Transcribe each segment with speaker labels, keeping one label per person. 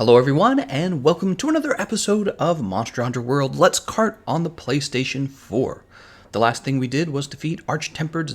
Speaker 1: Hello everyone, and welcome to another episode of Monster Hunter World Let's Cart on the PlayStation 4. The last thing we did was defeat Arch-Tempered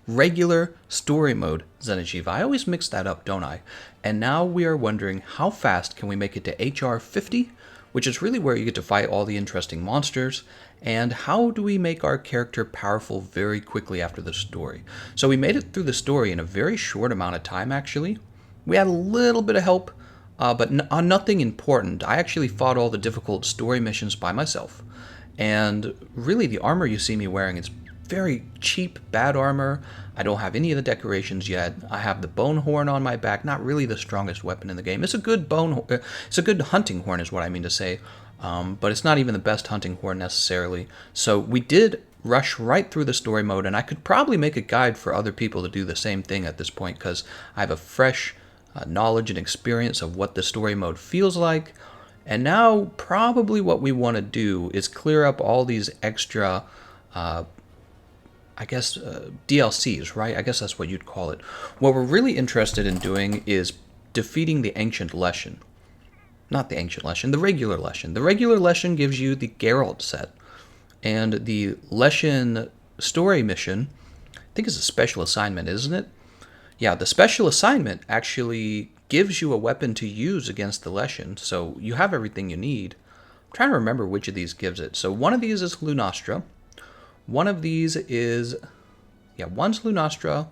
Speaker 1: regular story mode Zenigeva. I always mix that up, don't I? And now we are wondering how fast can we make it to HR 50, which is really where you get to fight all the interesting monsters, and how do we make our character powerful very quickly after the story. So we made it through the story in a very short amount of time, actually. We had a little bit of help, but on nothing important. I actually fought all the difficult story missions by myself. And really, the armor you see me wearing is very cheap, bad armor. I don't have any of the decorations yet. I have the bone horn on my back, not really the strongest weapon in the game. It's a good it's a good hunting horn is what I mean to say, but it's not even the best hunting horn necessarily. So we did rush right through the story mode, and I could probably make a guide for other people to do the same thing at this point because I have a fresh knowledge and experience of what the story mode feels like. And now probably what we want to do is clear up all these extra DLCs, right? I guess that's what you'd call it. What we're really interested in doing is defeating the Ancient Leshen. Not the Ancient Leshen, the regular Leshen. The regular Leshen gives you the Geralt set. And the Leshen story mission, I think is a special assignment, isn't it? Yeah, the special assignment actually gives you a weapon to use against the Leshen, so you have everything you need. I'm trying to remember which of these gives it. So one of these is Lunastra. One of these is... one's Lunastra.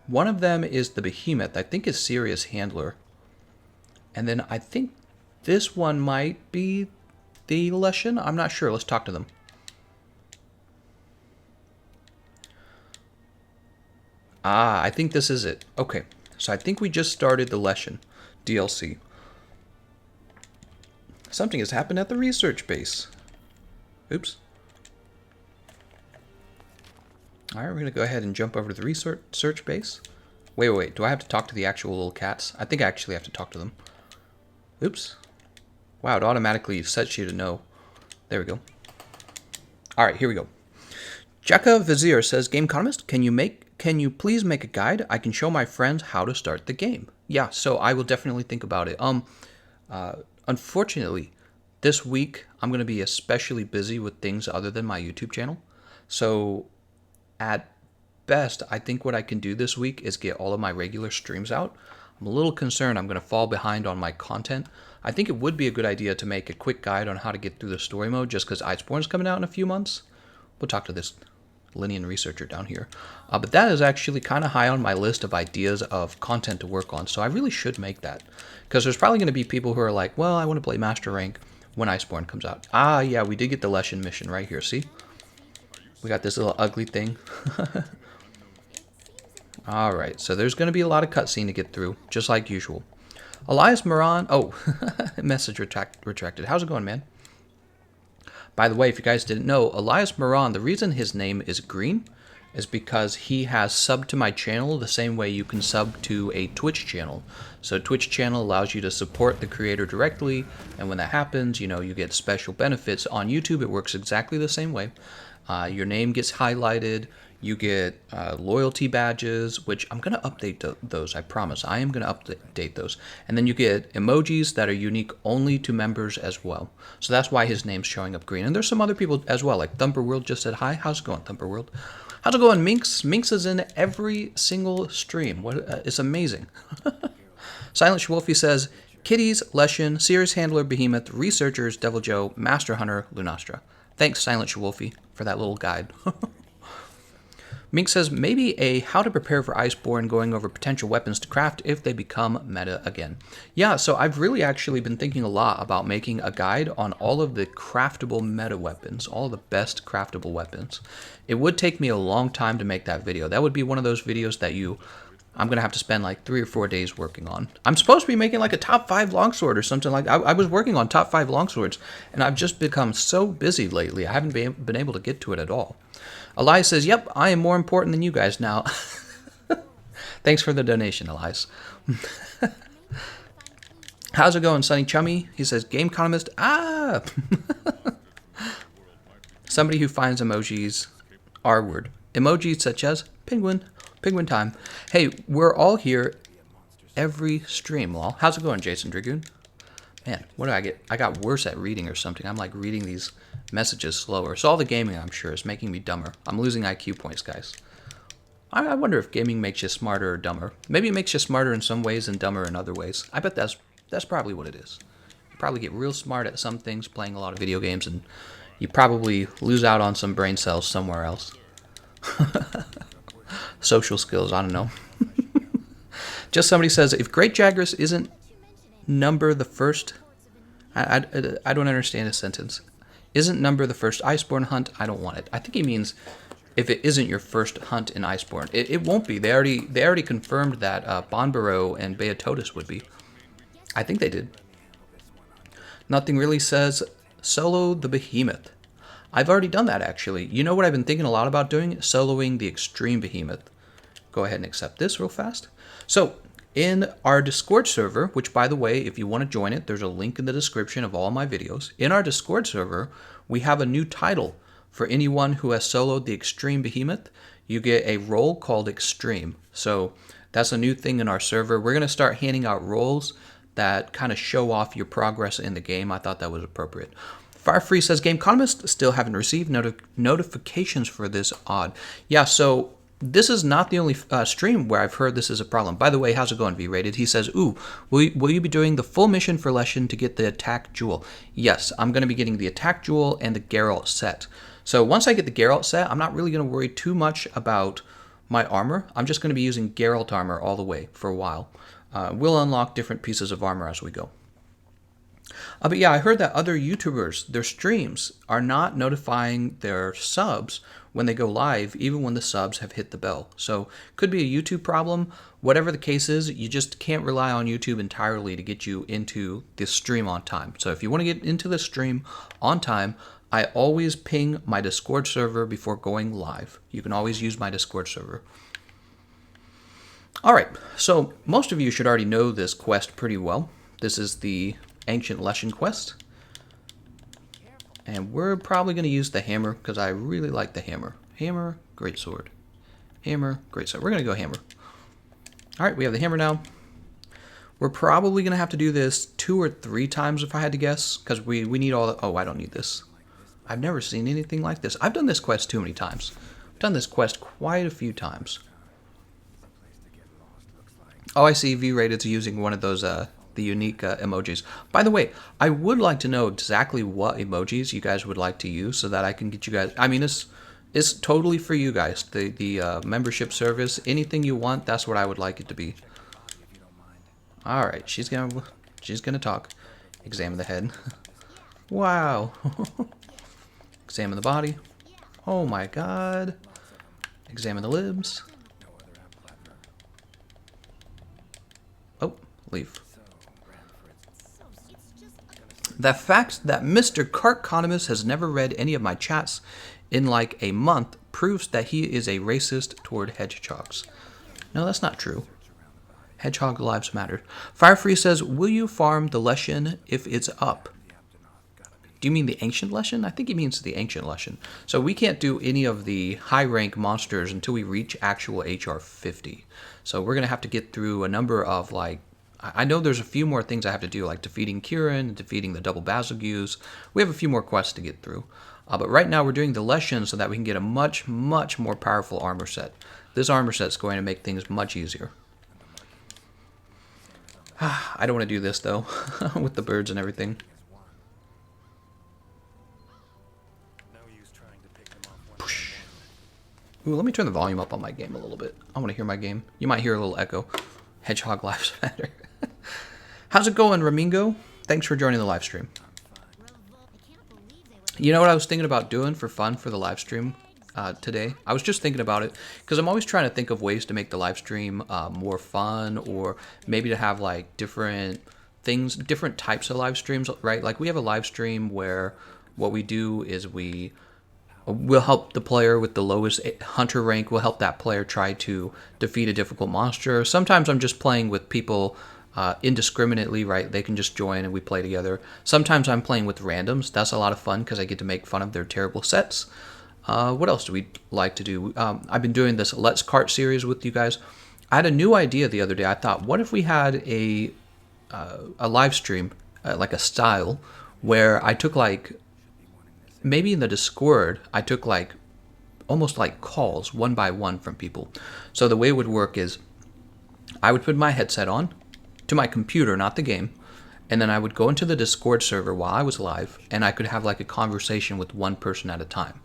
Speaker 1: One of them is the Behemoth. I think is Serious Handler. And then I think this one might be the Leshen. I'm not sure. Let's talk to them. Ah, I think this is it. Okay, so I think we just started the Leshen DLC. Something has happened at the research base. Oops. Alright, we're going to go ahead and jump over to the research base. Wait. Do I have to talk to the actual little cats? I think I actually have to talk to them. Oops. Wow, it automatically sets you to no. There we go. Alright, here we go. Jaka Vizier says, Gameconomist, can you please make a guide? I can show my friends how to start the game. Yeah, so I will definitely think about it. Unfortunately, this week I'm going to be especially busy with things other than my YouTube channel. So at best, I think what I can do this week is get all of my regular streams out. I'm a little concerned I'm going to fall behind on my content. I think it would be a good idea to make a quick guide on how to get through the story mode just because Iceborne is coming out in a few months. We'll talk to this Linian researcher down here. But that is actually kind of high on my list of ideas of content to work on, so I really should make that. Because there's probably going to be people who are like, well, I want to play Master Rank when Iceborne comes out. Ah, yeah, we did get the Leshen mission right here, see? We got this little ugly thing. Alright, so there's going to be a lot of cutscene to get through, just like usual. Elias Moran, message retracted. How's it going, man? By the way, if you guys didn't know, Elias Moran, the reason his name is green is because he has subbed to my channel the same way you can sub to a Twitch channel. So Twitch channel allows you to support the creator directly, and when that happens, you get special benefits. On YouTube, it works exactly the same way. Your name gets highlighted, you get loyalty badges, which I'm going to update those, I promise. I am going to update those. And then you get emojis that are unique only to members as well. So that's why his name's showing up green. And there's some other people as well, like Thumperworld just said hi. How's it going, Thumperworld? How's it going, Minx? Minx is in every single stream. It's amazing. Silent Schwolfie says, Kitties, Leshen, Serious Handler, Behemoth, Researchers, Devil Joe, Master Hunter, Lunastra. Thanks, Silent Schwolfie, for that little guide. Mink says, maybe a how to prepare for Iceborne, going over potential weapons to craft if they become meta again. Yeah, so I've really actually been thinking a lot about making a guide on all of the craftable meta weapons, all the best craftable weapons. It would take me a long time to make that video. That would be one of those videos that I'm going to have to spend like 3 or 4 days working on. I'm supposed to be making like a top 5 longsword or something like that. I was working on top 5 longswords, and I've just become so busy lately. I haven't been able to get to it at all. Elias says, yep, I am more important than you guys now. Thanks for the donation, Elias. How's it going, Sunny Chummy? He says, Gameconomist. Ah! Somebody who finds emojis R-word. Emojis such as penguin. Penguin time. Hey, we're all here every stream, lol. How's it going, Jason Dragoon? Man, what do I get? I got worse at reading or something. I'm like reading these messages slower. So all the gaming, I'm sure, is making me dumber. I'm losing IQ points, guys. I wonder if gaming makes you smarter or dumber. Maybe it makes you smarter in some ways and dumber in other ways. I bet that's probably what it is. You probably get real smart at some things playing a lot of video games, and you probably lose out on some brain cells somewhere else. Social skills, I don't know. Just somebody says, if Great Jagras isn't number the first... I don't understand his sentence. Isn't number the first Iceborne hunt? I don't want it. I think he means if it isn't your first hunt in Iceborne. It won't be. They already confirmed that Bonbaro and Beatotus would be. I think they did. Nothing really says solo the Behemoth. I've already done that, actually. You know what I've been thinking a lot about doing? Soloing the Extreme Behemoth. Go ahead and accept this real fast. So, in our Discord server, which, by the way, if you want to join it, there's a link in the description of all my videos. In our Discord server, we have a new title. For anyone who has soloed the Extreme Behemoth, you get a role called Extreme. So, that's a new thing in our server. We're going to start handing out roles that kind of show off your progress in the game. I thought that was appropriate. Firefree says, Gameconomist, still haven't received notifications for this odd. Yeah, so this is not the only stream where I've heard this is a problem. By the way, how's it going, V-Rated? He says, ooh, will you be doing the full mission for Leshen to get the attack jewel? Yes, I'm going to be getting the attack jewel and the Geralt set. So once I get the Geralt set, I'm not really going to worry too much about my armor. I'm just going to be using Geralt armor all the way for a while. We'll unlock different pieces of armor as we go. But yeah, I heard that other YouTubers, their streams are not notifying their subs when they go live, even when the subs have hit the bell. So could be a YouTube problem. Whatever the case is, you just can't rely on YouTube entirely to get you into this stream on time. So if you want to get into the stream on time, I always ping my Discord server before going live. You can always use my Discord server. All right, so most of you should already know this quest pretty well. This is the Ancient Leshen quest. And we're probably going to use the hammer because I really like the hammer. Hammer, great sword. Hammer, great sword. We're going to go hammer. All right, we have the hammer now. We're probably going to have to do this 2 or 3 times if I had to guess, because we need all the... Oh, I don't need this. I've never seen anything like this. I've done this quest too many times. I've done this quest quite a few times. Oh, I see V-Rated's using one of those... the unique emojis. By the way, I would like to know exactly what emojis you guys would like to use so that I can get you guys... I mean, it's totally for you guys. The membership service, anything you want, that's what I would like it to be. All right, she's gonna talk. Examine the head. Wow. Examine the body. Oh my God. Examine the limbs. Oh, leave. The fact that Mr. Gameconomist has never read any of my chats in like a month proves that he is a racist toward hedgehogs. No, that's not true. Hedgehog lives matter. Firefree says, will you farm the Leshen if it's up? Do you mean the Ancient Leshen? I think he means the Ancient Leshen. So we can't do any of the high rank monsters until we reach actual HR 50. So we're going to have to get through a number of like... I know there's a few more things I have to do, like defeating Kieran, defeating the double Basilgeuse. We have a few more quests to get through. But right now we're doing the Leshen so that we can get a much, much more powerful armor set. This armor set is going to make things much easier. I don't want to do this, though, with the birds and everything. Ooh, let me turn the volume up on my game a little bit. I want to hear my game. You might hear a little echo. Hedgehog lives matter. How's it going, Ramingo? Thanks for joining the live stream. You know what I was thinking about doing for fun for the live stream today? I was just thinking about it because I'm always trying to think of ways to make the live stream more fun, or maybe to have like different things, different types of live streams, right? Like we have a live stream where what we do is we'll help the player with the lowest hunter rank. We'll help that player try to defeat a difficult monster. Sometimes I'm just playing with people indiscriminately, right? They can just join and we play together. Sometimes I'm playing with randoms. That's a lot of fun because I get to make fun of their terrible sets. What else do we like to do? I've been doing this Let's Cart series with you guys. I had a new idea the other day. I thought, what if we had a live stream, like a style, where I took like, maybe in the Discord, I took like almost like calls one by one from people. So the way it would work is I would put my headset on to my computer, not the game, and then I would go into the Discord server while I was live, and I could have like a conversation with one person at a time.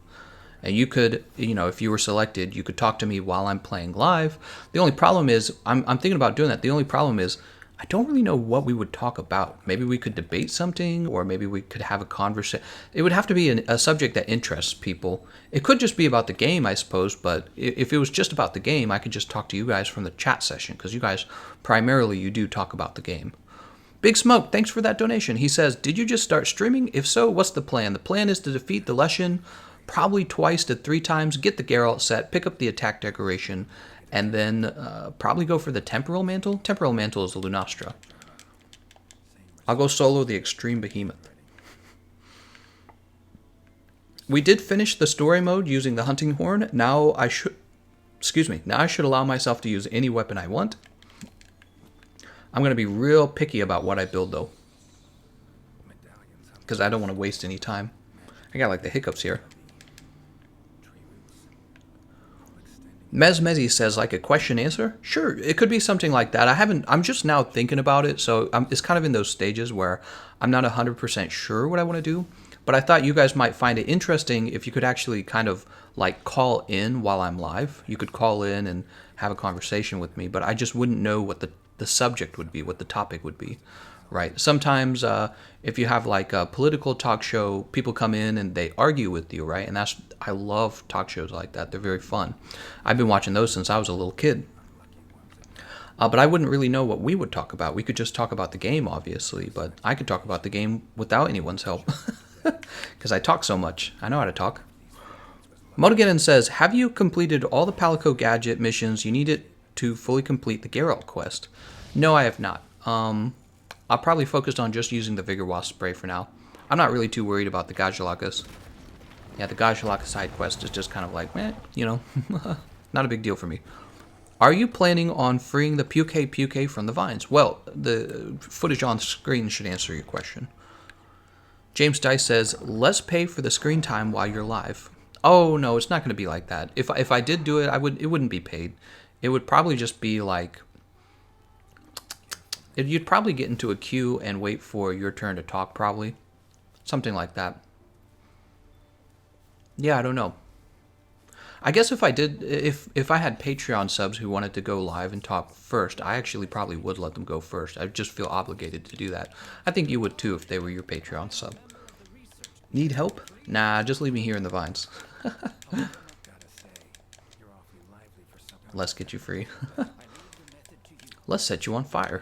Speaker 1: And you could, if you were selected, you could talk to me while I'm playing live. The only problem is, I'm thinking about doing that. The only problem is, I don't really know what we would talk about. Maybe we could debate something, or maybe we could have a conversation. It would have to be a subject that interests people. It could just be about the game, I suppose, but if it was just about the game, I could just talk to you guys from the chat session, because you guys, primarily, you do talk about the game. Big Smoke, thanks for that donation. He says, did you just start streaming? If so, what's the plan? The plan is to defeat the Leshen probably twice to 3 times, get the Geralt set, pick up the attack decoration, and then probably go for the Temporal Mantle. Temporal Mantle is the Lunastra. I'll go solo the Extreme Behemoth. We did finish the story mode using the Hunting Horn. Now I should allow myself to use any weapon I want. I'm going to be real picky about what I build, though, because I don't want to waste any time. I got like the hiccups here. Mezmezi says, like a question answer? Sure, it could be something like that. I'm just now thinking about it, so it's kind of in those stages where I'm not 100% sure what I want to do. But I thought you guys might find it interesting if you could actually kind of like call in while I'm live. You could call in and have a conversation with me, but I just wouldn't know what the subject would be, what the topic would be. Right. Sometimes if you have like a political talk show, people come in and they argue with you, right? And I love talk shows like that. They're very fun. I've been watching those since I was a little kid. But I wouldn't really know what we would talk about. We could just talk about the game, obviously, but I could talk about the game without anyone's help because I talk so much. I know how to talk. Motogeddon says, have you completed all the Palico gadget missions you needed to fully complete the Geralt quest? No, I have not. I'll probably focus on just using the Vigor Wasp spray for now. I'm not really too worried about the Gajalakas. Yeah, the Gajalaka side quest is just kind of like, not a big deal for me. Are you planning on freeing the Puke from the vines? Well, the footage on screen should answer your question. James Dice says, let's pay for the screen time while you're live. Oh, no, it's not going to be like that. If I did do it, it wouldn't be paid. It would probably just be like, you'd probably get into a queue and wait for your turn to talk, probably. Something like that. Yeah, I don't know. I guess if I had Patreon subs who wanted to go live and talk first, I actually probably would let them go first. I just feel obligated to do that. I think you would too if they were your Patreon sub. Need help? Nah, just leave me here in the vines. Let's get you free. Let's set you on fire.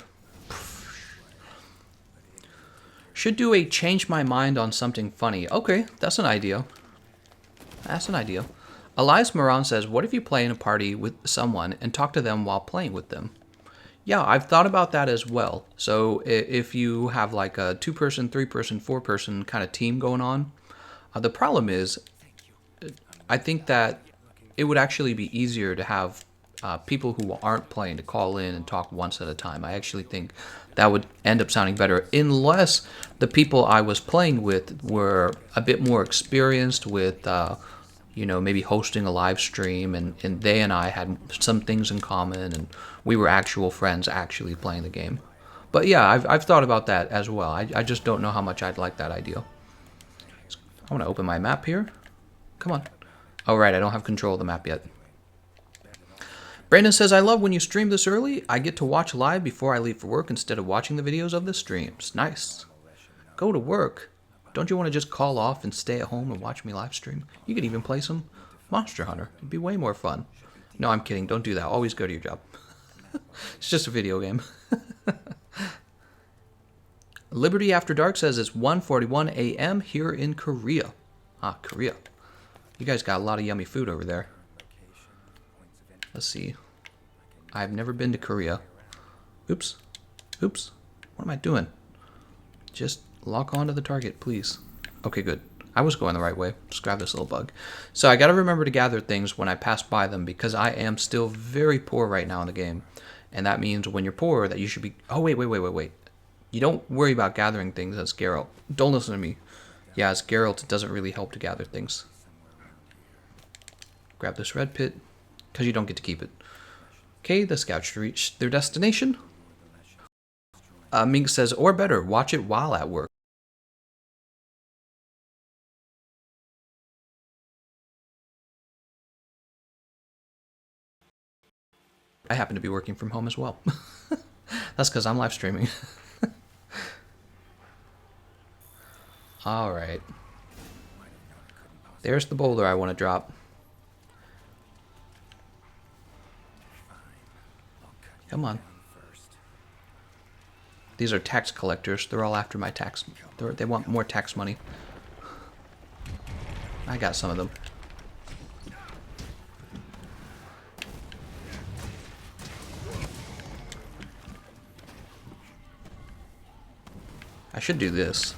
Speaker 1: Should do a change my mind on something funny. Okay, that's an idea. That's an idea. Elias Moran says, what if you play in a party with someone and talk to them while playing with them? Yeah, I've thought about that as well. So if you have like a 2-person, 3-person, 4-person kind of team going on, the problem is I think that it would actually be easier to have people who aren't playing to call in and talk once at a time. I actually think that would end up sounding better unless the people I was playing with were a bit more experienced with maybe hosting a live stream, and they and I had some things in common, and we were actual friends actually playing the game. But yeah, I've thought about that as well. I just don't know how much I'd like that idea. I want to open my map here. Come on. Oh, right, I don't have control of the map yet. Brandon says, I love when you stream this early. I get to watch live before I leave for work instead of watching the videos of the streams. Nice. Go to work. Don't you want to just call off and stay at home and watch me live stream? You could even play some Monster Hunter. It'd be way more fun. No, I'm kidding. Don't do that. Always go to your job. It's just a video game. Liberty After Dark says it's 1:41 a.m. here in Korea. Ah, Korea. You guys got a lot of yummy food over there. Let's see. I've never been to Korea. Oops. Oops. What am I doing? Just lock onto the target, please. Okay, good. I was going the right way. Just grab this little bug. So I got to remember to gather things when I pass by them because I am still very poor right now in the game. And that means when you're poor that you should be... Oh, wait. You don't worry about gathering things as Geralt. Don't listen to me. Yeah, as Geralt, it doesn't really help to gather things. Grab this red pit because you don't get to keep it. Okay, the scouts should reach their destination. Mink says, or better, watch it while at work. I happen to be working from home as well. That's because I'm live streaming. Alright. There's the boulder I want to drop. Come on. These are tax collectors. They're all after my tax. They want more tax money. I got some of them. I should do this.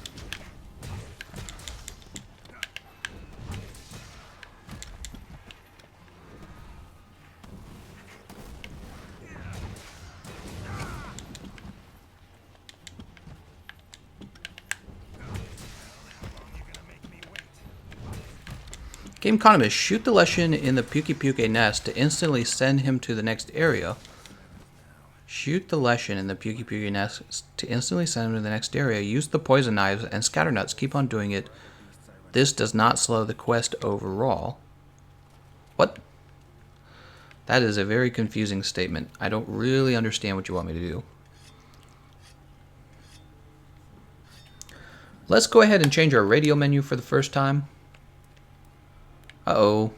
Speaker 1: Gameconomist, shoot the Leshen in the Puke nest to instantly send him to the next area. Shoot the Leshen in the Puke nest to instantly send him to the next area. Use the poison knives and scatter nuts. Keep on doing it. This does not slow the quest overall. What? That is a very confusing statement. I don't really understand what you want me to do. Let's go ahead and change our radio menu for the first time. Uh-oh.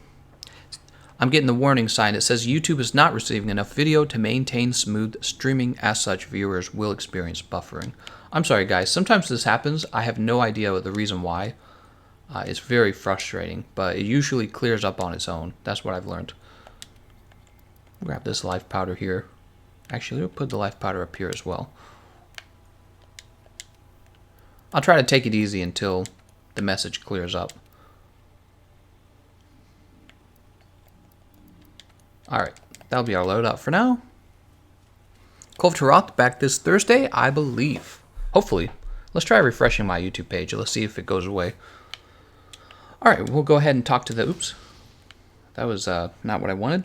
Speaker 1: I'm getting the warning sign. It says YouTube is not receiving enough video to maintain smooth streaming. As such, viewers will experience buffering. I'm sorry, guys. Sometimes this happens. I have no idea the reason why. It's very frustrating, but it usually clears up on its own. That's what I've learned. Grab this life powder here. Actually, we'll put the life powder up here as well. I'll try to take it easy until the message clears up. Alright, that'll be our loadout for now. Kulv Taroth back this Thursday, I believe. Hopefully. Let's try refreshing my YouTube page. Let's see if it goes away. Alright, we'll go ahead and talk to the... Oops. That was not what I wanted.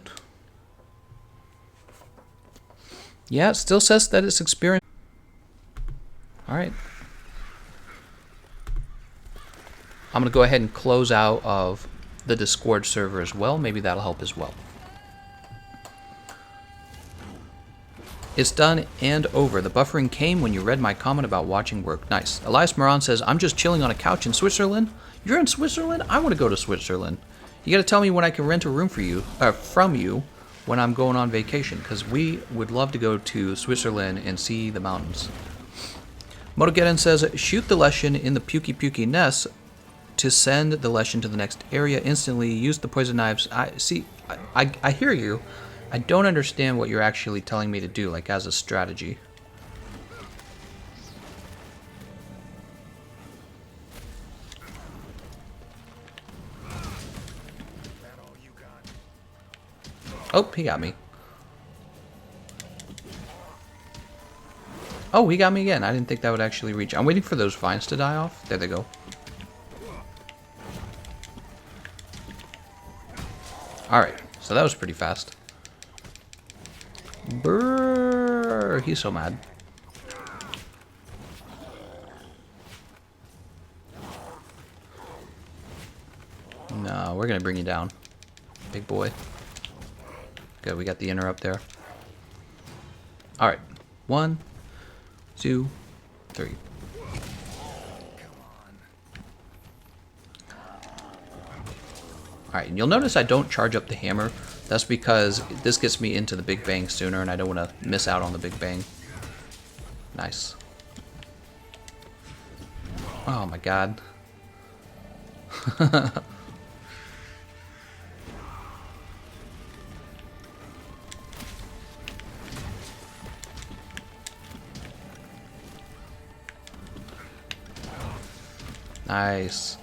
Speaker 1: Yeah, it still says that it's experienced. Alright. I'm going to go ahead and close out of the Discord server as well. Maybe that'll help as well. It's done and over. The buffering came when you read my comment about watching work. Nice. Elias Moran says, I'm just chilling on a couch in Switzerland. You're in Switzerland? I want to go to Switzerland. You got to tell me when I can rent a room for you, from you when I'm going on vacation, because we would love to go to Switzerland and see the mountains. Motogeddon says, shoot the Leshen in the Puke nest to send the Leshen to the next area instantly. Use the poison knives. I hear you. I don't understand what you're actually telling me to do, like as a strategy. Oh, he got me. Oh, he got me again. I didn't think that would actually reach. I'm waiting for those vines to die off. There they go. Alright, so that was pretty fast. Brrr, he's so mad. No, we're gonna bring you down, big boy. Good, we got the inner up there. Alright, 1, 2, 3. Alright, and you'll notice I don't charge up the hammer. That's because this gets me into the Big Bang sooner, and I don't want to miss out on the Big Bang. Nice. Oh my god. Nice.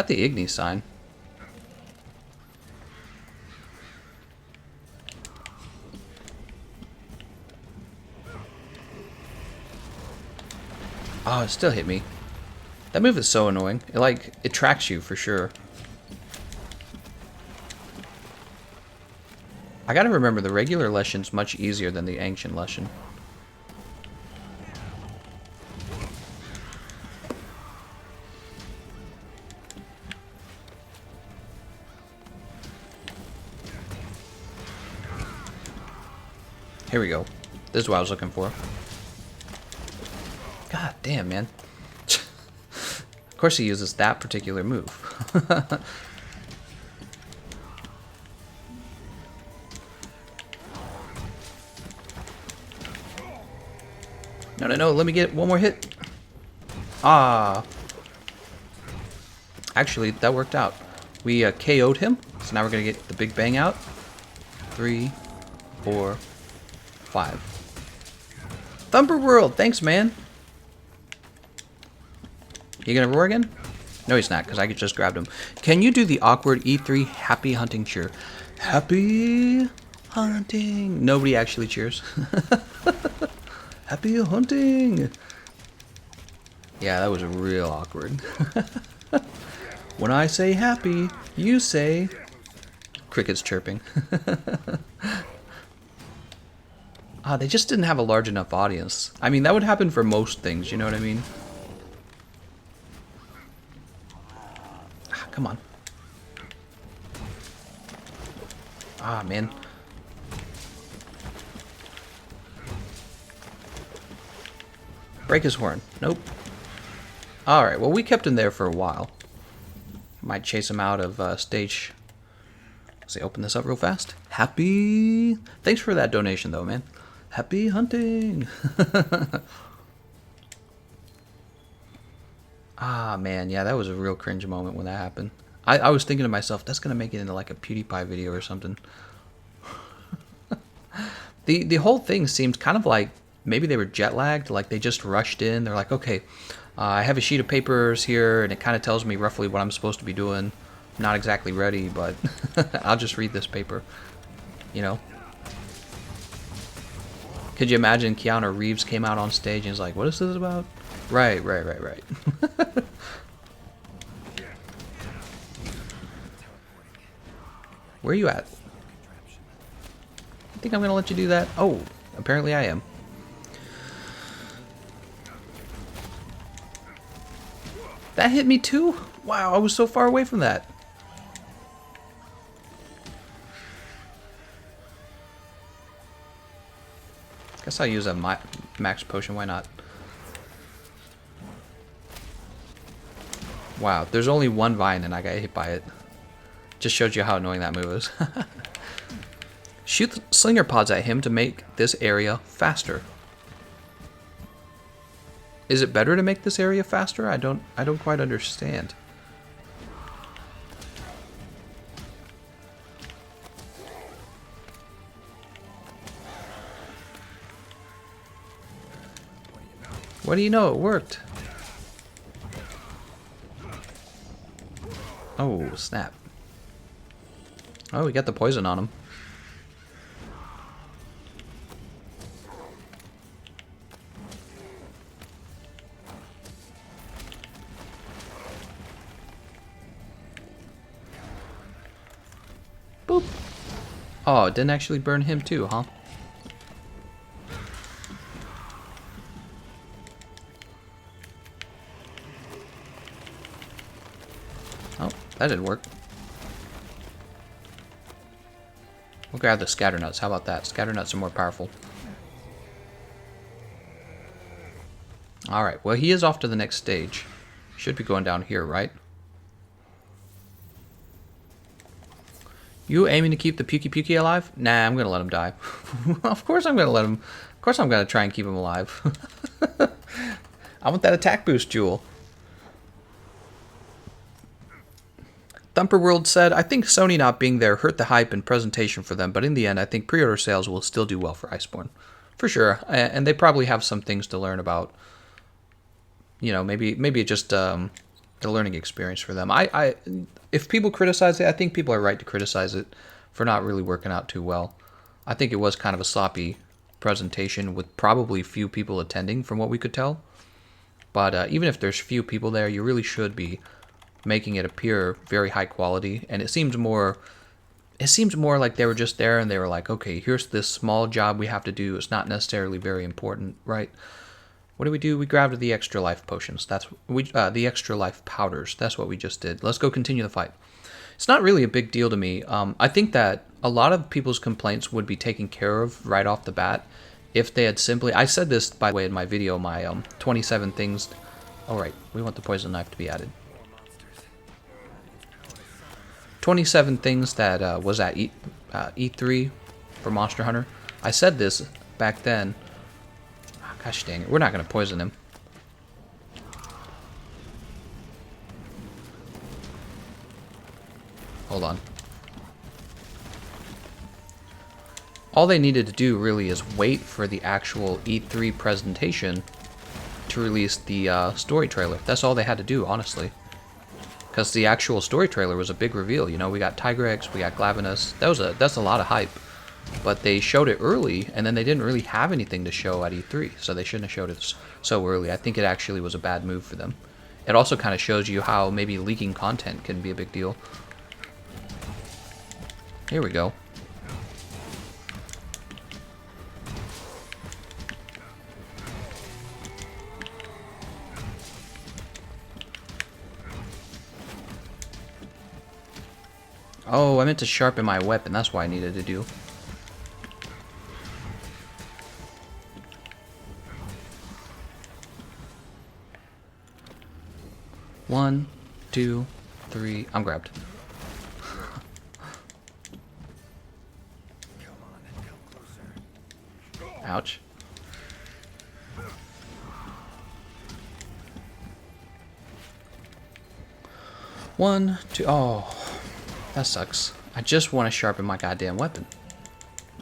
Speaker 1: Got the Igni sign. Oh, it still hit me. That move is so annoying. It tracks you for sure. I gotta remember the regular Leshen's much easier than the ancient Leshen. Here we go. This is what I was looking for. God damn, man. Of course he uses that particular move. No, no, no, let me get one more hit. Ah. Actually, that worked out. We KO'd him, so now we're going to get the big bang out. 3, 4, 5. Thumper World, thanks, man. You gonna roar again? No, he's not, because I just grabbed him. Can you do the awkward E3 happy hunting cheer? Happy hunting. Nobody actually cheers. Happy hunting. Yeah, that was real awkward. When I say happy, you say... Crickets chirping. They just didn't have a large enough audience. I mean, that would happen for most things, you know what I mean? Come on. Ah, man. Break his horn. Nope. Alright, well, we kept him there for a while. Might chase him out of stage. Let's see, open this up real fast. Happy... Thanks for that donation, though, man. Happy hunting. Ah, man, yeah, that was a real cringe moment when that happened. I was thinking to myself, that's going to make it into like a PewDiePie video or something. The whole thing seemed kind of like maybe they were jet lagged, like they just rushed in. They're like, okay, I have a sheet of papers here, and it kind of tells me roughly what I'm supposed to be doing. I'm not exactly ready, but I'll just read this paper, you know? Could you imagine Keanu Reeves came out on stage and was like, what is this about? Right. Where are you at? I think I'm gonna let you do that. Oh, apparently I am. That hit me too? Wow, I was so far away from that. Guess I'll use a max potion, why not? Wow, there's only one vine and I got hit by it. Just shows you how annoying that move is. Shoot the slinger pods at him to make this area faster. Is it better to make this area faster? I don't quite understand. What do you know? It worked. Oh, snap. Oh, we got the poison on him. Boop. Oh, it didn't actually burn him too, huh? Oh, that didn't work. We'll grab the scatter nuts. How about that? Scatter nuts are more powerful. Alright, well, he is off to the next stage. Should be going down here, right? You aiming to keep the Pukey alive? Nah, I'm gonna let him die. Of course I'm gonna let him. Of course I'm gonna try and keep him alive. I want that attack boost jewel. Thumper World said, I think Sony not being there hurt the hype and presentation for them, but in the end, I think pre-order sales will still do well for Iceborne. For sure. And they probably have some things to learn about. You know, maybe it just a learning experience for them. If people criticize it, I think people are right to criticize it for not really working out too well. I think it was kind of a sloppy presentation with probably few people attending from what we could tell. But even if there's few people there, you really should be making it appear very high quality. And it seems more like they were just there and they were like, okay, here's this small job we have to do. It's not necessarily very important, right? What do? We grabbed the extra life potions. The extra life powders. That's what we just did. Let's go continue the fight. It's not really a big deal to me. I think that a lot of people's complaints would be taken care of right off the bat if they had simply... I said this, by the way, in my video, my 27 things... Oh, right. We want the poison knife to be added. 27 things that was at E3 for Monster Hunter. I said this back then. Oh, gosh dang it. We're not going to poison him. Hold on. All they needed to do really is wait for the actual E3 presentation to release the story trailer. That's all they had to do, honestly. Because the actual story trailer was a big reveal. You know, we got Tigrex, we got Glavenus. That's a lot of hype. But they showed it early, and then they didn't really have anything to show at E3. So they shouldn't have showed it so early. I think it actually was a bad move for them. It also kind of shows you how maybe leaking content can be a big deal. Here we go. Oh, I meant to sharpen my weapon. That's what I needed to do. One, two, three. I'm grabbed. Ouch. One, two. Oh, that sucks. I just want to sharpen my goddamn weapon.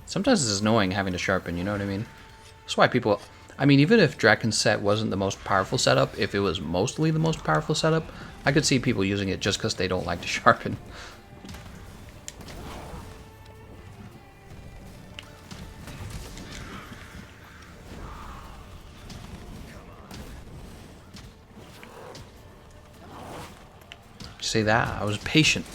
Speaker 1: Sometimes it's annoying having to sharpen, you know what I mean? That's why people... I mean, even if Draken's set wasn't the most powerful setup, if it was mostly the most powerful setup, I could see people using it just because they don't like to sharpen. See that? I was patient.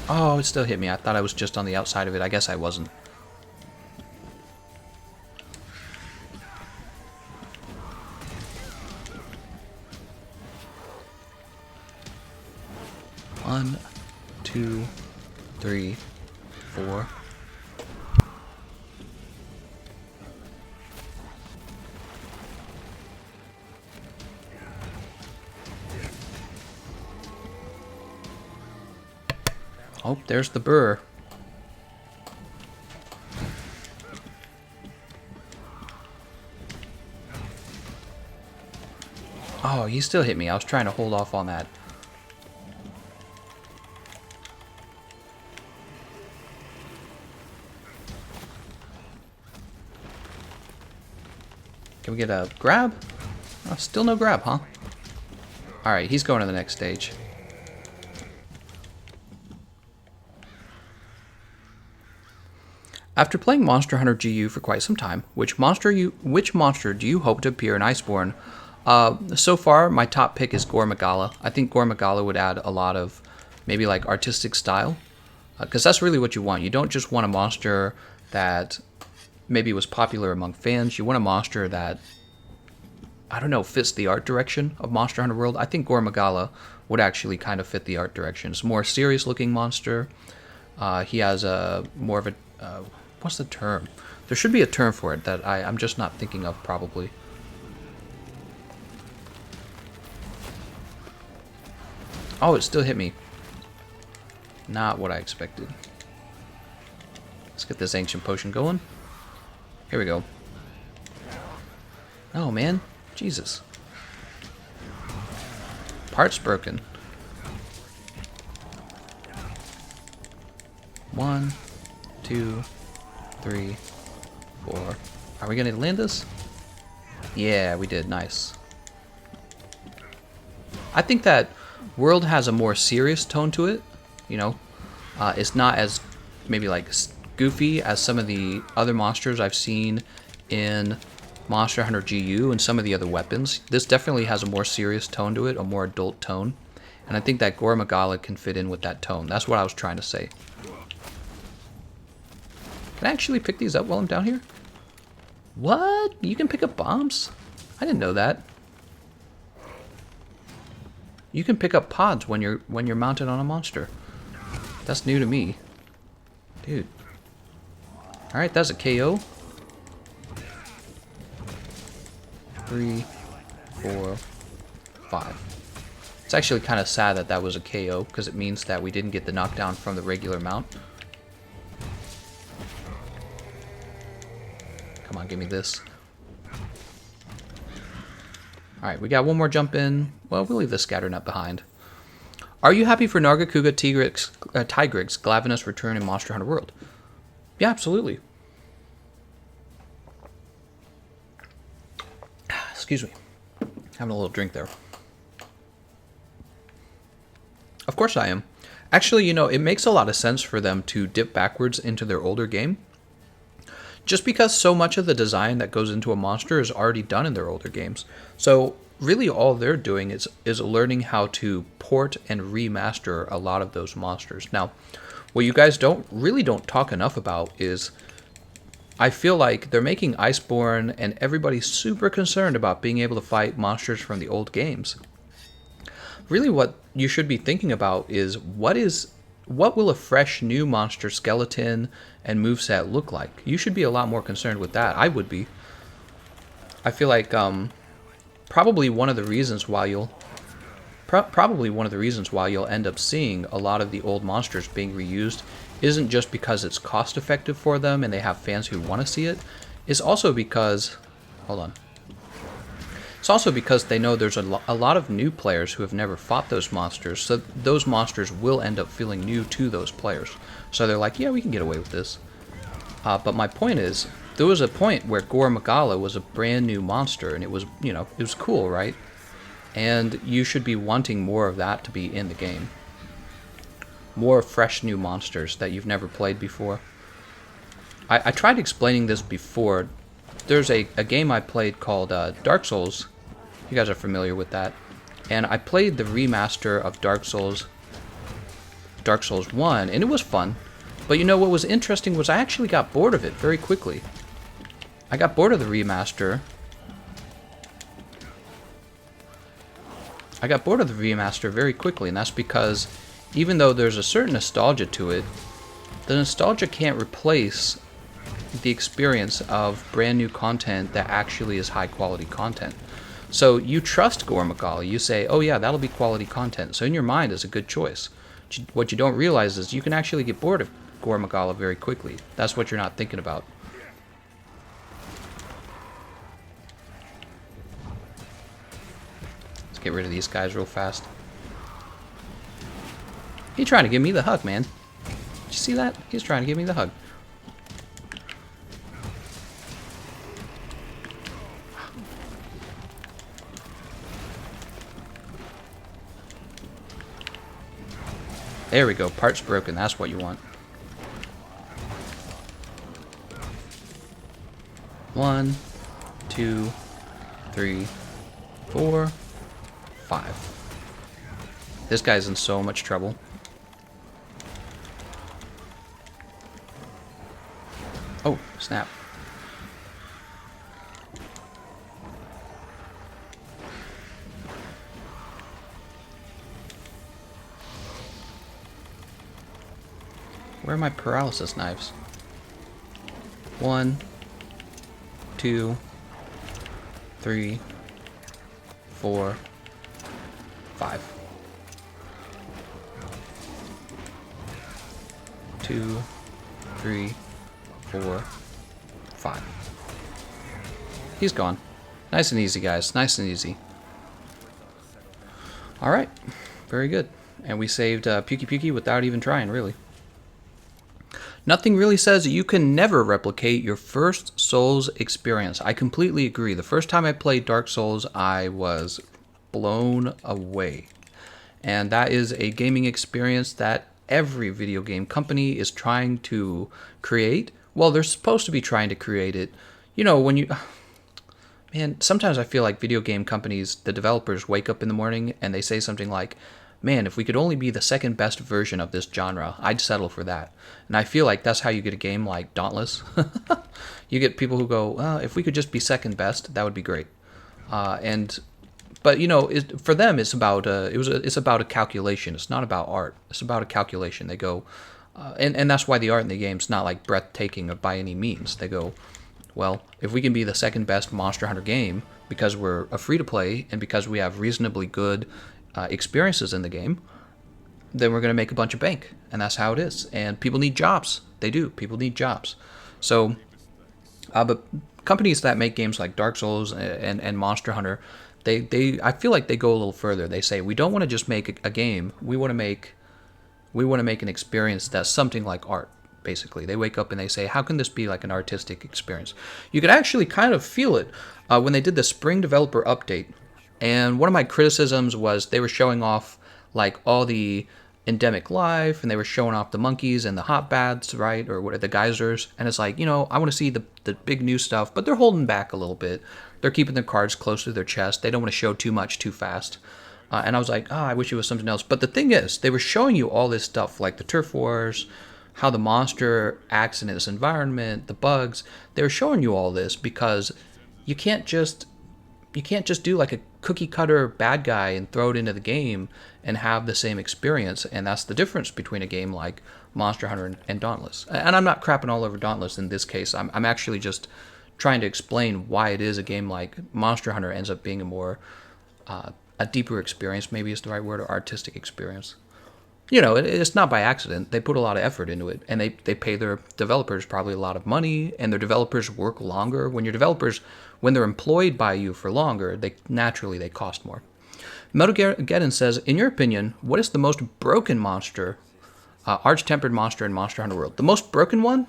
Speaker 1: Oh, it still hit me. I thought I was just on the outside of it. I guess I wasn't. One, two, three, four. Oh, there's the burr. Oh, he still hit me. I was trying to hold off on that. Can we get a grab? Oh, still no grab, huh? Alright, he's going to the next stage. After playing Monster Hunter GU for quite some time, which monster do you hope to appear in Iceborne? So far, my top pick is Gore Magala. I think Gore Magala would add a lot of maybe like artistic style, because that's really what you want. You don't just want a monster that maybe was popular among fans. You want a monster that, I don't know, fits the art direction of Monster Hunter World. I think Gore Magala would actually kind of fit the art direction. It's a more serious looking monster. He has a more of a what's the term? There should be a term for it that I'm just not thinking of, probably. Oh, it still hit me. Not what I expected. Let's get this ancient potion going. Here we go. Oh, man. Jesus. Part's broken. One, two, three, four. Are we gonna land this? Yeah, we did. Nice. I think that World has a more serious tone to it. You know, it's not as maybe like goofy as some of the other monsters I've seen in Monster Hunter GU and some of the other weapons. This definitely has a more serious tone to it, a more adult tone. And I think that Gore Magala can fit in with that tone. That's what I was trying to say. Can I actually pick these up while I'm down here? What? You can pick up bombs? I didn't know that. You can pick up pods when you're mounted on a monster. That's new to me. Dude. Alright, that's a KO. 3, 4, 5. It's actually kind of sad that that was a KO, because it means that we didn't get the knockdown from the regular mount. Come on, give me this. Alright, we got one more jump in. Well, we'll leave the scatter nut behind. Are you happy for Nargacuga Tigrig's Glavenus return in Monster Hunter World? Yeah, absolutely. Excuse me. Having a little drink there. Of course I am. Actually, you know, it makes a lot of sense for them to dip backwards into their older game. Just because so much of the design that goes into a monster is already done in their older games. So really all they're doing is learning how to port and remaster a lot of those monsters. Now, what you guys don't talk enough about is I feel like they're making Iceborne and everybody's super concerned about being able to fight monsters from the old games. Really what you should be thinking about is what will a fresh new monster skeleton and moveset look like? You should be a lot more concerned with that. I would be. I feel like probably one of the reasons why you'll end up seeing a lot of the old monsters being reused isn't just because it's cost effective for them and they have fans who want to see it. It's also because, hold on. It's also because they know there's a lot of new players who have never fought those monsters, so those monsters will end up feeling new to those players. So they're like, yeah, we can get away with this. But my point is, there was a point where Gore Magala was a brand new monster, and it was, you know, it was cool, right? And you should be wanting more of that to be in the game. More fresh new monsters that you've never played before. I tried explaining this before. There's a game I played called Dark Souls. You guys are familiar with that. And I played the remaster of Dark Souls 1, and it was fun. But you know what was interesting was I actually got bored of it very quickly. I got bored of the remaster. Very quickly, and that's because even though there's a certain nostalgia to it, the nostalgia can't replace the experience of brand new content that actually is high quality content. So you trust Gore Magala. You say, oh yeah, that'll be quality content. So in your mind, it's a good choice. What you don't realize is you can actually get bored of Gore Magala very quickly. That's what you're not thinking about. Let's get rid of these guys real fast. He's trying to give me the hug, man. Did you see that? He's trying to give me the hug. There we go. Parts broken. That's what you want. 1, 2, 3, 4, 5. This guy's in so much trouble. Oh, snap. Where are my paralysis knives? 1, 2, 3, 4, 5. 2, 3, 4, 5. He's gone. Nice and easy, guys. Nice and easy. Alright. Very good. And we saved Pukey Pukey without even trying, really. Nothing really says you can never replicate your first Souls experience. I completely agree. The first time I played Dark Souls, I was blown away. And that is a gaming experience that every video game company is trying to create. Well, they're supposed to be trying to create it. You know, when you... Man, sometimes I feel like video game companies, the developers wake up in the morning and they say something like, man, if we could only be the second best version of this genre, I'd settle for that. And I feel like that's how you get a game like Dauntless. You get people who go, if we could just be second best, that would be great. But you know, for them, it's about it's about a calculation. It's not about art. It's about a calculation. They go, and that's why the art in the game's not like breathtaking by any means. They go, well, if we can be the second best Monster Hunter game because we're a free to play and because we have reasonably good experiences in the game, then we're going to make a bunch of bank, and that's how it is. And people need jobs. They do. People need jobs. So, but companies that make games like Dark Souls and Monster Hunter, I feel like they go a little further. They say we don't want to just make a game. We want to make an experience that's something like art. Basically, they wake up and they say, how can this be like an artistic experience? You could actually kind of feel it when they did the spring developer update. And one of my criticisms was they were showing off like all the endemic life, and they were showing off the monkeys and the hot baths, right? Or what are the geysers? And it's like, you know, I want to see the big new stuff, but they're holding back a little bit. They're keeping their cards close to their chest. They don't want to show too much too fast. And I was like, I wish it was something else. But the thing is, they were showing you all this stuff, like the turf wars, how the monster acts in its environment, the bugs. They were showing you all this because you can't just do like a cookie cutter bad guy and throw it into the game and have the same experience. And that's the difference between a game like Monster Hunter and Dauntless. And I'm not crapping all over Dauntless in this case. I'm actually just trying to explain why it is a game like Monster Hunter ends up being a more a deeper experience, maybe is the right word, or artistic experience. You know, it's not by accident. They put a lot of effort into it, and they pay their developers probably a lot of money, and their developers work longer. When they're employed by you for longer, they cost more. Metalgeddon says, in your opinion, what is the most broken monster, arch-tempered monster in Monster Hunter World? The most broken one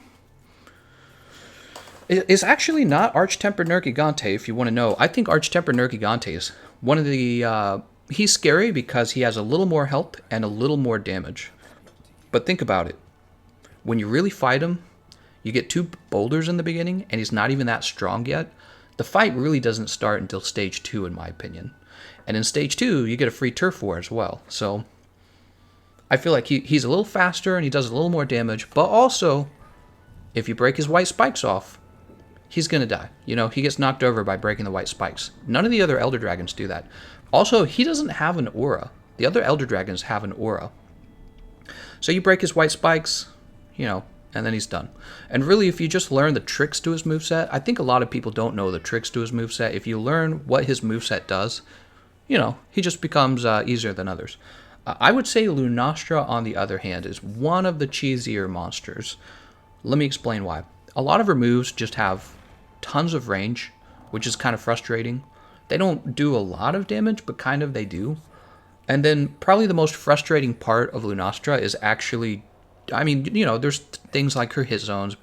Speaker 1: is actually not Arch-Tempered Nergigante, if you want to know. I think Arch-Tempered Nergigante is one of the... He's scary because he has a little more health and a little more damage. But think about it. When you really fight him, you get 2 boulders in the beginning, and he's not even that strong yet. The fight really doesn't start until stage 2, in my opinion. And in stage 2, you get a free turf war as well. So I feel like he's a little faster and he does a little more damage. But also, if you break his white spikes off, he's going to die. You know, he gets knocked over by breaking the white spikes. None of the other Elder Dragons do that. Also, he doesn't have an aura. The other Elder Dragons have an aura. So you break his white spikes, you know, and then he's done. And really, if you just learn the tricks to his moveset, I think a lot of people don't know the tricks to his moveset. If you learn what his moveset does, you know, he just becomes easier than others. I would say Lunastra, on the other hand, is one of the cheesier monsters. Let me explain why. A lot of her moves just have tons of range, which is kind of frustrating. They don't do a lot of damage, but kind of they do. And then probably the most frustrating part of Lunastra is actually, I mean, you know, there's things like her hit zones.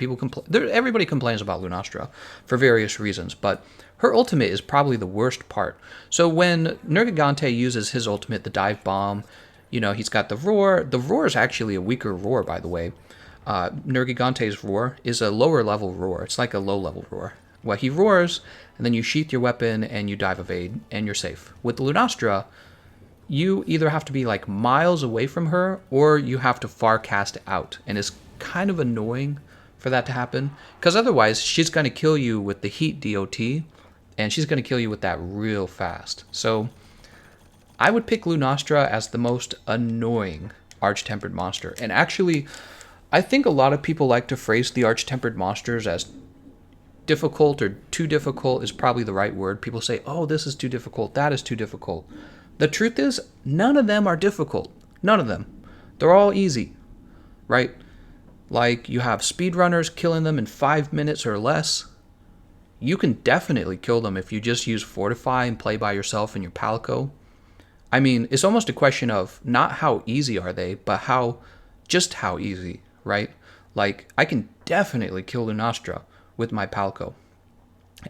Speaker 1: Everybody complains about Lunastra for various reasons, but her ultimate is probably the worst part. So when Nergigante uses his ultimate, the dive bomb, you know, he's got the roar. The roar is actually a weaker roar, by the way. Nergigante's roar is a lower level roar. It's like a low level roar. Well, he roars, and then you sheath your weapon, and you dive evade, and you're safe. With the Lunastra, you either have to be like miles away from her, or you have to far cast out. And it's kind of annoying for that to happen, because otherwise she's going to kill you with the heat DOT, and she's going to kill you with that real fast. So I would pick Lunastra as the most annoying Arch-Tempered monster. And actually, I think a lot of people like to phrase the Arch-Tempered monsters as difficult, or too difficult is probably the right word. People say, oh, this is too difficult, that is too difficult. The truth is, none of them are difficult. None of them. They're all easy, right? Like, you have speedrunners killing them in 5 minutes or less. You can definitely kill them if you just use Fortify and play by yourself in your Palico. I mean, it's almost a question of not how easy are they, but how easy, right? Like, I can definitely kill Lunastra with my Palco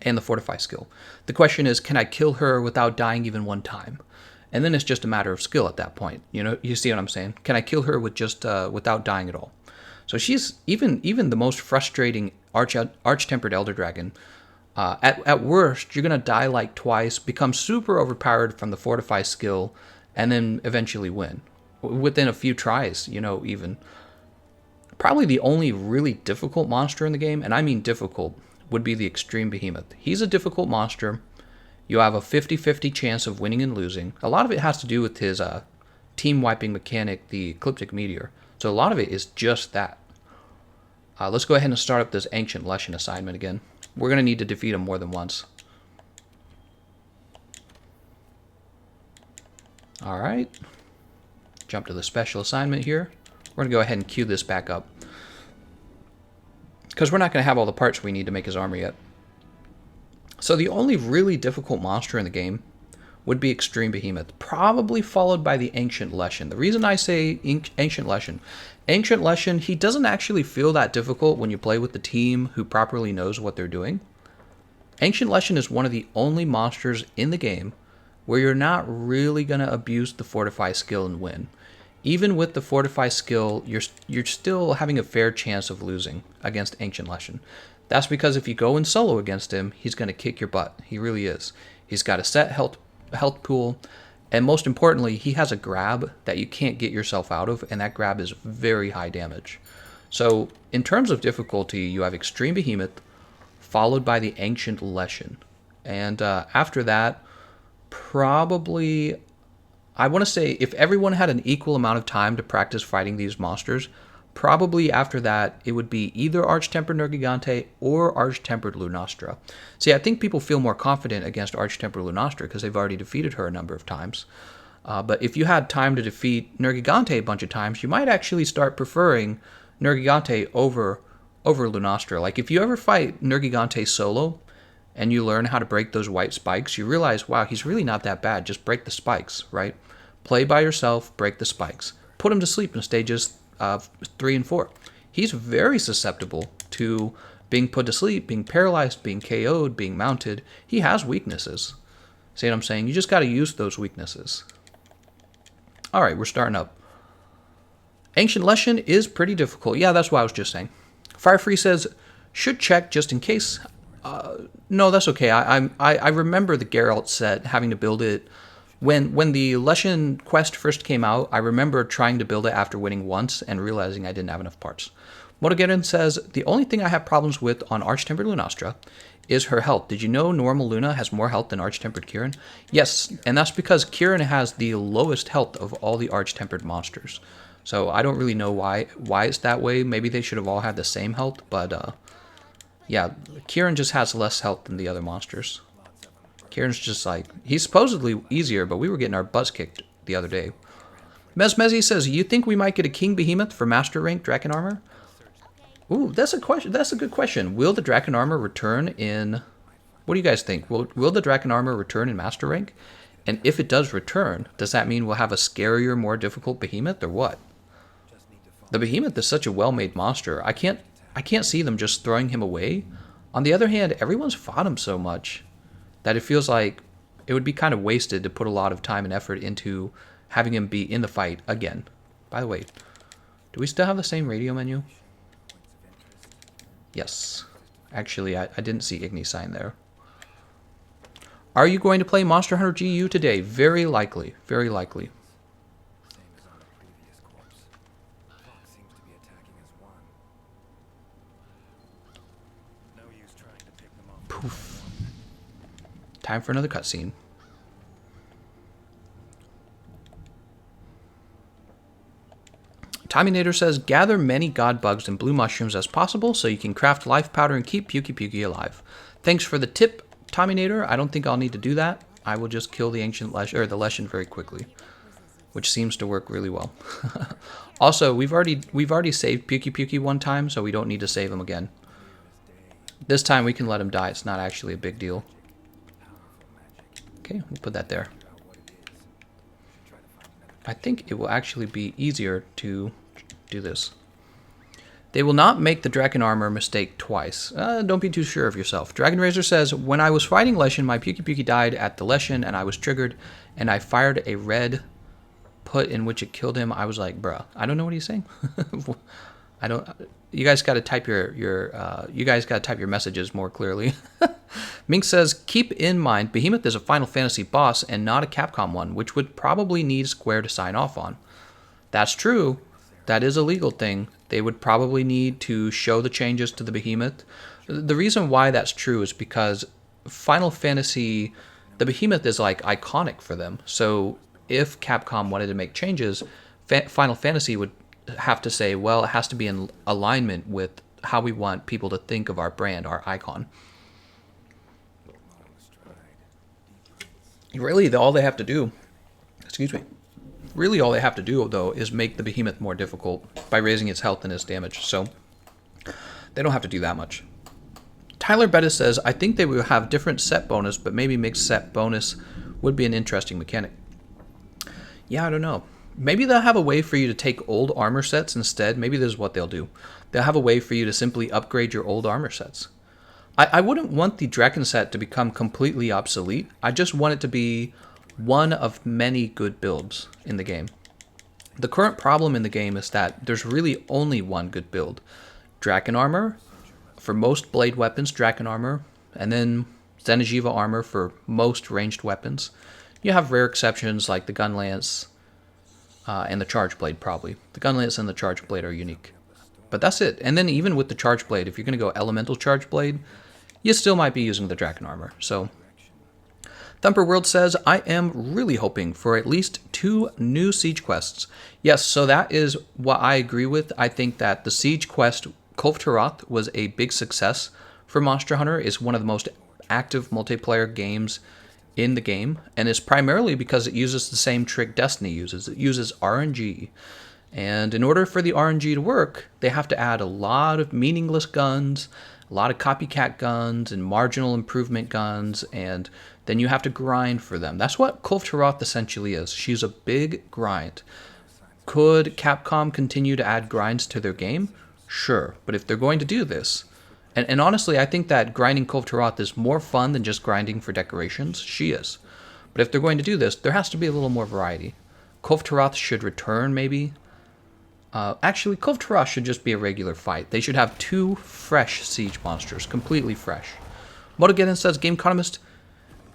Speaker 1: and the Fortify skill. The question is, can I kill her without dying even one time? And then it's just a matter of skill at that point. You know, you see what I'm saying? Can I kill her with just without dying at all? So she's even the most frustrating arch-tempered Elder Dragon. At worst, you're gonna die like twice, become super overpowered from the Fortify skill, and then eventually win within a few tries. You know, even probably the only really difficult monster in the game, and I mean difficult, would be the Extreme Behemoth. He's a difficult monster. You have a 50-50 chance of winning and losing. A lot of it has to do with his team wiping mechanic, the Ecliptic Meteor. So a lot of it is just that. Let's go ahead and start up this Ancient Leshen assignment again. We're going to need to defeat him more than once. Alright. Jump to the special assignment here. We're going to go ahead and queue this back up, because we're not going to have all the parts we need to make his armor yet. So the only really difficult monster in the game would be Extreme Behemoth, probably followed by the Ancient Leshen. The reason I say Ancient Leshen, he doesn't actually feel that difficult when you play with the team who properly knows what they're doing. Ancient Leshen is one of the only monsters in the game where you're not really going to abuse the Fortify skill and win. Even with the Fortify skill, you're still having a fair chance of losing against Ancient Leshen. That's because if you go in solo against him, he's going to kick your butt. He really is. He's got a set health pool, and most importantly, he has a grab that you can't get yourself out of, and that grab is very high damage. So in terms of difficulty, you have Extreme Behemoth, followed by the Ancient Leshen. And after that, probably, I want to say, if everyone had an equal amount of time to practice fighting these monsters, probably after that, it would be either Arch-Tempered Nergigante or Arch-Tempered Lunastra. See, I think people feel more confident against Arch-Tempered Lunastra because they've already defeated her a number of times. But if you had time to defeat Nergigante a bunch of times, you might actually start preferring Nergigante over Lunastra. Like, if you ever fight Nergigante solo, and you learn how to break those white spikes, you realize, wow, he's really not that bad. Just break the spikes, right? Play by yourself, break the spikes. Put him to sleep in stages 3 and 4. He's very susceptible to being put to sleep, being paralyzed, being KO'd, being mounted. He has weaknesses. See what I'm saying? You just got to use those weaknesses. All right, we're starting up. Ancient Leshen is pretty difficult. Yeah, that's what I was just saying. Firefree says, should check just in case. No, that's okay. I remember the Geralt set, having to build it. When the Leshen quest first came out, I remember trying to build it after winning once and realizing I didn't have enough parts. Motogeddon says, the only thing I have problems with on Arch-Tempered Lunastra is her health. Did you know normal Luna has more health than Arch-Tempered Kirin? Yes, and that's because Kirin has the lowest health of all the Arch-Tempered monsters. So I don't really know why it's that way. Maybe they should have all had the same health, but yeah, Kirin just has less health than the other monsters. Kirin's just like, he's supposedly easier, but we were getting our butts kicked the other day. Mezmezi says, you think we might get a King Behemoth for Master Rank Draken Armor? Ooh, that's a question. That's a good question. Will the Draken Armor return in... What do you guys think? Will the Draken Armor return in Master Rank? And if it does return, does that mean we'll have a scarier, more difficult Behemoth, or what? The Behemoth is such a well-made monster. I can't see them just throwing him away. On the other hand, everyone's fought him so much that it feels like it would be kind of wasted to put a lot of time and effort into having him be in the fight again. By the way, do we still have the same radio menu? Yes. Actually, I didn't see Igni sign there. Are you going to play Monster Hunter GU today? Very likely. Very likely. Poof. Time for another cutscene. Tominator says, gather many god bugs and blue mushrooms as possible so you can craft life powder and keep Puki Puki alive. Thanks for the tip, Tominator. I don't think I'll need to do that. I will just kill the ancient Leshen very quickly, which seems to work really well. Also, we've already saved Puki Puki one time, so we don't need to save him again. This time we can let him die. It's not actually a big deal. Okay, we'll put that there. I think it will actually be easier to do this. They will not make the Dragon Armor mistake twice. Don't be too sure of yourself. Dragon Razor says, when I was fighting Leshen, my Puki Puki died at the Leshen, and I was triggered, and I fired a red put in which it killed him. I was like, bruh, I don't know what he's saying. I don't. You guys got to type your messages more clearly. Mink says, keep in mind, Behemoth is a Final Fantasy boss and not a Capcom one, which would probably need Square to sign off on. That's true. That is a legal thing. They would probably need to show the changes to the Behemoth. The reason why that's true is because Final Fantasy, the Behemoth is like iconic for them. So if Capcom wanted to make changes, Final Fantasy would have to say, well, it has to be in alignment with how we want people to think of our brand, our icon. Really, all they have to do, really all they have to do, though, is make the Behemoth more difficult by raising its health and its damage. So they don't have to do that much. Tyler Bettis says, I think they will have different set bonus, but maybe mixed set bonus would be an interesting mechanic. Yeah, I don't know. Maybe they'll have a way for you to take old armor sets instead. Maybe this is what they'll do. They'll have a way for you to simply upgrade your old armor sets. I wouldn't want the Draken set to become completely obsolete. I just want it to be one of many good builds in the game. The current problem in the game is that there's really only one good build. Draken armor, for most blade weapons, Draken armor, and then Zenigeva armor for most ranged weapons. You have rare exceptions like the gun lance and the charge blade, probably. The gun lance and the charge blade are unique. But that's it. And then even with the charge blade, if you're going to go elemental charge blade, you still might be using the Draken armor. So Thumper World says, I am really hoping for at least 2 new siege quests. Yes, so that is what I agree with. I think that the siege quest Kulf Taroth was a big success for Monster Hunter. It's one of the most active multiplayer games in the game, and it's primarily because it uses the same trick Destiny uses. It uses RNG, and in order for the RNG to work, they have to add a lot of meaningless guns, a lot of copycat guns, and marginal improvement guns, and then you have to grind for them. That's what Kulf Taroth essentially is. She's a big grind. Could Capcom continue to add grinds to their game? Sure, but if they're going to do this, and honestly, I think that grinding Kulf Taroth is more fun than just grinding for decorations. She is. But if they're going to do this, there has to be a little more variety. Kulf Taroth should return, maybe. Actually, Kulf Taroth should just be a regular fight. They should have 2 fresh siege monsters, completely fresh. Motogeddon says, Gameconomist,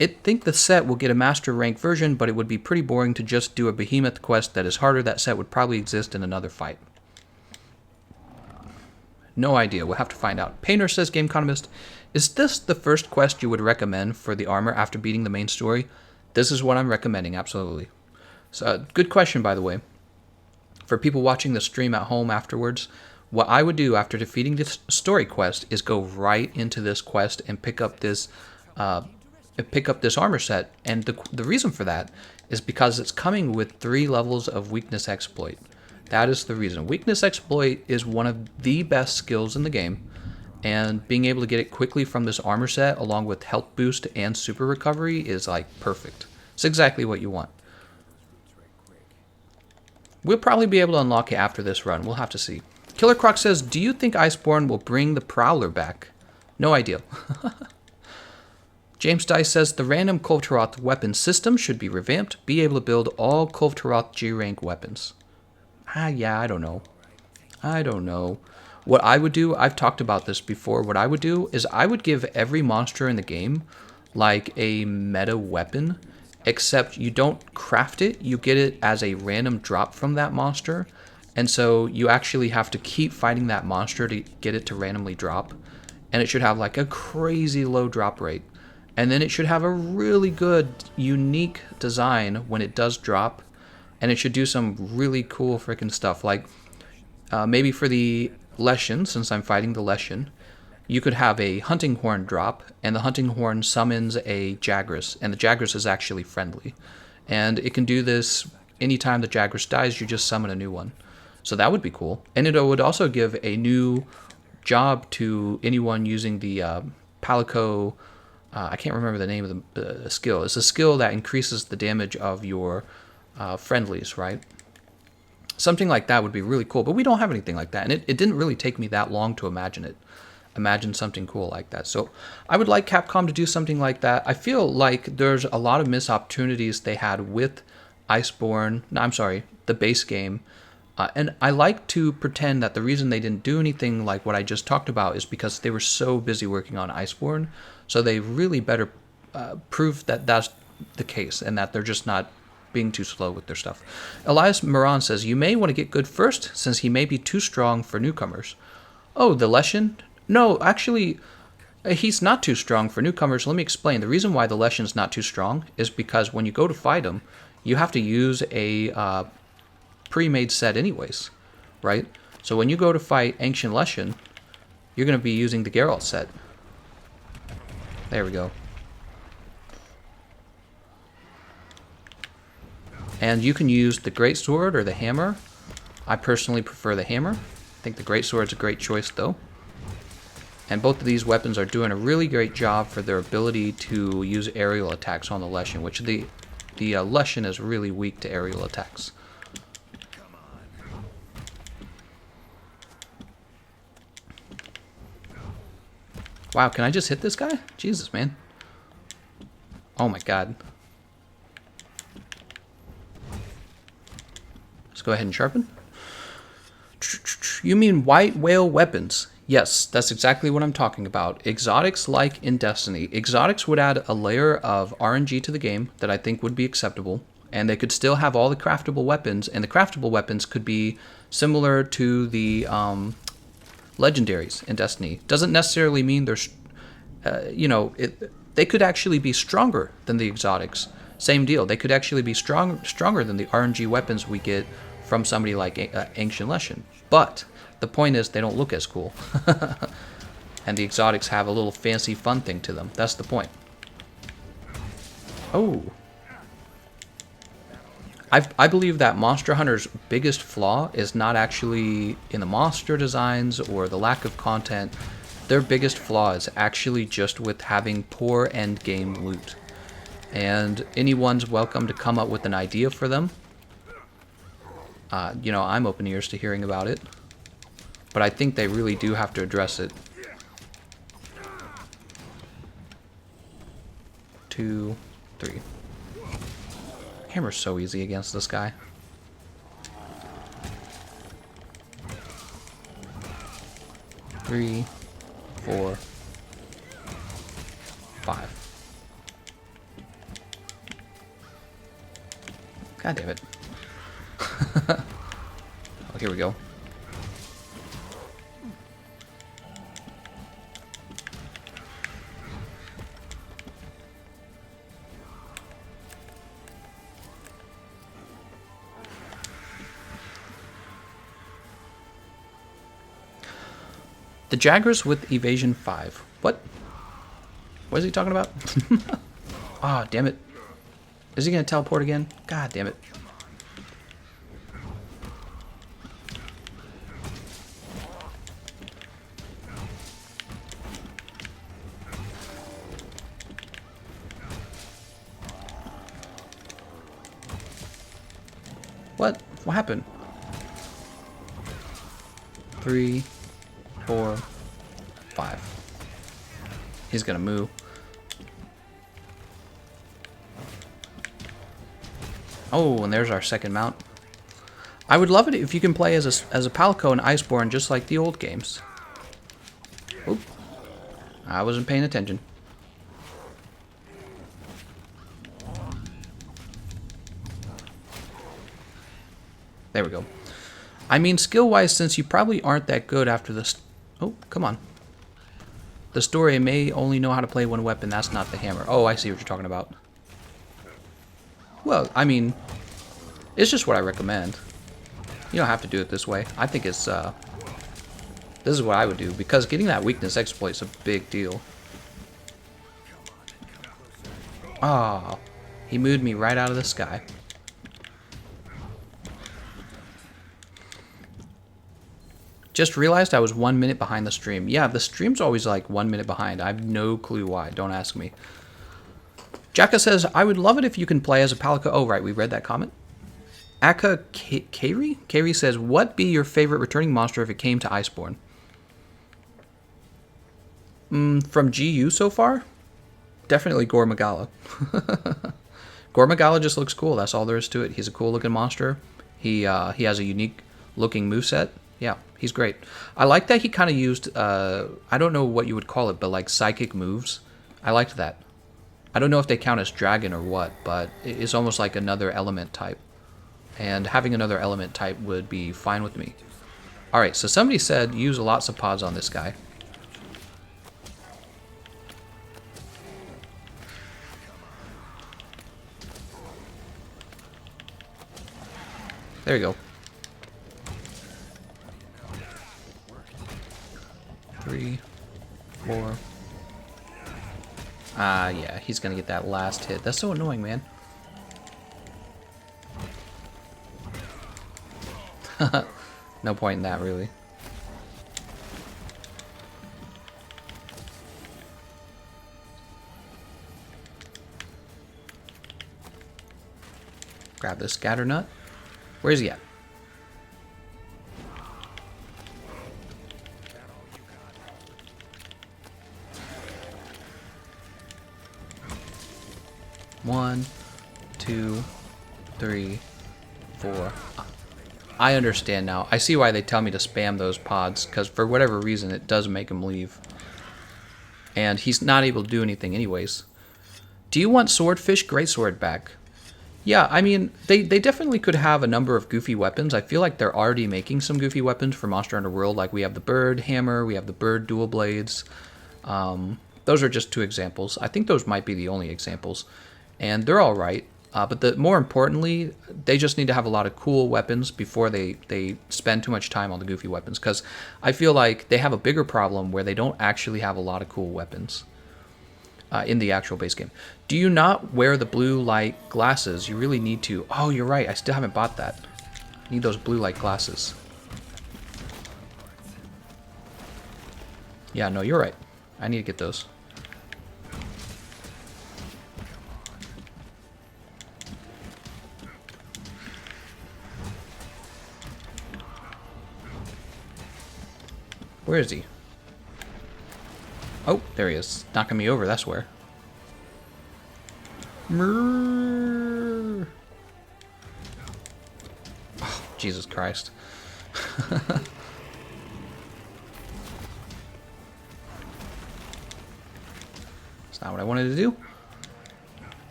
Speaker 1: I think the set will get a master rank version, but it would be pretty boring to just do a Behemoth quest that is harder. That set would probably exist in another fight. No idea. We'll have to find out. Painter says, Gameconomist, is this the first quest you would recommend for the armor after beating the main story? This is what I'm recommending, absolutely. So, good question, by the way. For people watching the stream at home afterwards, what I would do after defeating this story quest is go right into this quest and pick up this armor set. And the reason for that is because it's coming with 3 levels of weakness exploit. That is the reason. Weakness exploit is one of the best skills in the game, and being able to get it quickly from this armor set along with health boost and super recovery is like perfect. It's exactly what you want. We'll probably be able to unlock it after this run. We'll have to see. Killer Croc says, do you think Iceborne will bring the Prowler back? No idea. James Dice says, the random Kulf Taroth weapon system should be revamped. Be able to build all Kulf Taroth G-rank weapons. Yeah, I don't know. What I would do, I've talked about this before, what I would do is I would give every monster in the game like a meta weapon, except you don't craft it, you get it as a random drop from that monster, and so you actually have to keep fighting that monster to get it to randomly drop, and it should have like a crazy low drop rate, and then it should have a really good, unique design when it does drop, and it should do some really cool freaking stuff, like maybe for the Leshen, since I'm fighting the Leshen, you could have a hunting horn drop, and the hunting horn summons a Jagras, and the Jagras is actually friendly. And it can do this anytime the Jagras dies, you just summon a new one. So that would be cool. And it would also give a new job to anyone using the Palico, I can't remember the name of the skill. It's a skill that increases the damage of your friendlies, right? Something like that would be really cool, but we don't have anything like that, and it didn't really take me that long to imagine it. Imagine something cool like that. So I would like Capcom to do something like that. I feel like there's a lot of missed opportunities they had with Iceborne. No, I'm sorry, the base game. And I like to pretend that the reason they didn't do anything like what I just talked about is because they were so busy working on Iceborne. So they really better prove that that's the case and that they're just not being too slow with their stuff. Elias Moran says, you may want to get good first since he may be too strong for newcomers. Oh, the Leshen? No, actually, he's not too strong for newcomers. Let me explain. The reason why the Leshen's not too strong is because when you go to fight him, you have to use a pre-made set anyways, right? So when you go to fight Ancient Leshen, you're going to be using the Geralt set. There we go. And you can use the Greatsword or the Hammer. I personally prefer the Hammer. I think the Greatsword's a great choice though. And both of these weapons are doing a really great job for their ability to use aerial attacks on the Leshen, which the Leshen is really weak to aerial attacks. Wow, can I just hit this guy? Jesus, man. Oh my god. Let's go ahead and sharpen. You mean white whale weapons? Yes, that's exactly what I'm talking about. Exotics like in Destiny. Exotics would add a layer of RNG to the game that I think would be acceptable. And they could still have all the craftable weapons. And the craftable weapons could be similar to the legendaries in Destiny. Doesn't necessarily mean they're, they could actually be stronger than the exotics. Same deal. They could actually be stronger than the RNG weapons we get from somebody like Ancient Leshen. But the point is they don't look as cool. And the exotics have a little fancy fun thing to them. That's the point. Oh. I believe that Monster Hunter's biggest flaw is not actually in the monster designs or the lack of content. Their biggest flaw is actually just with having poor endgame loot. And anyone's welcome to come up with an idea for them. I'm open ears to hearing about it. But I think they really do have to address it. 2, 3. Hammer's so easy against this guy. Three, 4, 5. God damn it. Oh, here we go. The Jaggers with Evasion 5. What? What is he talking about? Ah, damn it. Is he going to teleport again? God damn it. What? What happened? 3, 4, 5. He's gonna move. Oh, and there's our second mount. I would love it if you can play as a Palico and Iceborne just like the old games. Oop. I wasn't paying attention. There we go. I mean, skill-wise, since you probably aren't that good after this... Oh, come on. The story may only know how to play one weapon. That's not the hammer. Oh, I see what you're talking about. Well, I mean, it's just what I recommend. You don't have to do it this way. I think it's... this is what I would do, because getting that weakness exploit is a big deal. Ah, he moved me right out of the sky. Just realized I was 1 minute behind the stream. Yeah, the stream's always like 1 minute behind. I have no clue why. Don't ask me. Jacka says, I would love it if you can play as a Palico. Oh, right. We read that comment. Aka Kari? Kari says, what be your favorite returning monster if it came to Iceborne? From GU so far? Definitely Gore Magala. Gore Magala just looks cool. That's all there is to it. He's a cool looking monster. He has a unique looking moveset. Yeah, he's great. I like that he kind of used, I don't know what you would call it, but like psychic moves. I liked that. I don't know if they count as dragon or what, but it's almost like another element type. And having another element type would be fine with me. Alright, so somebody said use lots of pods on this guy. There you go. 3, 4. Yeah, he's gonna get that last hit. That's so annoying, man. No point in that, really. Grab this scatter nut. Where is he at? One, 2, 3, 4. I understand now. I see why they tell me to spam those pods, because for whatever reason it does make him leave. And he's not able to do anything anyways. Do you want Swordfish Greatsword back? Yeah, I mean, they definitely could have a number of goofy weapons. I feel like they're already making some goofy weapons for Monster Hunter World. Like we have the bird hammer, we have the bird dual blades. Those are just 2 examples. I think those might be the only examples. And they're all right. But more importantly, they just need to have a lot of cool weapons before they spend too much time on the goofy weapons. Because I feel like they have a bigger problem where they don't actually have a lot of cool weapons in the actual base game. Do you not wear the blue light glasses? You really need to. Oh, you're right. I still haven't bought that. I need those blue light glasses. Yeah, no, you're right. I need to get those. Where is he? Oh, there he is. Knocking me over, that's where. Oh, Jesus Christ. That's not what I wanted to do.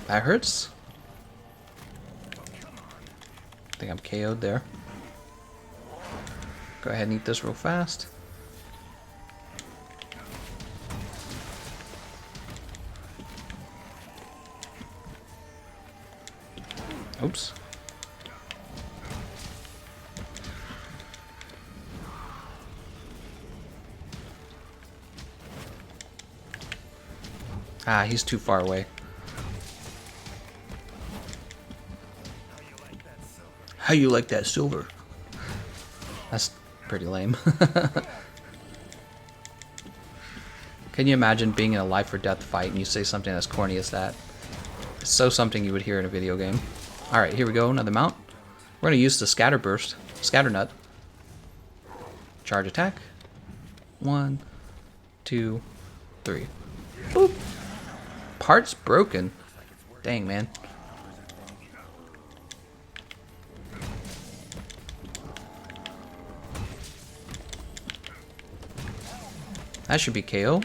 Speaker 1: That hurts. I think I'm KO'd there. Go ahead and eat this real fast. Oops. Ah, he's too far away. How you like that silver? That's pretty lame. Can you imagine being in a life or death fight and you say something as corny as that? It's so something you would hear in a video game. Alright, here we go, another mount. We're going to use the scatter burst, scatter nut. Charge attack. 1, 2, 3. Boop. Parts broken. Dang, man. That should be KO.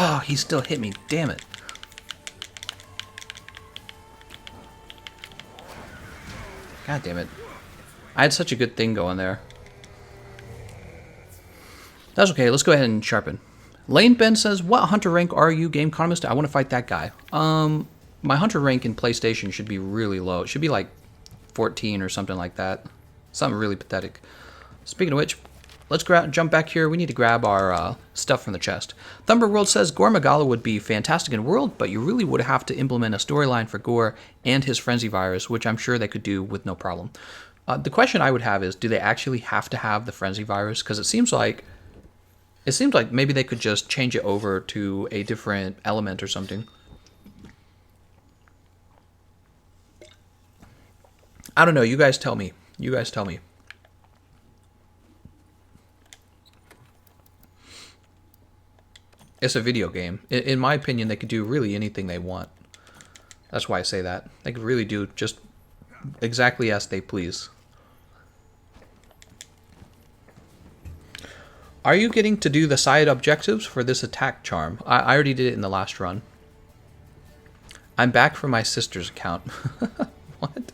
Speaker 1: Oh, he still hit me. Damn it. God damn it. I had such a good thing going there. That's okay. Let's go ahead and sharpen. Lane Ben says, what hunter rank are you, Gameconomist? I want to fight that guy. My hunter rank in PlayStation should be really low. It should be like 14 or something like that. Something really pathetic. Speaking of which, let's jump back here. We need to grab our stuff from the chest. Thumberworld says Gore Magala would be fantastic in World, but you really would have to implement a storyline for Gore and his frenzy virus, which I'm sure they could do with no problem. The question I would have is, do they actually have to have the frenzy virus? Because it seems like maybe they could just change it over to a different element or something. I don't know. You guys tell me. You guys tell me. It's a video game. In my opinion, they could do really anything they want. That's why I say that. They could really do just exactly as they please. Are you getting to do the side objectives for this attack charm? I already did it in the last run. I'm back from my sister's account. What?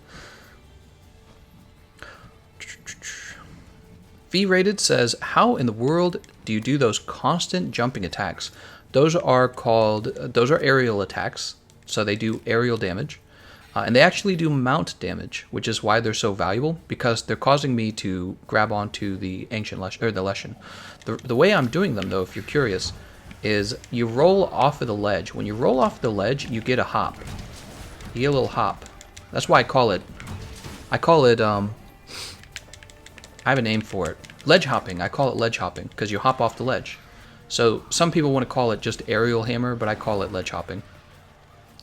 Speaker 1: V-Rated says, how in the world do you do those constant jumping attacks? Those are aerial attacks, so they do aerial damage. And they actually do mount damage, which is why they're so valuable, because they're causing me to grab onto the ancient Leshen, or the Leshen. The way I'm doing them, though, if you're curious, is you roll off of the ledge. When you roll off the ledge, you get a hop. You get a little hop. That's why I call it, I have a name for it. Ledge hopping. I call it ledge hopping, because you hop off the ledge. So some people want to call it just aerial hammer, but I call it ledge hopping,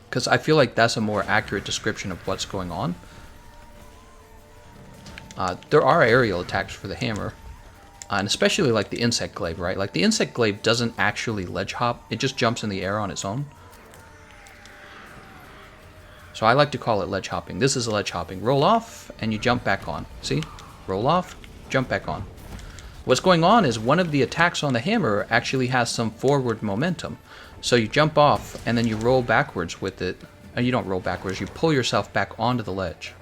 Speaker 1: because I feel like that's a more accurate description of what's going on. There are aerial attacks for the hammer, and especially like the insect glaive, right? Like the insect glaive doesn't actually ledge hop, it just jumps in the air on its own. So I like to call it ledge hopping. This is ledge hopping. Roll off, and you jump back on. See? Roll off, jump back on. What's going on is one of the attacks on the hammer actually has some forward momentum. So you jump off, and then you roll backwards with it. And you don't roll backwards, you pull yourself back onto the ledge.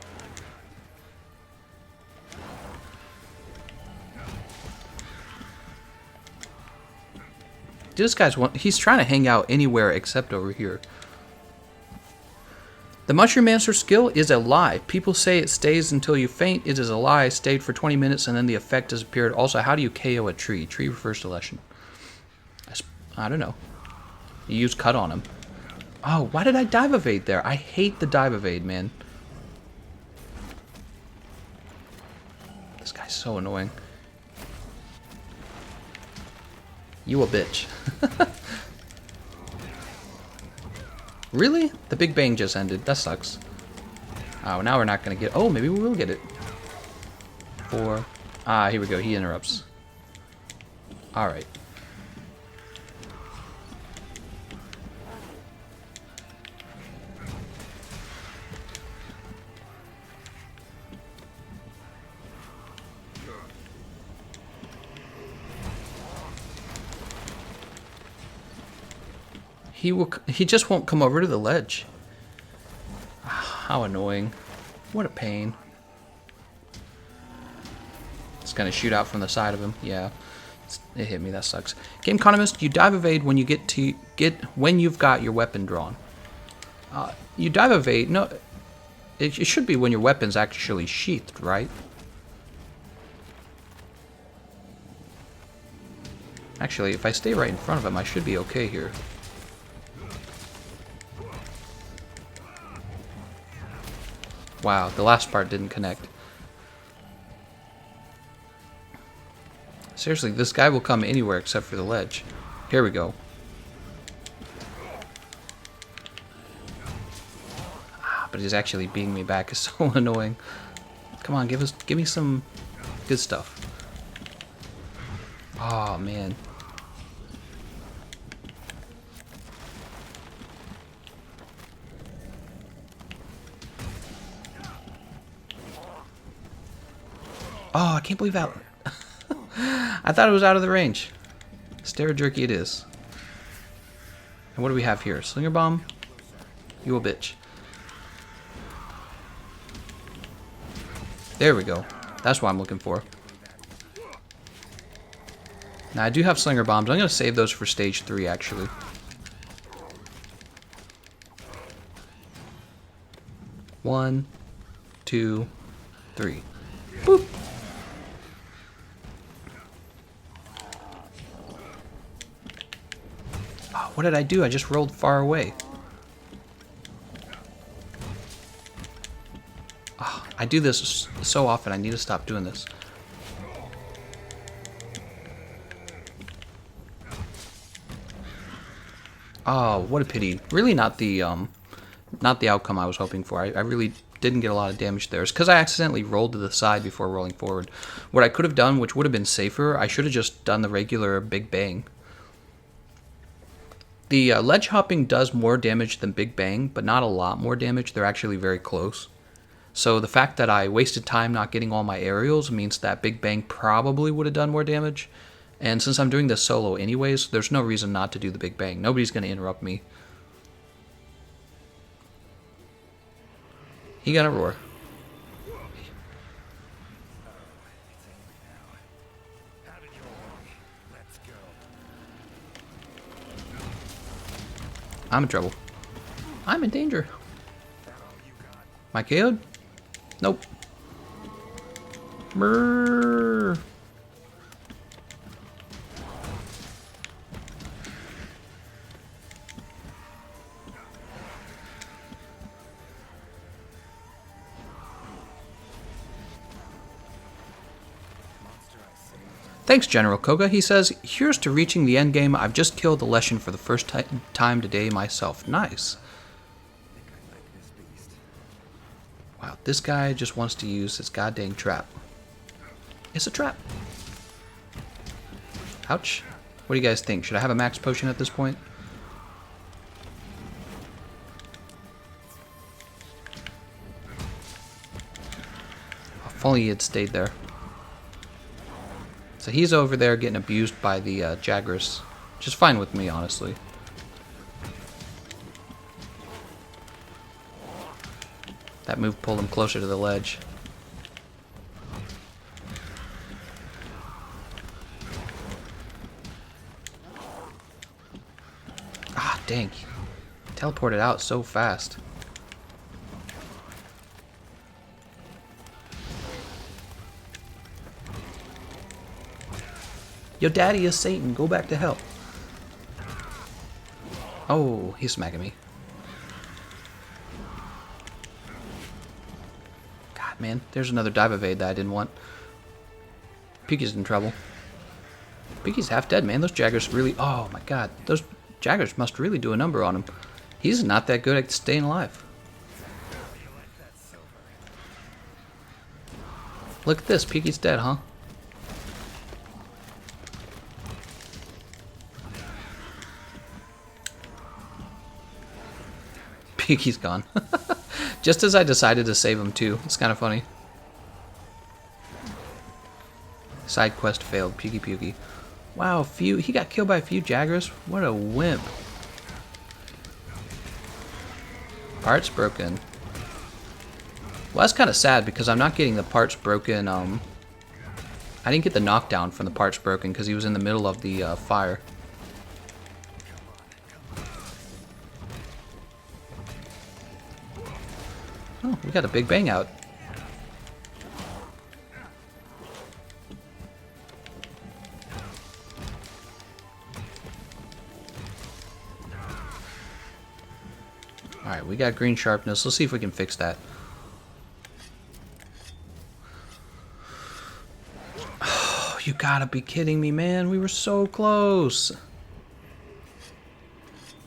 Speaker 1: This guy's he's trying to hang out anywhere except over here. The Mushroom-mancer skill is a lie. People say it stays until you faint. It is a lie. Stayed for 20 minutes and then the effect disappeared. Also, how do you KO a tree? Tree refers to Leshen. I don't know. You use cut on him. Oh, why did I dive evade there? I hate the dive evade, man. This guy's so annoying. You a bitch. Really? The Big Bang just ended. That sucks. Oh, now we're not going to get... Oh, maybe we will get it. 4. Ah, here we go. He interrupts. Alright. He just won't come over to the ledge. How annoying. What a pain. It's gonna shoot out from the side of him. Yeah. It hit me, that sucks. Gameconomist, you dive evade when when you've got your weapon drawn. You dive evade, no, it should be when your weapon's actually sheathed, right? Actually, if I stay right in front of him, I should be okay here. Wow, the last part didn't connect. Seriously, this guy will come anywhere except for the ledge. Here we go. But he's actually beating me back. It's so annoying. Come on, give me some good stuff. Oh man. Oh, I can't believe that. I thought it was out of the range. Stare jerky it is. And what do we have here? Slinger bomb? You a bitch. There we go. That's what I'm looking for. Now I do have slinger bombs. I'm going to save those for stage 3 actually. One, 2, 3. Boop. what did I do? I just rolled far away. Oh, I do this so often. I need to stop doing this. Oh, what a pity. Really not the outcome I was hoping for. I really didn't get a lot of damage there. It's because I accidentally rolled to the side before rolling forward. What I could have done, which would have been safer, I should have just done the regular Big Bang. The ledge hopping does more damage than Big Bang, but not a lot more damage. They're actually very close. So the fact that I wasted time not getting all my aerials means that Big Bang probably would have done more damage. And since I'm doing this solo anyways, there's no reason not to do the Big Bang. Nobody's going to interrupt me. He gonna roar. I'm in trouble. I'm in danger. Am I KO'd? Nope. Brrr. Thanks, General Koga. He says, here's to reaching the endgame. I've just killed the Leshen for the first time today myself. Nice. Wow, this guy just wants to use this goddamn trap. It's a trap. Ouch. What do you guys think? Should I have a max potion at this point? If only he had stayed there. So he's over there getting abused by the Jaggers. Which is fine with me, honestly. That move pulled him closer to the ledge. Ah, dang. Teleported out so fast. Your daddy is Satan. Go back to hell. Oh, he's smacking me. God, man. There's another dive evade that I didn't want. Peaky's in trouble. Peaky's half dead, man. Those Jaggers really... Oh, my God. Those Jaggers must really do a number on him. He's not that good at staying alive. Look at this. Peaky's dead, huh? Peaky's gone. Just as I decided to save him too. It's kind of funny. Side quest failed. Pukey. Wow, he got killed by a few Jaggers. What a wimp. Parts broken. Well, that's kind of sad because I'm not getting the parts broken. I didn't get the knockdown from the parts broken because he was in the middle of the fire. Oh, we got a Big Bang out. Alright, we got green sharpness. Let's see if we can fix that. Oh, you gotta be kidding me, man. We were so close.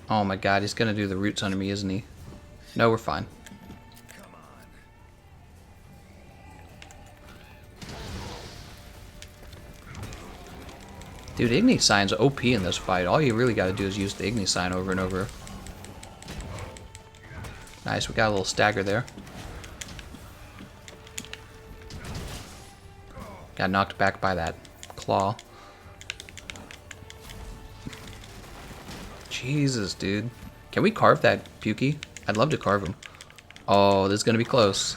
Speaker 1: Oh my God, he's gonna do the roots under me, isn't he? No, we're fine. Dude, Igni Sign's OP in this fight. All you really gotta do is use the Igni Sign over and over. Nice, we got a little stagger there. Got knocked back by that claw. Jesus, dude. Can we carve that Pukey? I'd love to carve him. Oh, this is gonna be close.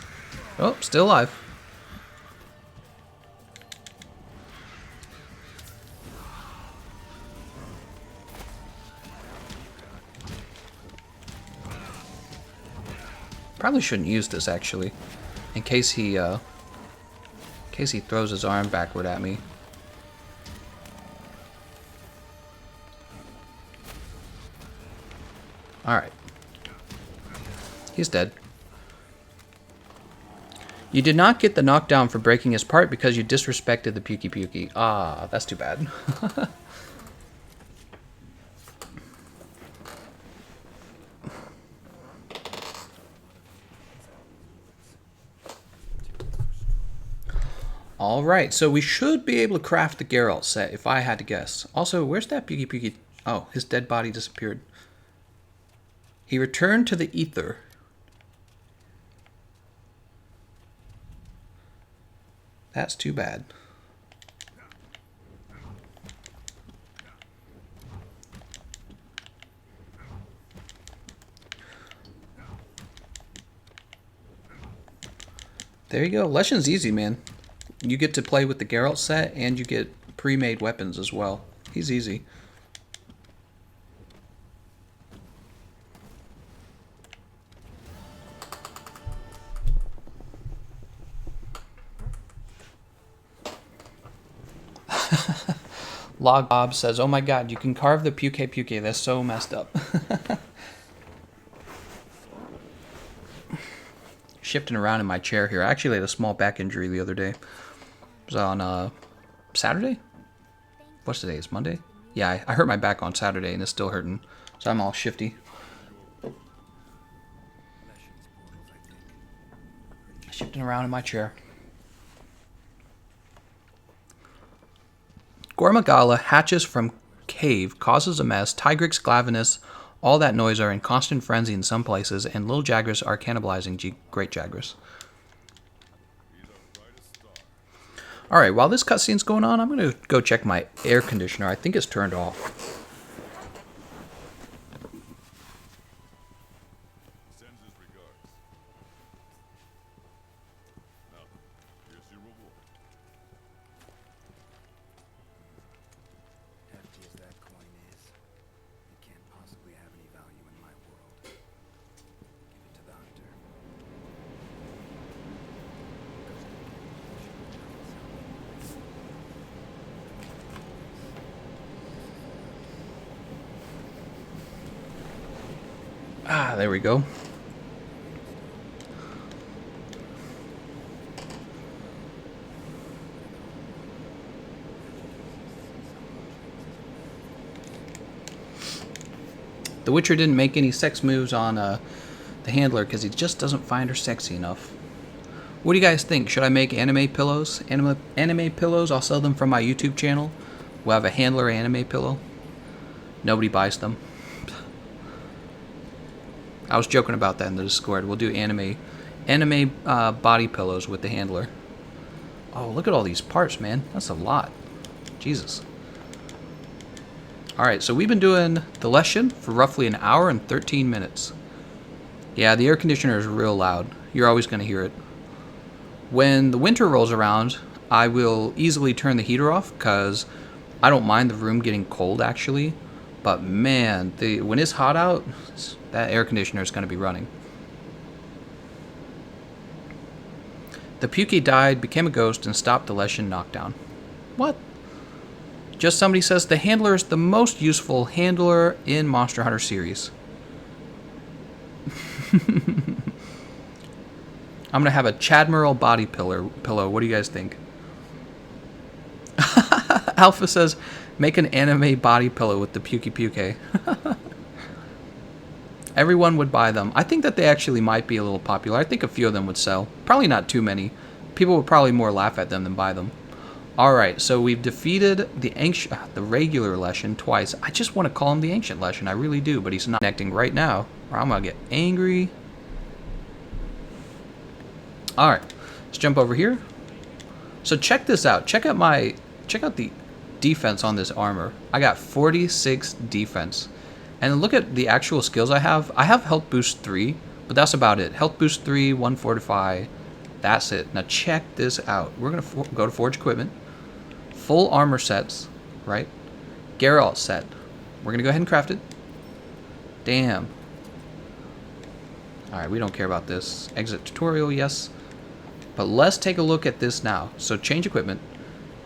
Speaker 1: Oh, still alive. Probably shouldn't use this actually, in case he throws his arm backward at me. He's dead. You did not get the knockdown for breaking his part because you disrespected the Pukey Pukey. Ah, that's too bad. Alright, so we should be able to craft the Geralt set if I had to guess. Also, where's that Pukey Pukey? Oh, his dead body disappeared. He returned to the ether. That's too bad. There you go. Leshen's easy, man. You get to play with the Geralt set, and you get pre-made weapons as well. He's easy. Log Bob says, "Oh my god, you can carve the Puke Puke. That's so messed up." Shifting around in my chair here. I actually had a small back injury the other day. It was on Saturday? What's today? It's Monday? Yeah, I hurt my back on Saturday and it's still hurting. So I'm all shifty. Shifting around in my chair. Gormagala hatches from cave, causes a mess. Tigrex, Glavinus, all that noise are in constant frenzy in some places, and little Jagras are cannibalizing great Jagras. Alright, while this cutscene's going on, I'm going to go check my air conditioner. I think it's turned off. Ah, there we go. The Witcher didn't make any sex moves on the handler because he just doesn't find her sexy enough. What do you guys think? Should I make anime pillows? Anime pillows, I'll sell them from my YouTube channel. We'll have a handler anime pillow. Nobody buys them. I was joking about that in the Discord. We'll do anime body pillows with the handler. Oh, look at all these parts, man. That's a lot. Jesus. Alright, so we've been doing the Leshen for roughly an hour and 13 minutes. Yeah, the air conditioner is real loud. You're always going to hear it. When the winter rolls around, I will easily turn the heater off because I don't mind the room getting cold, actually. But man, when it's hot out, that air conditioner is going to be running. The Pukey died, became a ghost, and stopped the Leshen knockdown. What? Just somebody says the handler is the most useful handler in Monster Hunter series. I'm going to have a Chadmiral body pillow. What do you guys think? Alpha says, make an anime body pillow with the Pukey Puke. Everyone would buy them. I think that they actually might be a little popular. I think a few of them would sell. Probably not too many. People would probably more laugh at them than buy them. Alright, so we've defeated the regular Leshen twice. I just want to call him the Ancient Leshen. I really do, but he's not connecting right now, or I'm going to get angry. Alright, let's jump over here. So check this out. Check out the defense on this armor. I got 46 defense. And look at the actual skills I have. I have health boost 3, but that's about it. Health boost 3, 1 fortify. That's it. Now check this out. We're going to go to Forge Equipment. Full armor sets, right? Geralt set. We're going to go ahead and craft it. Damn. Alright, we don't care about this. Exit tutorial, yes. But let's take a look at this now. So change equipment.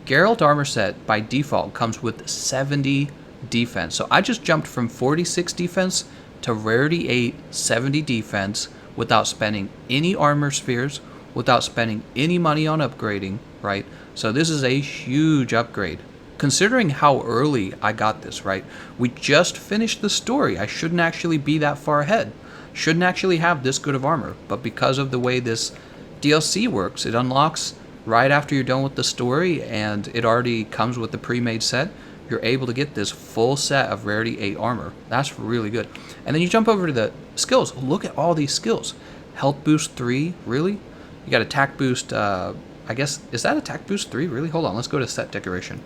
Speaker 1: Geralt armor set by default comes with 70 defense. So I just jumped from 46 defense to rarity 8, 70 defense without spending any armor spheres, without spending any money on upgrading, right? So this is a huge upgrade. Considering how early I got this, right? We just finished the story. I shouldn't actually be that far ahead. Shouldn't actually have this good of armor. But because of the way this DLC works, it unlocks right after you're done with the story, and it already comes with the pre-made set. You're able to get this full set of Rarity 8 armor. That's really good. And then you jump over to the skills. Look at all these skills. Health boost 3, really? You got attack boost, I guess, is that attack boost 3, really? Hold on, let's go to set decoration.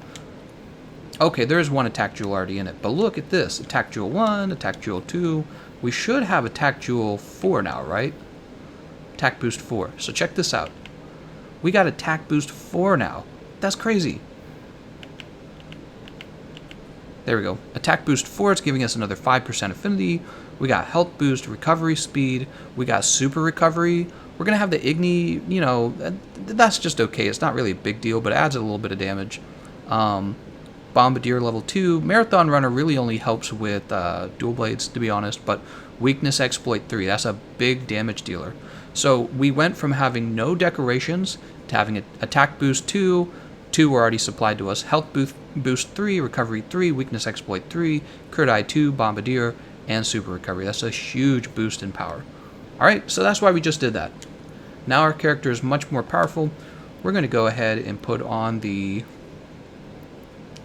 Speaker 1: Okay, there is one attack jewel already in it, but look at this. Attack jewel 1, attack jewel 2. We should have attack jewel 4 now, right? Attack boost 4. So check this out. We got attack boost 4 now. That's crazy. There we go. Attack boost 4 is giving us another 5% affinity. We got health boost, recovery speed. We got super recovery. We're going to have the Igni, you know, that's just okay. It's not really a big deal, but it adds a little bit of damage. Bombardier level 2. Marathon Runner really only helps with dual blades, to be honest, but weakness exploit 3. That's a big damage dealer. So we went from having no decorations to having an attack boost 2. 2 were already supplied to us. Health boost 3, recovery 3, weakness exploit 3, crit eye 2, bombardier, and super recovery. That's a huge boost in power. Alright, so that's why we just did that. Now our character is much more powerful. We're going to go ahead and put on the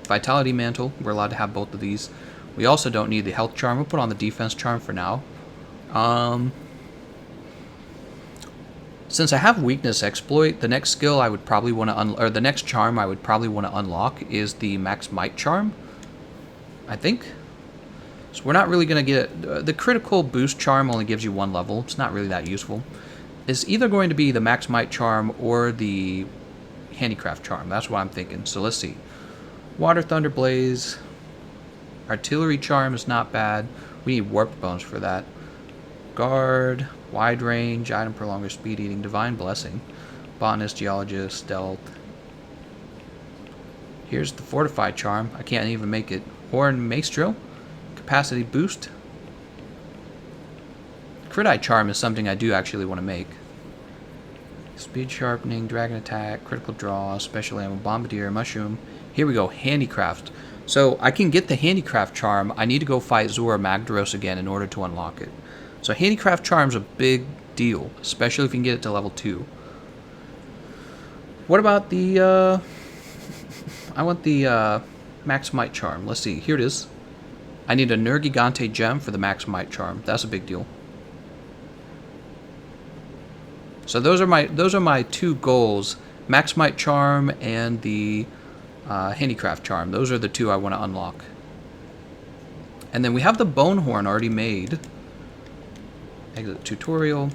Speaker 1: Vitality Mantle. We're allowed to have both of these. We also don't need the Health Charm. We'll put on the Defense Charm for now. Since I have Weakness Exploit, the next skill I would probably want to or the next charm I would probably want to unlock is the Max Might Charm, I think. So we're not really going to get the critical boost charm. Only gives you 1 level. It's not really that useful. It's either going to be the Max Might Charm or the Handicraft Charm. That's what I'm thinking. So let's see. Water Thunder Blaze. Artillery Charm is not bad. We need Warped Bones for that. Guard, Wide Range, Item Prolonger, Speed Eating, Divine Blessing, Botanist, Geologist, Stealth. Here's the Fortified Charm. I can't even make it. Horn Maestro, Capacity Boost. Crit Eye Charm is something I do actually want to make. Speed Sharpening, Dragon Attack, Critical Draw, Special Ammo, Bombardier, Mushroom. Here we go, Handicraft. So I can get the Handicraft Charm. I need to go fight Zora Magdaros again in order to unlock it. So Handicraft Charm's a big deal, especially if you can get it to level 2. What about the, I want the Max Might Charm. Let's see, here it is. I need a Nergigante Gem for the Max Might Charm. That's a big deal. So those are my 2 goals, Max Might Charm and the Handicraft Charm. Those are the 2 I want to unlock. And then we have the Bone Horn already made. Exit tutorial.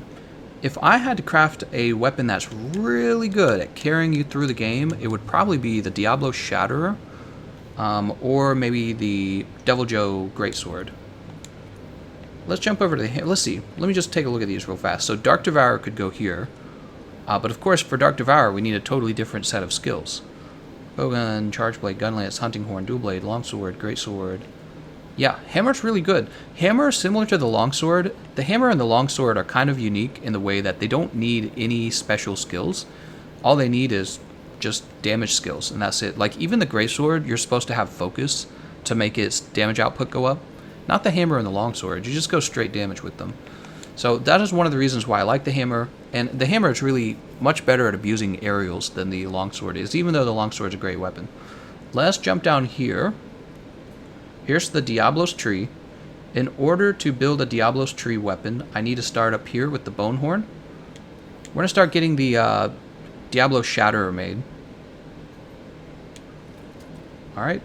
Speaker 1: If I had to craft a weapon that's really good at carrying you through the game, it would probably be the Diablo Shatterer, or maybe the Devil Joe Greatsword. Let's jump over to the... Let's see. Let me just take a look at these real fast. So Dark Devourer could go here. But of course, for Dark Devourer, we need a totally different set of skills. Bowgun, Charge Blade, Gun Lance, Hunting Horn, Dual Blade, Longsword, Greatsword. Yeah, Hammer's really good. Hammer, similar to the Longsword, the Hammer and the Longsword are kind of unique in the way that they don't need any special skills. All they need is just damage skills, and that's it. Like, even the Greatsword, you're supposed to have focus to make its damage output go up. Not the Hammer and the Longsword. You just go straight damage with them. So that is one of the reasons why I like the Hammer. And the Hammer is really much better at abusing aerials than the Longsword is, even though the Longsword is a great weapon. Let's jump down here. Here's the Diablo's Tree. In order to build a Diablo's Tree weapon, I need to start up here with the Bone Horn. We're going to start getting the Diablo Shatterer made. Alright.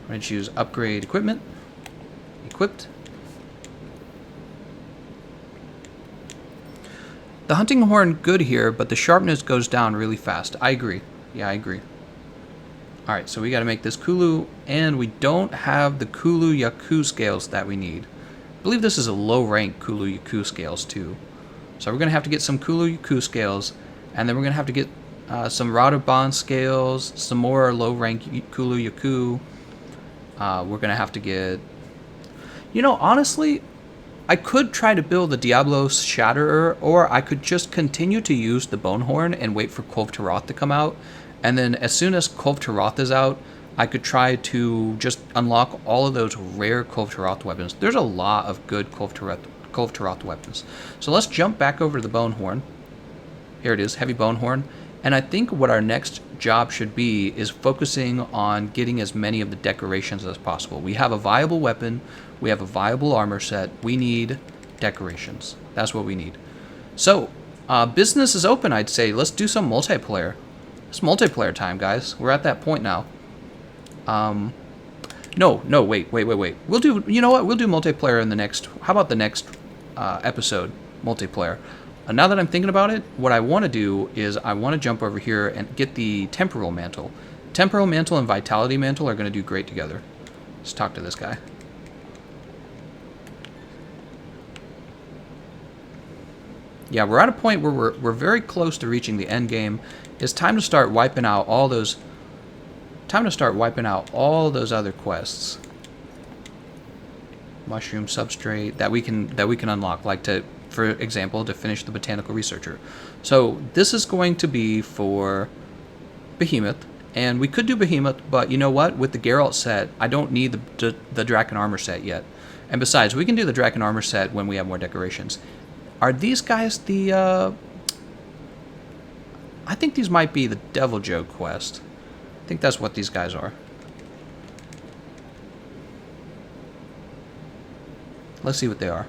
Speaker 1: I'm going to choose Upgrade Equipment. Equipped. The Hunting Horn good here, but the sharpness goes down really fast. I agree. Yeah, I agree. Alright, so we got to make this Kulu, and we don't have the Kulu Yaku scales that we need. I believe this is a low rank Kulu Yaku scales too. So we're going to have to get some Kulu Yaku scales, and then we're going to have to get some Radobon scales, some more low rank Kulu Yaku. We're going to have to get... You know, honestly, I could try to build the Diablo Shatterer, or I could just continue to use the Bonehorn and wait for Kolv Taroth to come out. And then as soon as Kolv Taroth is out, I could try to just unlock all of those rare Kolv Taroth weapons. There's a lot of good Kolv Taroth weapons. So let's jump back over to the Bonehorn. Here it is, Heavy Bonehorn. And I think what our next job should be is focusing on getting as many of the decorations as possible. We have a viable weapon. We have a viable armor set. We need decorations. That's what we need. So, business is open, I'd say. Let's do some multiplayer. It's multiplayer time, guys. We're at that point now. No, wait. We'll do, you know what? We'll do multiplayer in the next, how about the next episode, multiplayer. Now that I'm thinking about it, what I want to do is I want to jump over here and get the Temporal Mantle. Temporal Mantle and Vitality Mantle are going to do great together. Let's talk to this guy. Yeah, we're at a point where we're very close to reaching the end game. It's time to start wiping out all those. Time to start wiping out all those other quests. Mushroom substrate that we can unlock, like to, for example, to finish the Botanical Researcher. So this is going to be for Behemoth, and we could do Behemoth, but you know what? With the Geralt set, I don't need the Draken Armor set yet. And besides, we can do the Draken Armor set when we have more decorations. Are these guys the... I think these might be the Devil Joe quest. I think that's what these guys are. Let's see what they are.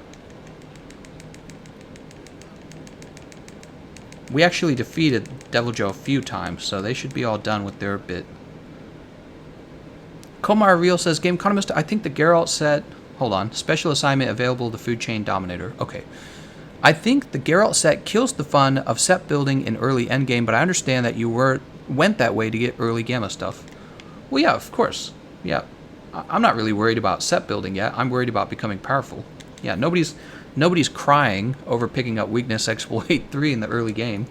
Speaker 1: We actually defeated Devil Joe a few times, so they should be all done with their bit. Komar Real says, Gameconomist, I think the Geralt set... Hold on. Special assignment available to Food Chain Dominator. Okay. I think the Geralt set kills the fun of set building in early endgame, but I understand that you went that way to get early Gamma stuff. Well, yeah, of course. Yeah. I'm not really worried about set building yet. I'm worried about becoming powerful. Yeah, nobody's crying over picking up Weakness Exploit 3 in the early game.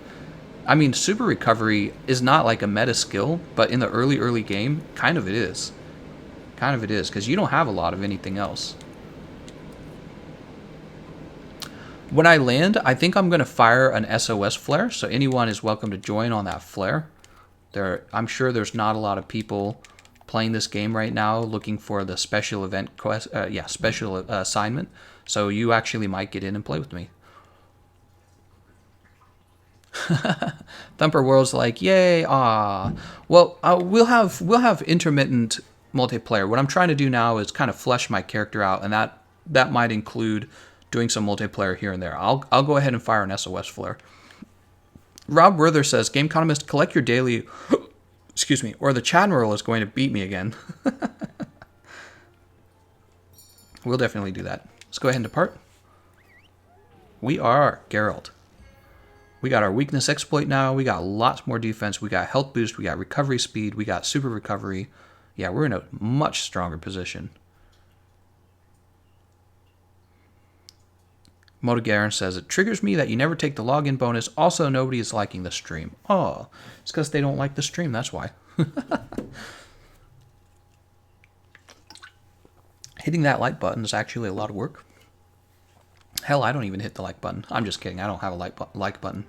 Speaker 1: I mean, Super Recovery is not like a meta skill, but in the early game, kind of it is. Kind of it is, because you don't have a lot of anything else. When I land, I think I'm going to fire an SOS flare, so anyone is welcome to join on that flare. I'm sure there's not a lot of people playing this game right now looking for the special event quest, special assignment, so you actually might get in and play with me. Thumper World's like, yay, ah. Well, we'll have intermittent multiplayer. What I'm trying to do now is kind of flesh my character out, and that might include doing some multiplayer here and there. I'll go ahead and fire an SOS flare. Rob Werther says, Gameconomist, collect your daily... Excuse me, or the Chadmiral is going to beat me again. We'll definitely do that. Let's go ahead and depart. We are Geralt. We got our Weakness Exploit now. We got lots more defense. We got health boost. We got recovery speed. We got super recovery. Yeah, we're in a much stronger position. Motogarin says, it triggers me that you never take the login bonus. Also, nobody is liking the stream. Oh, it's because they don't like the stream. That's why. Hitting that like button is actually a lot of work. Hell, I don't even hit the like button. I'm just kidding. I don't have a like button.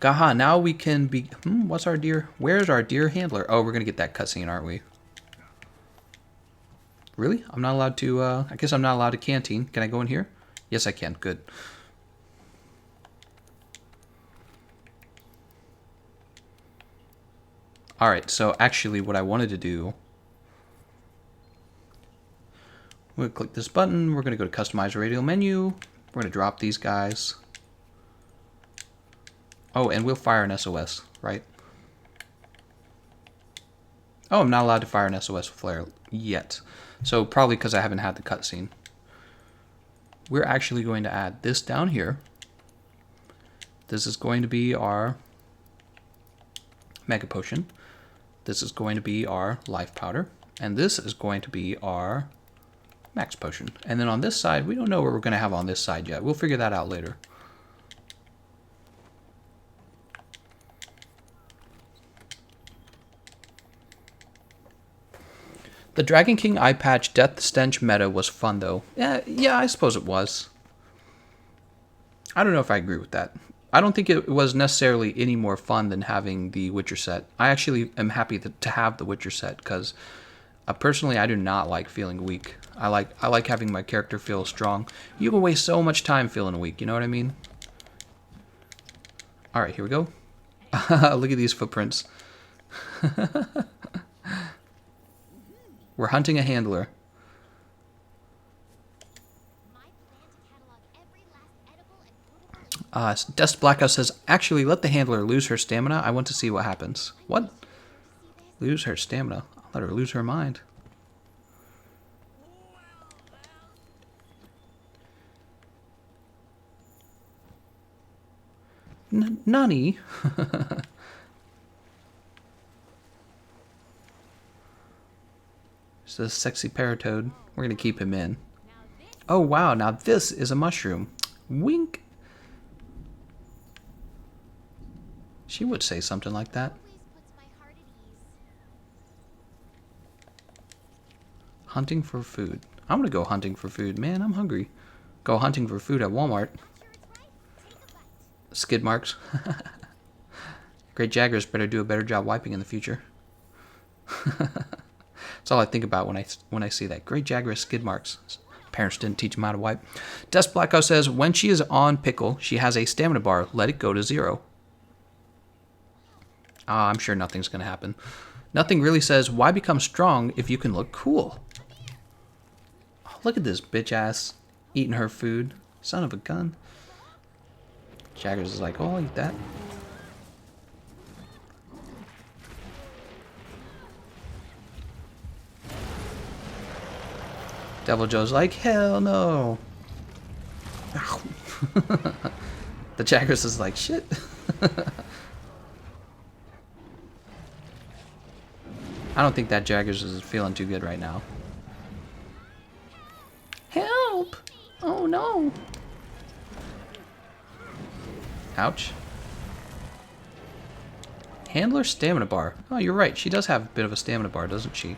Speaker 1: Gaha, now we can be... what's our deer? Where's our deer handler? Oh, we're going to get that cutscene, aren't we? Really? I'm not allowed to, I guess I'm not allowed to canteen. Can I go in here? Yes, I can. Good. Alright, so actually what I wanted to do... We're going to click this button. We're going to go to Customize Radial Menu. We're going to drop these guys. Oh, and we'll fire an SOS, right? Oh, I'm not allowed to fire an SOS flare yet. So probably because I haven't had the cutscene. We're actually going to add this down here. This is going to be our Mega Potion. This is going to be our Life Powder. And this is going to be our Max Potion. And then on this side, we don't know what we're going to have on this side yet. We'll figure that out later. The Dragon King eye patch Death Stench meta was fun, though. Yeah, I suppose it was. I don't know if I agree with that. I don't think it was necessarily any more fun than having the Witcher set. I actually am happy to have the Witcher set, because personally, I do not like feeling weak. I like having my character feel strong. You can waste so much time feeling weak, you know what I mean? Alright, here we go. Look at these footprints. We're hunting a handler. Dust Blackout says, actually, let the handler lose her stamina. I want to see what happens. What? Lose her stamina? I'll let her lose her mind. Nani? It's a sexy paratoad. We're going to keep him in. Oh, wow. Now this is a mushroom. Wink. She would say something like that. Hunting for food. I'm going to go hunting for food. Man, I'm hungry. Go hunting for food at Walmart. Skid marks. Great Jaggers better do a better job wiping in the future. That's all I think about when I see that. Great Jaguars skid marks. Parents didn't teach him how to wipe. Dust Blackout says, when she is on Pickle, she has a stamina bar. Let it go to 0. I'm sure nothing's going to happen. Nothing really says, why become strong if you can look cool? Oh, look at this bitch ass eating her food. Son of a gun. Jaggers is like, oh, I'll eat that. Devil Joe's like, hell no. The Jaggers is like, shit. I don't think that Jaggers is feeling too good right now. Help! Oh no. Ouch. Handler stamina bar. Oh, you're right. She does have a bit of a stamina bar, doesn't she?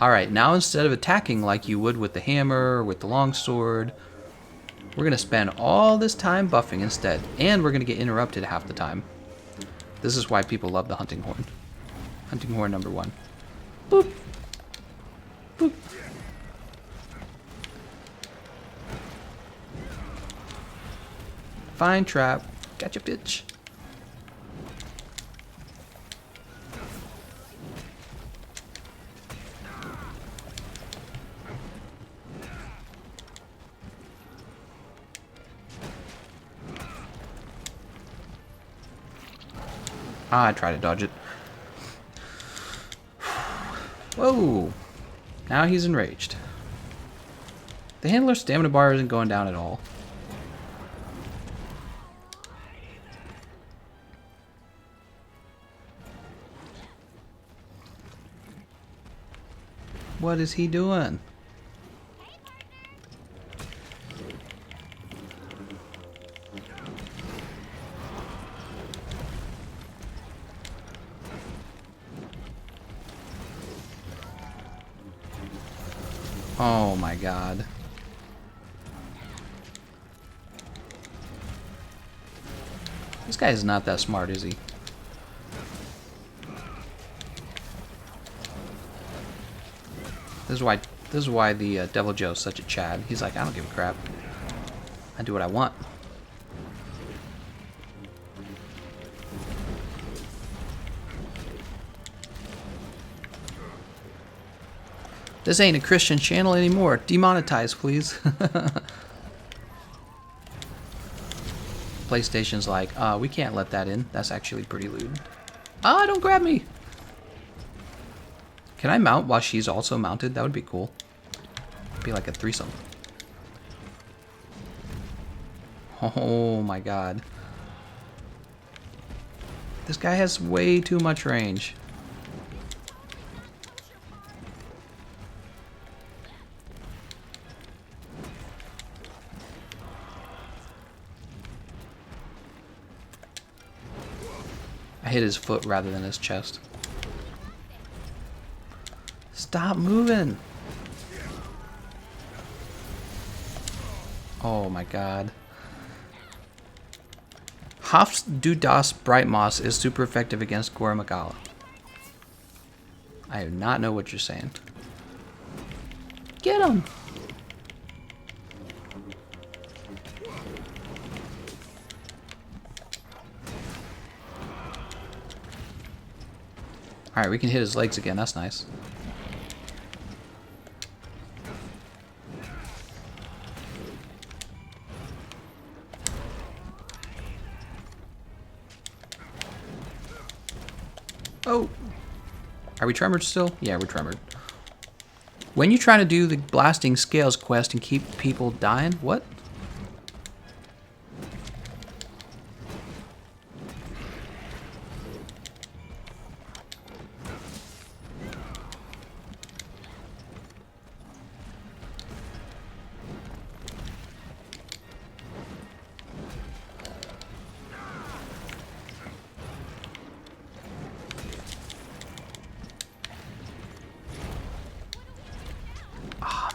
Speaker 1: Alright, now instead of attacking like you would with the hammer or with the longsword, we're going to spend all this time buffing instead. And we're going to get interrupted half the time. This is why people love the hunting horn. Hunting horn number 1. Boop. Boop. Fine trap. Gotcha, bitch. I tried to dodge it. Whoa. Now he's enraged. The handler's stamina bar isn't going down at all. What is he doing? Oh my god. This guy is not that smart, is he? This is why the Devil Joe is such a Chad. He's like, I don't give a crap. I do what I want. This ain't a Christian channel anymore. Demonetize, please. PlayStation's like, we can't let that in. That's actually pretty lewd. Ah, don't grab me! Can I mount while she's also mounted? That would be cool. Be like a threesome. Oh my god. This guy has way too much range. I hit his foot rather than his chest. Stop moving. Oh my god. Hoff's Du Das Bright Moss is super effective against Gormagala. I do not know what you're saying. Get him! Alright, we can hit his legs again. That's nice. Oh! Are we tremored still? Yeah, we're tremored. When you try to do the blasting scales quest and keep people dying, what?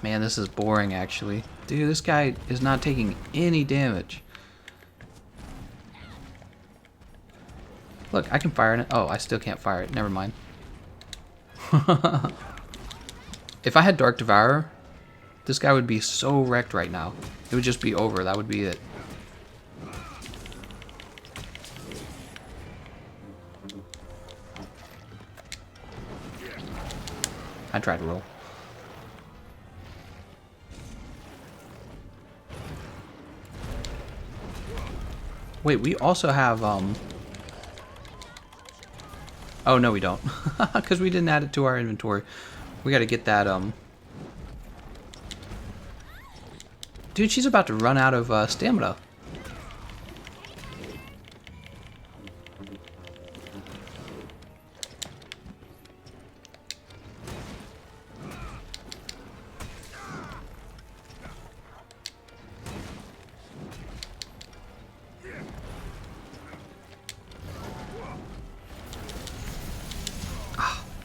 Speaker 1: Man, this is boring, actually. Dude, this guy is not taking any damage. Look, I can fire it. Oh, I still can't fire it. Never mind. If I had Dark Devourer, this guy would be so wrecked right now. It would just be over. That would be it. I tried to roll. Wait, we also have, oh, no, we don't. Because we didn't add it to our inventory. We gotta get that, Dude, she's about to run out of, stamina.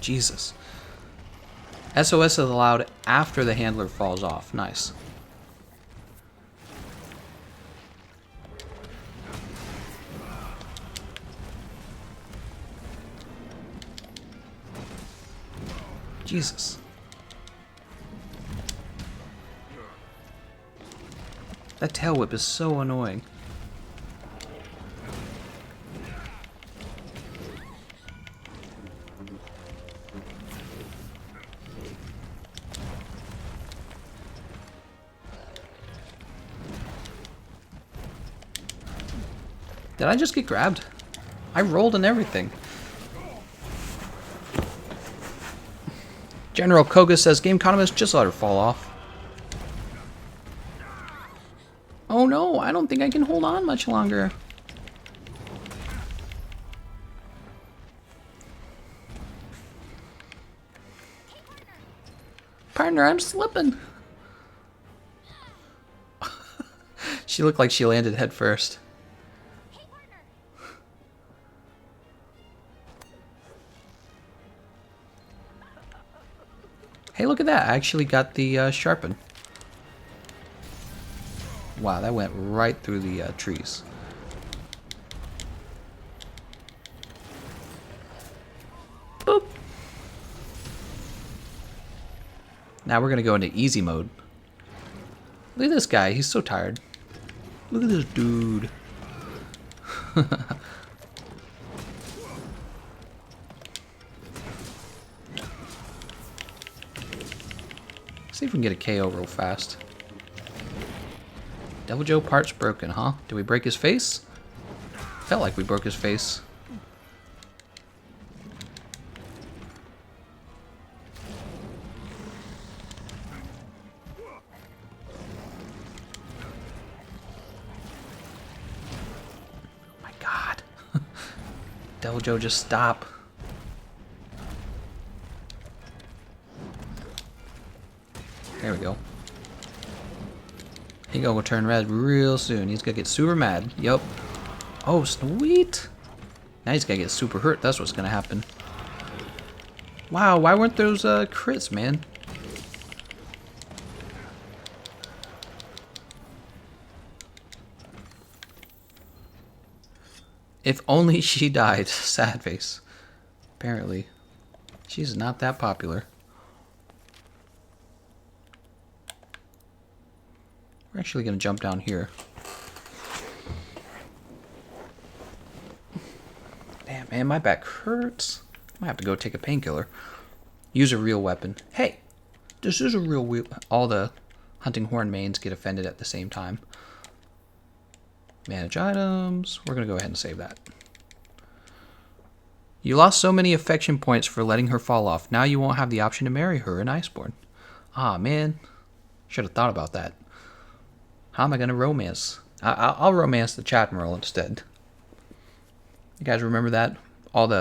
Speaker 1: Jesus. SOS is allowed after the handler falls off. Nice. Jesus. That tail whip is so annoying. Did I just get grabbed? I rolled and everything. General Koga says, Gameconomist, just let her fall off. Oh no, I don't think I can hold on much longer. Partner, I'm slipping. She looked like she landed head first. Hey, look at that. I actually got the sharpen. Wow, that went right through the trees. Boop. Now we're going to go into easy mode. Look at this guy. He's so tired. Look at this dude. See if we can get a KO real fast. Devil Joe parts broken, huh? Did we break his face? Felt like we broke his face. Oh my god. Devil Joe, just stop. There we go. He gonna turn red real soon. He's gonna get super mad. Yup. Oh, sweet. Now he's gonna get super hurt. That's what's gonna happen. Wow, why weren't those crits, man? If only she died. Sad face. Apparently. She's not that popular. We're actually going to jump down here. Damn, man, my back hurts. I might have to go take a painkiller. Use a real weapon. Hey, this is a real wheel. All the hunting horn mains get offended at the same time. Manage items. We're going to go ahead and save that. You lost so many affection points for letting her fall off. Now you won't have the option to marry her in Iceborne. Ah, man. Should have thought about that. How am I going to romance? I'll romance the Chatmerl instead. You guys remember that? All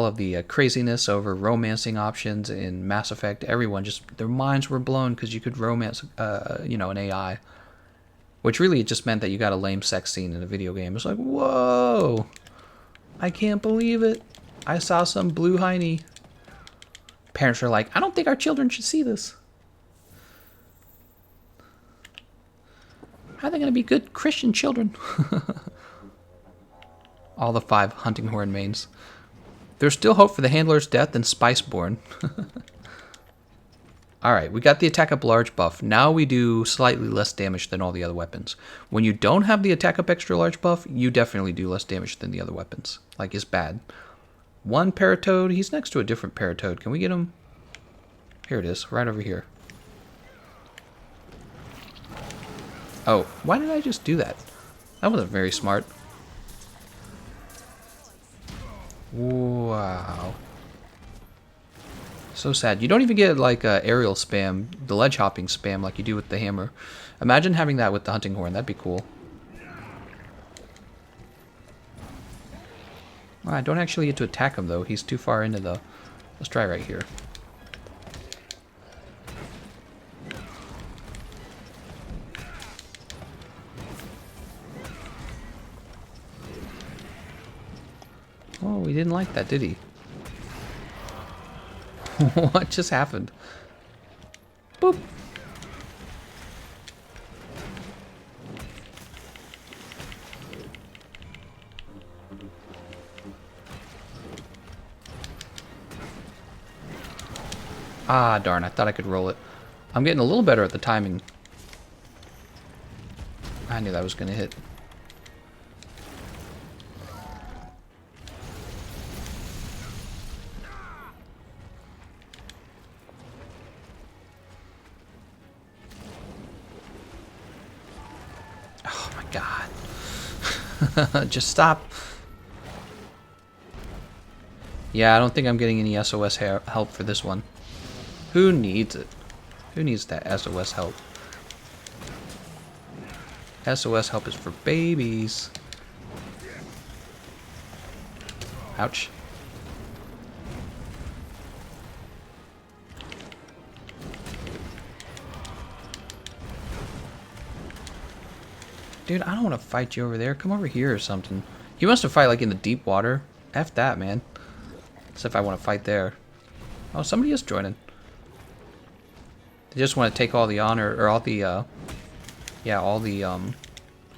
Speaker 1: of the craziness over romancing options in Mass Effect. Everyone just, their minds were blown because you could romance, an AI. Which really just meant that you got a lame sex scene in a video game. It's like, whoa! I can't believe it. I saw some blue hiney. Parents are like, I don't think our children should see this. How are they going to be good Christian children? All the 5 hunting horn mains. There's still hope for the handler's death in Spiceborn. Alright, we got the attack up large buff. Now we do slightly less damage than all the other weapons. When you don't have the attack up extra large buff, you definitely do less damage than the other weapons. Like, it's bad. One Paratoad. He's next to a different Paratoad. Can we get him? Here it is, right over here. Oh, why did I just do that? That wasn't very smart. Wow. So sad. You don't even get like aerial spam, the ledge hopping spam like you do with the hammer. Imagine having that with the hunting horn. That'd be cool. Well, I don't actually get to attack him though. He's too far into the... Let's try right here. Oh, he didn't like that, did he? What just happened? Boop. Ah, darn, I thought I could roll it. I'm getting a little better at the timing. I knew that was going to hit. Oh my god. Just stop. Yeah, I don't think I'm getting any SOS help for this one. Who needs it? Who needs that SOS help? SOS help is for babies. Ouch. Dude, I don't want to fight you over there. Come over here or something. He wants to fight like in the deep water. F that, man. As if I want to fight there. Oh, somebody is joining. They just want to take all the honor, or all the,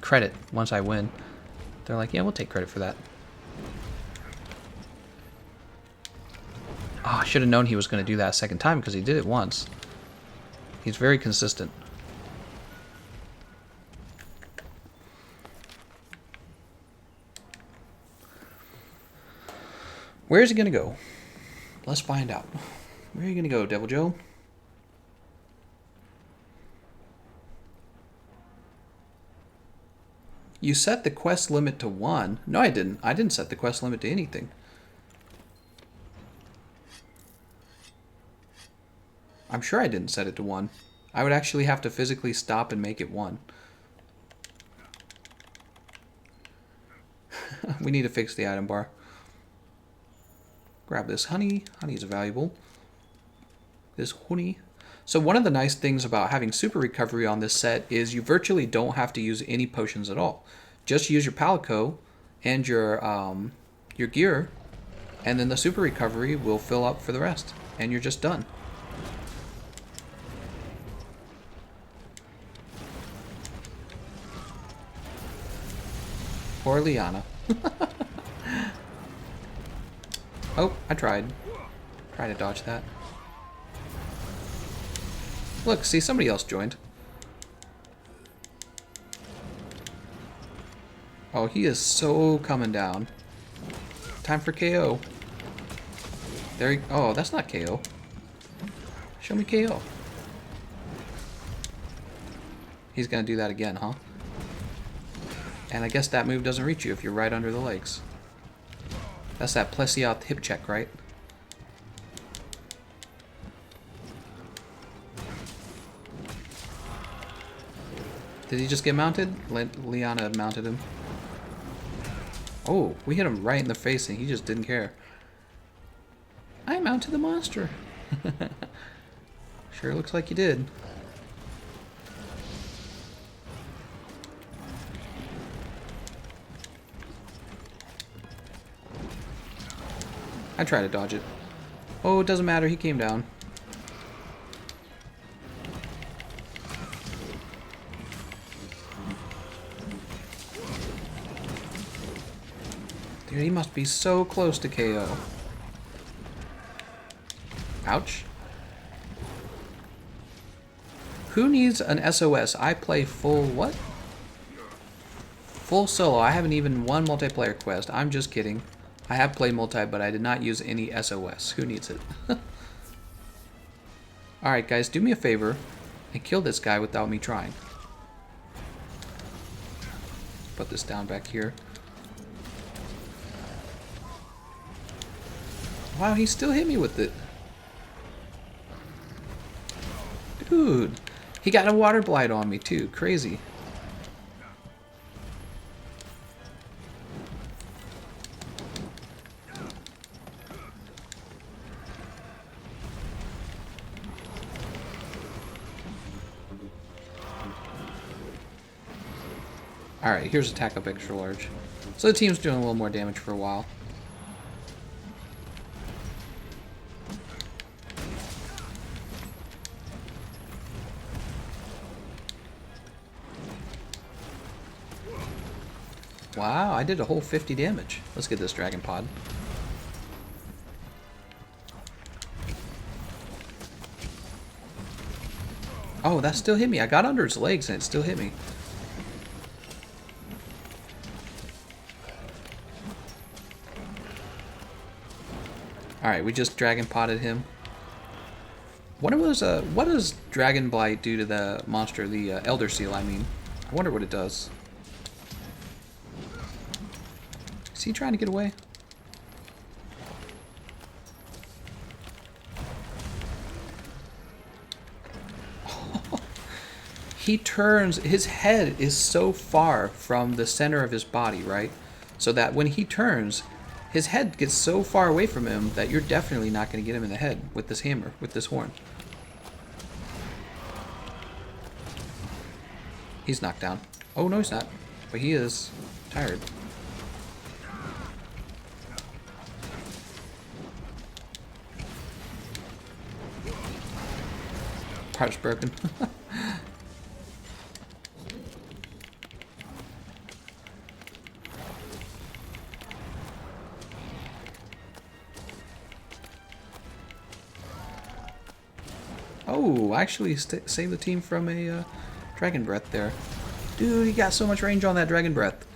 Speaker 1: credit once I win. They're like, yeah, we'll take credit for that. Oh, I should have known he was going to do that a second time because he did it once. He's very consistent. Where is he going to go? Let's find out. Where are you going to go, Devil Joe? You set the quest limit to 1. No, I didn't. I didn't set the quest limit to anything. I'm sure I didn't set it to 1. I would actually have to physically stop and make it 1. We need to fix the item bar. Grab this honey. Honey is valuable. This honey. So one of the nice things about having super recovery on this set is you virtually don't have to use any potions at all. Just use your palico and your gear, And then the super recovery will fill up for the rest. And you're just done. Poor Liana. Oh, I tried. Try to dodge that. Look, see, somebody else joined. Oh, he is so coming down. Time for KO. There he, oh, that's not KO. Show me KO. He's gonna do that again, huh? And I guess that move doesn't reach you if you're right under the legs. That's that plesiot hip check, right? Did he just get mounted? Liana mounted him. Oh, we hit him right in the face and he just didn't care. I mounted the monster. Sure looks like you did. I tried to dodge it. Oh, it doesn't matter. He came down. Dude, he must be so close to KO. Ouch. Who needs an SOS? I play full what? Full solo. I haven't even won multiplayer quest. I'm just kidding. I have played multi, but I did not use any SOS. Who needs it? Alright, guys, do me a favor and kill this guy without me trying. Put this down back here. Wow, he still hit me with it. Dude, he got a water blight on me too. Crazy. Alright, here's attack up extra large. So the team's doing a little more damage for a while. Wow, I did a whole 50 damage. Let's get this dragon pod. Oh, that still hit me. I got under its legs and it still hit me. Alright, we just dragon potted him. What does Dragon Blight do to the monster, the Elder Seal, I mean? I wonder what it does. Is he trying to get away? He turns, his head is so far from the center of his body, right? So that when he turns, his head gets so far away from him that you're definitely not going to get him in the head with this hammer, with this horn. He's knocked down. Oh, no, he's not. But he is tired. Part's broken. Oh, actually saved the team from a dragon breath there. Dude, he got so much range on that dragon breath.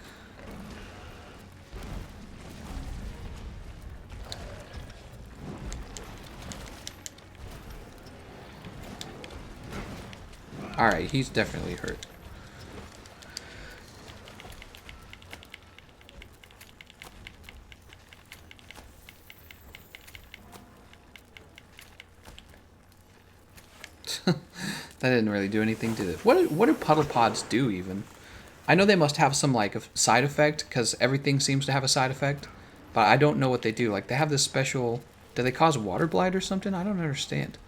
Speaker 1: Alright, he's definitely hurt. That didn't really do anything, did it? What do puddle pods do, even? I know they must have some, like, side effect, because everything seems to have a side effect, but I don't know what they do. Like, they have this special... Do they cause water blight or something? I don't understand.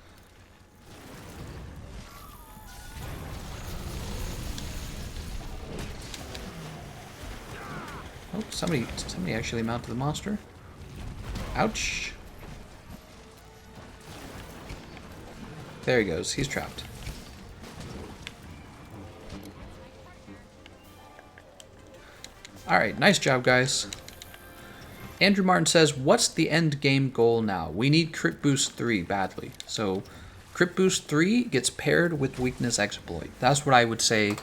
Speaker 1: Oh, somebody actually mounted the monster. Ouch. There he goes. He's trapped. Alright, nice job, guys. Andrew Martin says, what's the end game goal now? We need Crit Boost 3 badly. So, Crit Boost 3 gets paired with Weakness Exploit. That's what I would say.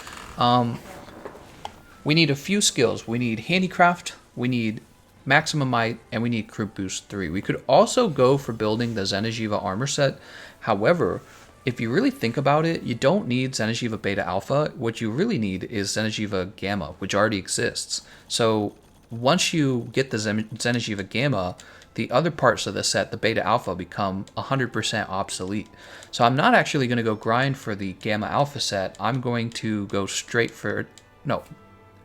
Speaker 1: We need a few skills. We need Handicraft, we need Maximum Might, and we need Crit Boost 3. We could also go for building the Xeno'jiiva armor set. However, if you really think about it, you don't need Xeno'jiiva Beta Alpha. What you really need is Xeno'jiiva Gamma, which already exists. So once you get the Xeno'jiiva Gamma, the other parts of the set, the Beta Alpha, become 100% obsolete. So I'm not actually going to go grind for the Gamma Alpha set. I'm going to go straight for... No,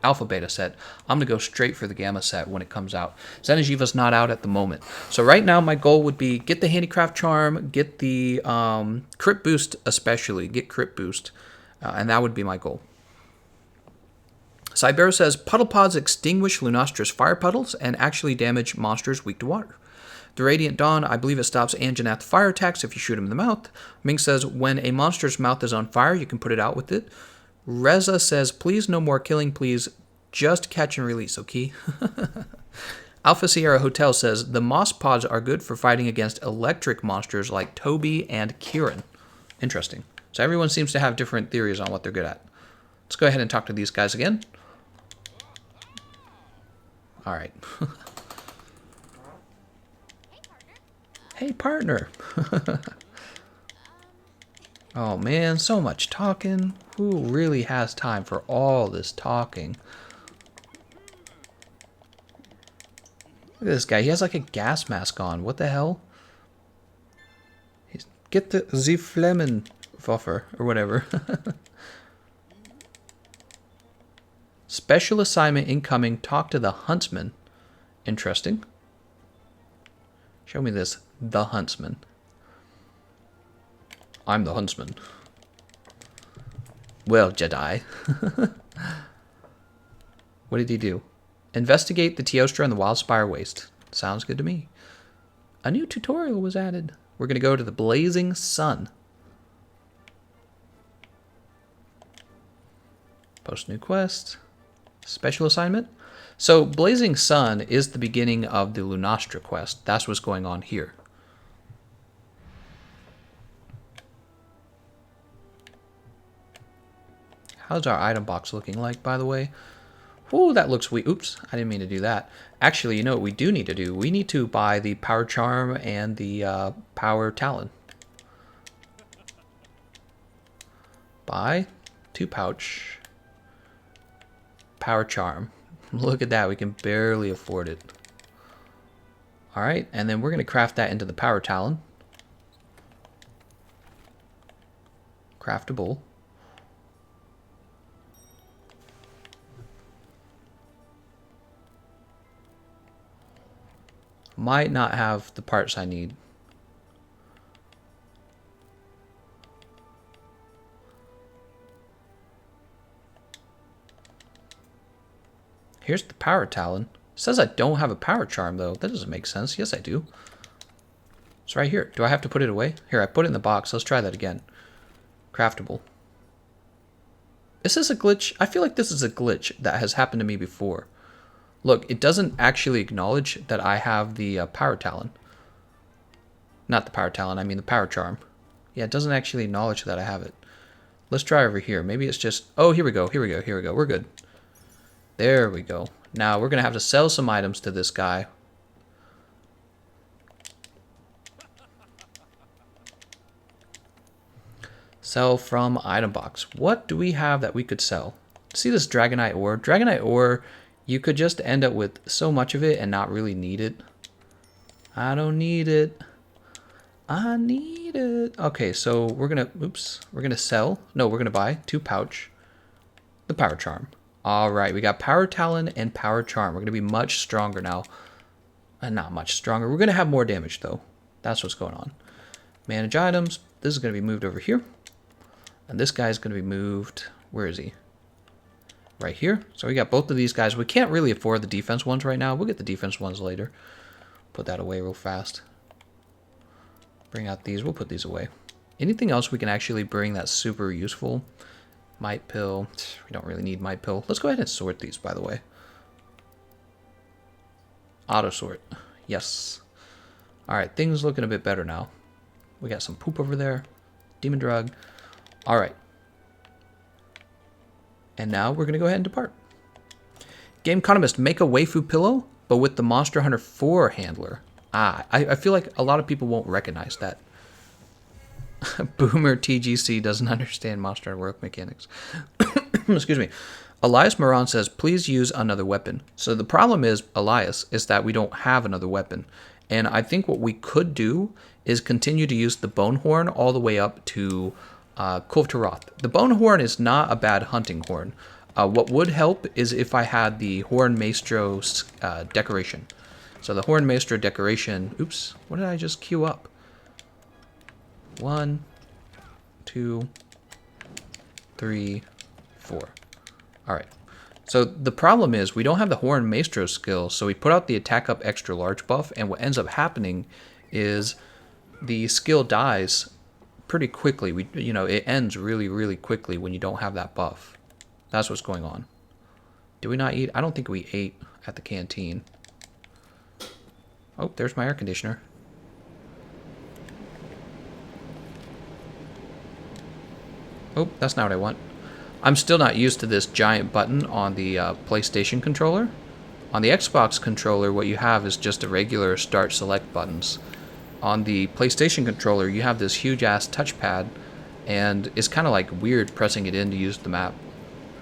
Speaker 1: Alpha Beta set. I'm going to go straight for the Gamma set when it comes out. Xeno'jiiva's not out at the moment. So right now my goal would be get the Handicraft Charm, get the Crit Boost especially, get Crit Boost, and that would be my goal. Cybero says, Puddle Pods extinguish Lunostra's fire puddles and actually damage monsters weak to water. The Radiant Dawn, I believe it stops Anjanath fire attacks if you shoot him in the mouth. Ming says, when a monster's mouth is on fire, you can put it out with it. Reza says, please no more killing, please. Just catch and release, okay? Alpha Sierra Hotel says, the Moss Pods are good for fighting against electric monsters like Toby and Kieran. Interesting. So everyone seems to have different theories on what they're good at. Let's go ahead and talk to these guys again. All right. Hey, partner. Oh, man, so much talking. Who really has time for all this talking? Look at this guy. He has like a gas mask on. What the hell? Get the Flemmenwaffe or whatever. Special assignment incoming. Talk to the Huntsman. Interesting. Show me this. The Huntsman. I'm the Huntsman. Well, Jedi. What did he do? Investigate the Teostra and the Wildspire Waste. Sounds good to me. A new tutorial was added. We're going to go to the Blazing Sun. Post new quest. Special assignment. So, Blazing Sun is the beginning of the Lunastra quest. That's what's going on here. How's our item box looking like, by the way? Ooh, that looks weak. Oops, I didn't mean to do that. Actually, you know what we do need to do? We need to buy the Power Charm and the Power Talon. Buy 2 pouch. Power Charm. Look at that, we can barely afford it. Alright, and then we're going to craft that into the Power Talon. Craftable. Might not have the parts I need. Here's the Power Talon. It says I don't have a Power Charm though. That doesn't make sense. Yes, I do. It's right here. Do I have to put it away? Here, I put it in the box. Let's try that again. Craftable. Is this a glitch? I feel like this is a glitch that has happened to me before. Look, it doesn't actually acknowledge that I have the Power Talon. Not the Power Talon, I mean the Power Charm. Yeah, it doesn't actually acknowledge that I have it. Let's try over here. Maybe it's just... Oh, here we go, here we go, here we go. We're good. There we go. Now, we're going to have to sell some items to this guy. Sell from item box. What do we have that we could sell? See this Dragonite ore? Dragonite ore... You could just end up with so much of it and not really need it. I don't need it. I need it. Okay, so we're gonna, oops, we're gonna sell. No, we're gonna buy 2 pouch. The Power Charm. All right, we got Power Talon and Power Charm. We're gonna be much stronger now. Not much stronger. We're gonna have more damage though. That's what's going on. Manage items. This is gonna be moved over here. And this guy's gonna be moved, where is he? Right here. So we got both of these guys. We can't really afford the defense ones right now. We'll get the defense ones later. put that away real fast. Bring out these. We'll put these away. Anything else we can actually bring that's super useful? Might pill. We don't really need might pill. Let's go ahead and sort these, by the way. Auto sort. Yes. Alright, things looking a bit better now. We got some poop over there. Demon drug. Alright. And now we're going to go ahead and depart. Gameconomist, make a waifu pillow, but with the Monster Hunter 4 handler. Ah, I feel like a lot of people won't recognize that. Boomer TGC doesn't understand Monster Hunter work mechanics. Excuse me. Elias Moran says, please use another weapon. So the problem is, Elias, is that we don't have another weapon. And I think what we could do is continue to use the Bone Horn all the way up to Kulve Taroth. The Bone Horn is not a bad hunting horn. What would help is if I had the Horn Maestro decoration. So the Horn Maestro decoration... Oops, what did I just queue up? 1, 2, 3, 4. Alright. So the problem is we don't have the Horn Maestro skill, so we put out the attack up extra large buff, and what ends up happening is the skill dies pretty quickly. It ends really, really quickly when you don't have that buff. That's what's going on. Did we not eat? I don't think we ate at the canteen. Oh, there's my air conditioner. Oh, that's not what I want. I'm still not used to this giant button on the PlayStation controller. On the Xbox controller, what you have is just a regular start select buttons. On the PlayStation controller, you have this huge ass touchpad, and it's kind of like weird pressing it in to use the map.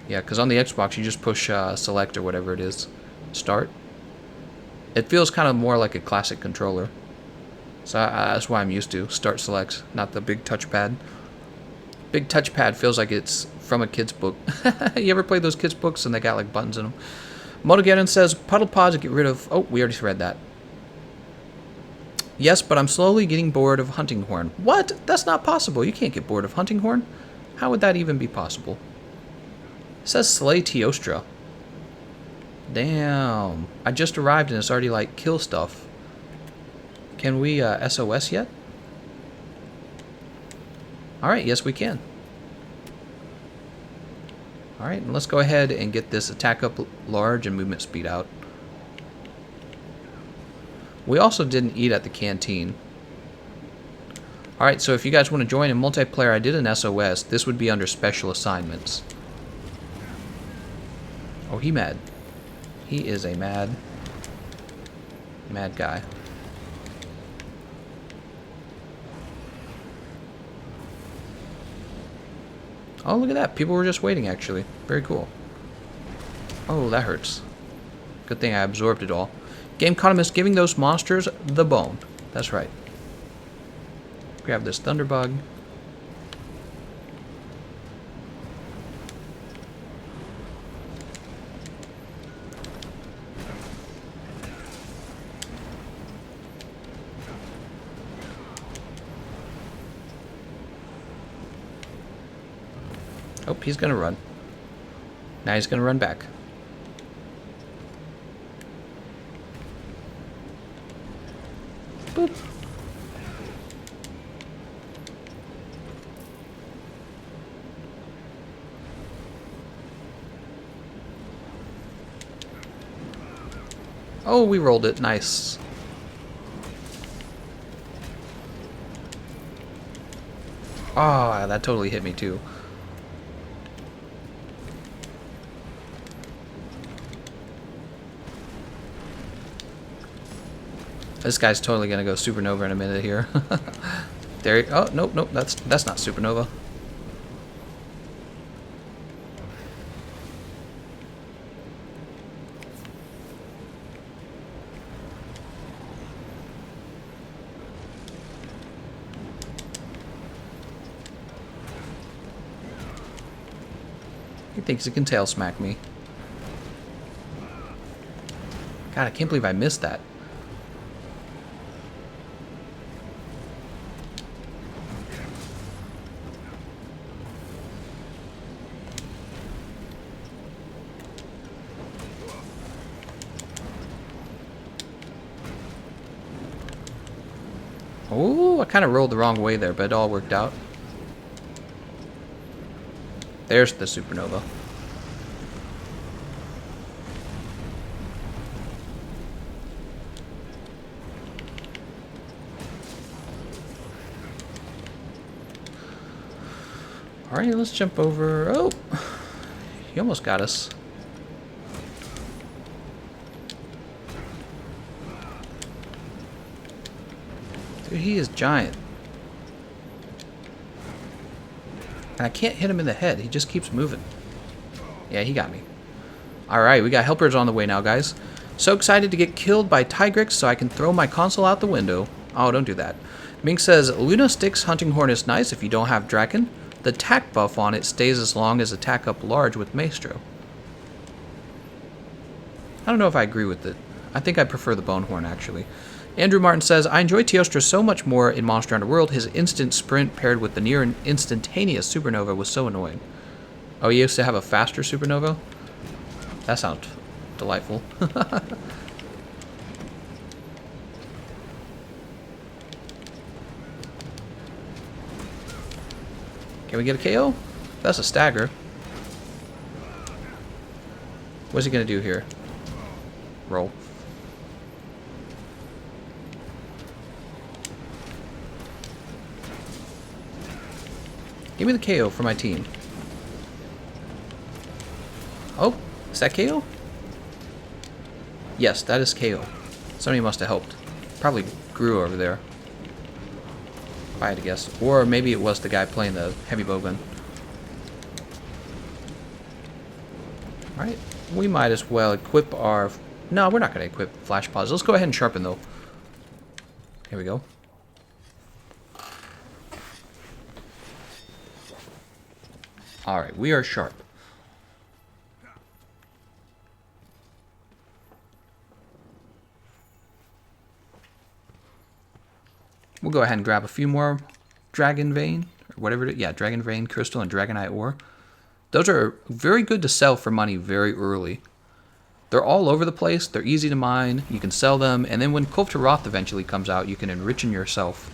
Speaker 1: Yeah, because on the Xbox, you just push select or whatever it is. Start. It feels kind of more like a classic controller. So that's why I'm used to start select, not the big touchpad. Big touchpad feels like it's from a kid's book. You ever play those kids' books and they got like buttons in them? Motogeddon says, puddle pods to get rid of... Oh, we already read that. Yes, but I'm slowly getting bored of Hunting Horn. What? That's not possible. You can't get bored of Hunting Horn. How would that even be possible? It says Slay Teostra. Damn. I just arrived and it's already like kill stuff. Can we SOS yet? Alright, yes we can. Alright, and let's go ahead and get this attack up large and movement speed out. We also didn't eat at the canteen. Alright, so if you guys want to join in multiplayer, I did an SOS. This would be under special assignments. Oh, he mad. He is a mad guy. Oh, look at that. People were just waiting, actually. Very cool. Oh, that hurts. Good thing I absorbed it all. Gameconomist giving those monsters the bone. That's right. Grab this Thunderbug. Oh, he's gonna run. Now he's gonna run back. Boop. Oh, we rolled it. Nice. Ah, oh, that totally hit me too. This guy's totally gonna go supernova in a minute here. There. Oh, nope, nope. That's not supernova. He thinks he can tail smack me. God, I can't believe I missed that. Oh, I kind of rolled the wrong way there, but it all worked out. There's the supernova. Alright, let's jump over. Oh! He almost got us. Dude, he is giant. And I can't hit him in the head. He just keeps moving. Yeah, he got me. Alright, we got helpers on the way now, guys. So excited to get killed by Tigrex so I can throw my console out the window. Oh, don't do that. Mink says, Luna Stick's hunting horn is nice if you don't have Draken. The attack buff on it stays as long as attack up large with Maestro. I don't know if I agree with it. I think I prefer the bone horn, actually. Andrew Martin says, I enjoy Teostra so much more in Monster Hunter World. His instant sprint paired with the near instantaneous supernova was so annoying. Oh, he used to have a faster supernova? That sounds delightful. Can we get a KO? That's a stagger. What's he gonna do here? Roll. Give me the KO for my team. Oh, is that KO? Yes, that is KO. Somebody must have helped. Probably grew over there. If I had to guess. Or maybe it was the guy playing the heavy bowgun. Alright, we might as well equip our... No, we're not going to equip flash pods. Let's go ahead and sharpen, though. Here we go. Alright, we are sharp. We'll go ahead and grab a few more Dragon Vein, or whatever it is. Yeah, Dragon Vein Crystal and Dragonite Ore. Those are very good to sell for money very early. They're all over the place. They're easy to mine. You can sell them. And then when Kulf Roth eventually comes out, you can enrich yourself.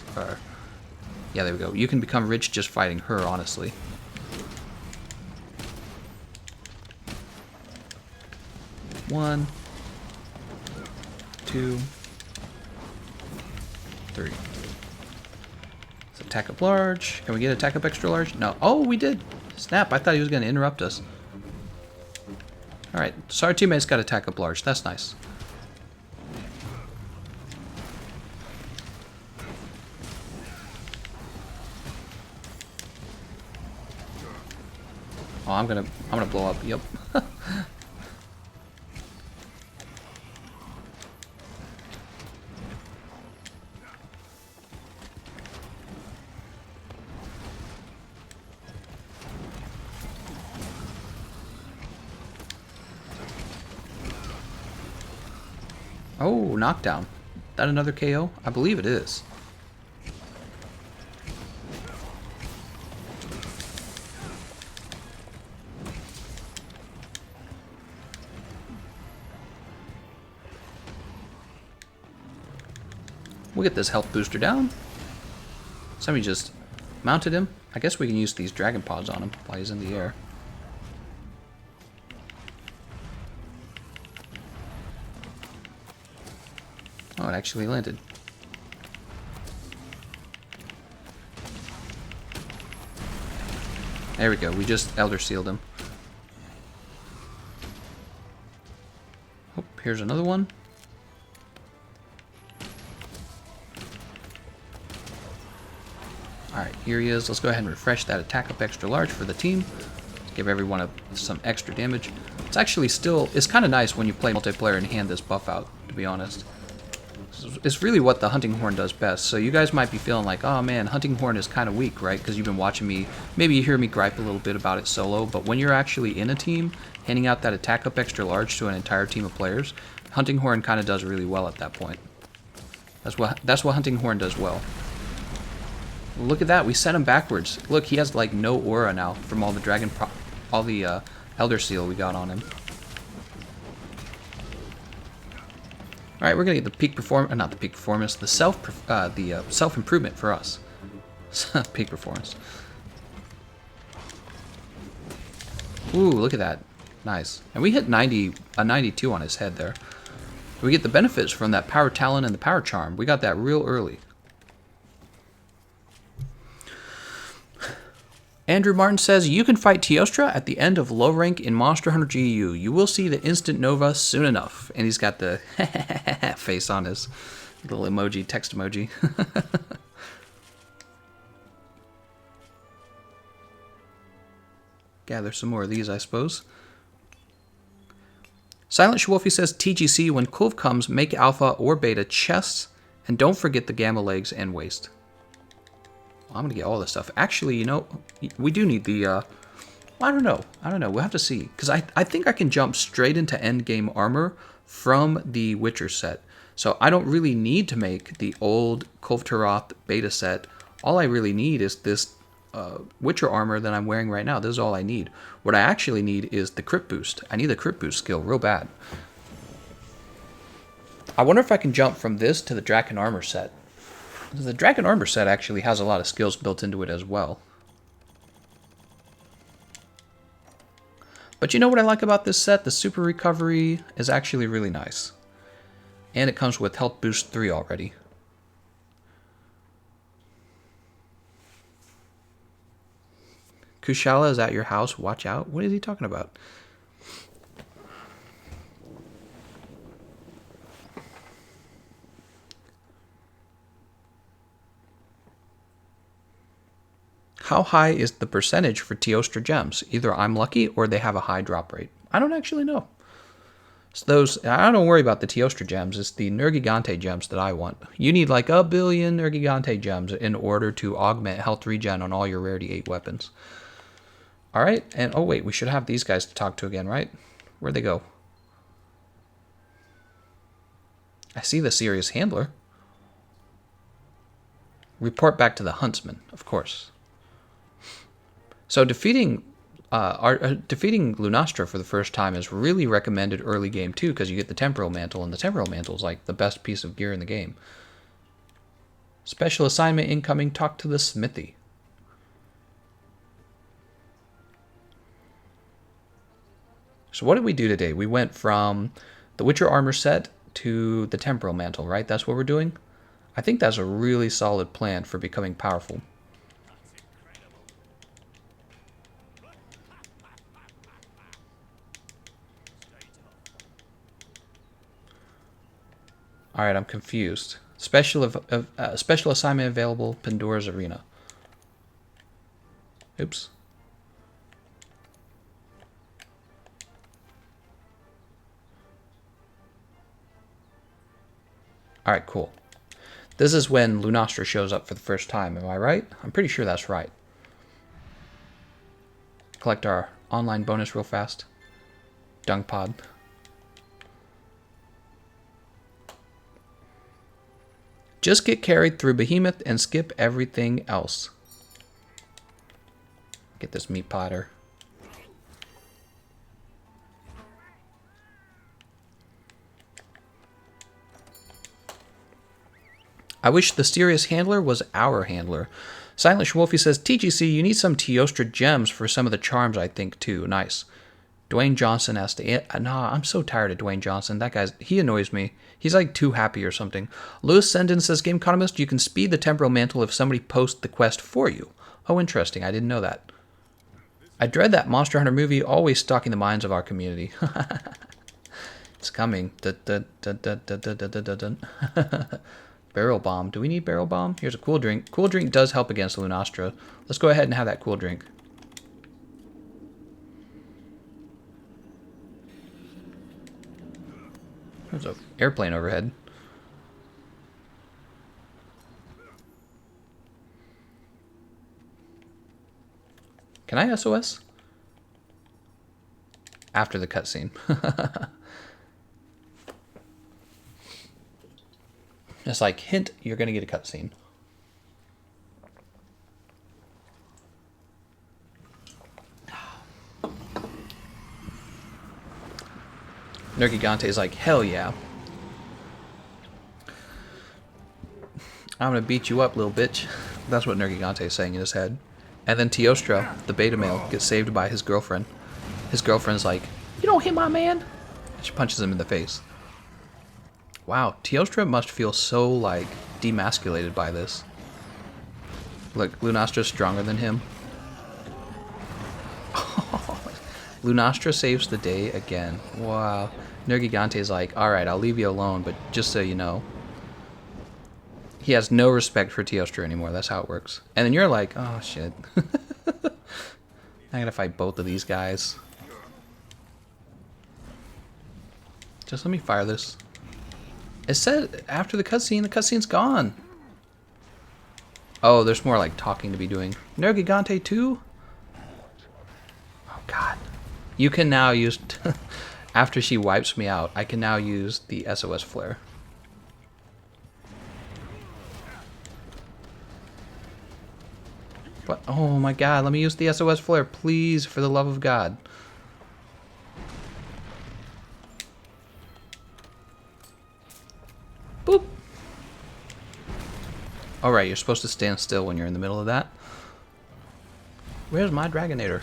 Speaker 1: Yeah, there we go. You can become rich just fighting her, honestly. One, two, three. Let's attack up large. Can we get attack up extra large? No. Oh, we did. Snap. I thought he was going to interrupt us. Alright. So our teammates got attack up large. That's nice. Oh, I'm gonna blow up. Yep. Oh, knockdown. That another KO? I believe it is. We'll get this health booster down. Somebody just mounted him. I guess we can use these dragon pods on him while he's in the air. Oh, it actually landed. There we go. We just Elder Sealed him. Oh, here's another one. Alright, here he is. Let's go ahead and refresh that attack up extra large for the team. Give everyone some extra damage. It's actually still... It's kind of nice when you play multiplayer and hand this buff out, to be honest. It's really what the Hunting Horn does best. So you guys might be feeling like, oh man, Hunting Horn is kind of weak, right? Because you've been watching me. Maybe you hear me gripe a little bit about it solo. But when you're actually in a team, handing out that attack up extra large to an entire team of players, Hunting Horn kind of does really well at that point. That's what Hunting Horn does well. Look at that, we set him backwards. Look, he has like no aura now from all the Elder Seal we got on him. All right, we're gonna get the peak perform, not the peak performance, the self improvement for us. Peak performance. Ooh, look at that, nice. And we hit 92 on his head there. We get the benefits from that power talent and the power charm. We got that real early. Andrew Martin says, you can fight Teostra at the end of low rank in Monster Hunter GU. You will see the instant Nova soon enough. And he's got the face on his little emoji, text emoji. Gather some more of these, I suppose. Silent Schwolfie says, TGC, when Kulv comes, make alpha or beta chests. And don't forget the gamma legs and waist. I'm going to get all this stuff. Actually, you know, we do need the, I don't know. We'll have to see. Because I think I can jump straight into endgame armor from the Witcher set. So I don't really need to make the old Kulv beta set. All I really need is this Witcher armor that I'm wearing right now. This is all I need. What I actually need is the crit boost. I need the crit boost skill real bad. I wonder if I can jump from this to the Draken armor set. The Dragon Armor set actually has a lot of skills built into it as well. But you know what I like about this set? The super recovery is actually really nice. And it comes with Health Boost 3 already. Kushala is at your house. Watch out. What is he talking about? How high is the percentage for Teostra gems? Either I'm lucky or they have a high drop rate. I don't actually know. So those, I don't worry about the Teostra gems. It's the Nergigante gems that I want. You need like 1 billion Nergigante gems in order to augment health regen on all your rarity 8 weapons. All right, and oh wait, we should have these guys to talk to again, right? Where'd they go? I see the serious handler. Report back to the huntsman, of course. So defeating Lunastra for the first time is really recommended early game too, because you get the Temporal Mantle, and the Temporal Mantle is like the best piece of gear in the game. Special assignment incoming, talk to the smithy. So what did we do today? We went from the Witcher armor set to the Temporal Mantle, right? That's what we're doing? I think that's a really solid plan for becoming powerful. All right, I'm confused. Special assignment available, Pandora's Arena. Oops. All right, cool. This is when Lunastra shows up for the first time. Am I right? I'm pretty sure that's right. Collect our online bonus real fast. Dung pod. Just get carried through Behemoth and skip everything else. Get this meat potter. I wish the serious handler was our handler. Silent Schwolfie says, TGC, you need some Teostra gems for some of the charms, I think, too. Nice. Dwayne Johnson has to... Nah, I'm so tired of Dwayne Johnson. That guy's... He annoys me. He's like too happy or something. Lewis Sendin says, Gameconomist, you can speed the Temporal Mantle if somebody posts the quest for you. Oh, interesting. I didn't know that. I dread that Monster Hunter movie always stalking the minds of our community. It's coming. Barrel Bomb. Do we need Barrel Bomb? Here's a Cool Drink. Cool Drink does help against Lunastra. Let's go ahead and have that Cool Drink. There's an airplane overhead. Can I SOS? After the cutscene. It's like, hint, you're going to get a cutscene. Nergigante is like, hell yeah. I'm gonna beat you up, little bitch. That's what Nergigante is saying in his head. And then Teostra, the beta male, gets saved by his girlfriend. His girlfriend's like, "You don't hit my man!" And she punches him in the face. Wow, Teostra must feel so, like, demasculated by this. Look, Lunastra's stronger than him. Lunastra saves the day again. Wow. Nergigante's like, alright, I'll leave you alone, but just so you know. He has no respect for Teostra anymore. That's how it works. And then you're like, oh shit. I gotta fight both of these guys. Just let me fire this. It said after the cutscene's gone. Oh, there's more like talking to be doing. Nergigante too? Oh god. You can now use... after she wipes me out, I can now use the SOS flare. But, oh my god, let me use the SOS flare, please, for the love of God. Boop. Alright, you're supposed to stand still when you're in the middle of that. Where's my Dragonator?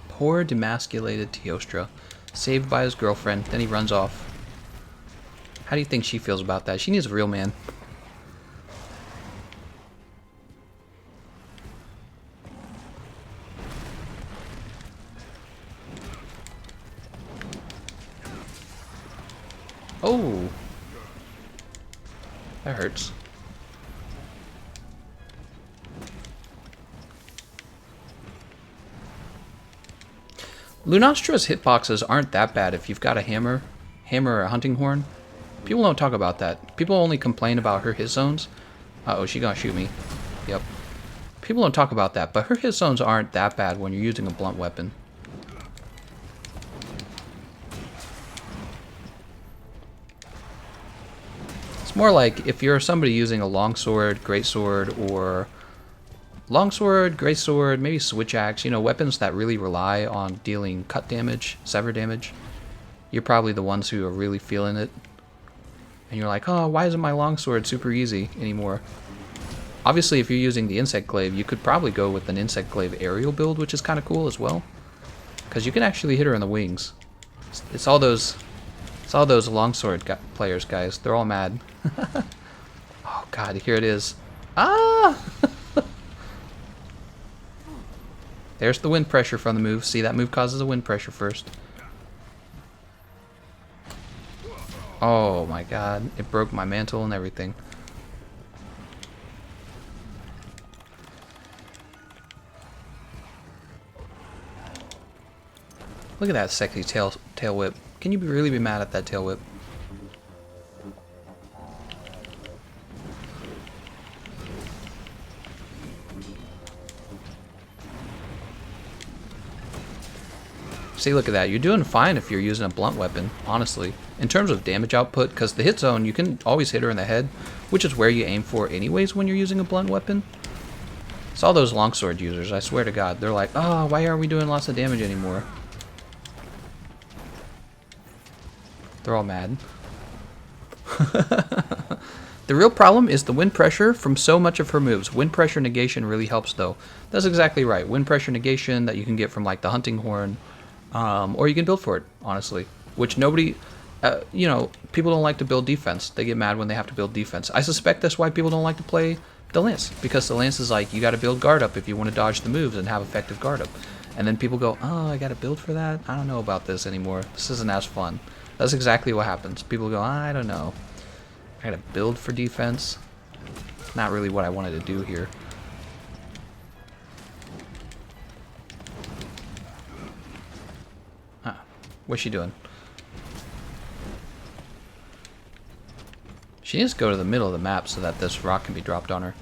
Speaker 1: Poor demasculated Teostra. Saved by his girlfriend, then he runs off. How do you think she feels about that? She needs a real man. Oh! That hurts. Lunastra's hitboxes aren't that bad if you've got a hammer or a hunting horn. People don't talk about that. People only complain about her hit zones. Uh-oh, she gonna shoot me. Yep. People don't talk about that, but her hit zones aren't that bad when you're using a blunt weapon. It's more like if you're somebody using a longsword, greatsword, or longsword, greatsword, maybe switch axe, you know, weapons that really rely on dealing cut damage, sever damage. You're probably the ones who are really feeling it. And you're like, oh, why isn't my longsword super easy anymore? Obviously, if you're using the insect glaive, you could probably go with an insect glaive aerial build, which is kind of cool as well. Because you can actually hit her in the wings. It's all those longsword players, guys. They're all mad. Oh god, here it is. Ah! There's the wind pressure from the move. See, that move causes a wind pressure first. Oh my god, it broke my mantle and everything. Look at that sexy tail whip. Can you really be mad at that tail whip? See, look at that. You're doing fine if you're using a blunt weapon, honestly. In terms of damage output, because the hit zone, you can always hit her in the head, which is where you aim for anyways when you're using a blunt weapon. It's all those longsword users, I swear to God. They're like, oh, why aren't we doing lots of damage anymore? They're all mad. The real problem is the wind pressure from so much of her moves. Wind pressure negation really helps, though. That's exactly right. Wind pressure negation that you can get from, like, the hunting horn. Or you can build for it, honestly. Which nobody... you know, people don't like to build defense. They get mad when they have to build defense. I suspect that's why people don't like to play the lance. Because the lance is like, you gotta build guard up if you want to dodge the moves and have effective guard up. And then people go, oh, I gotta build for that? I don't know about this anymore. This isn't as fun. That's exactly what happens. People go, I don't know. I gotta build for defense. Not really what I wanted to do here. Ah, what's she doing? She needs to go to the middle of the map so that this rock can be dropped on her.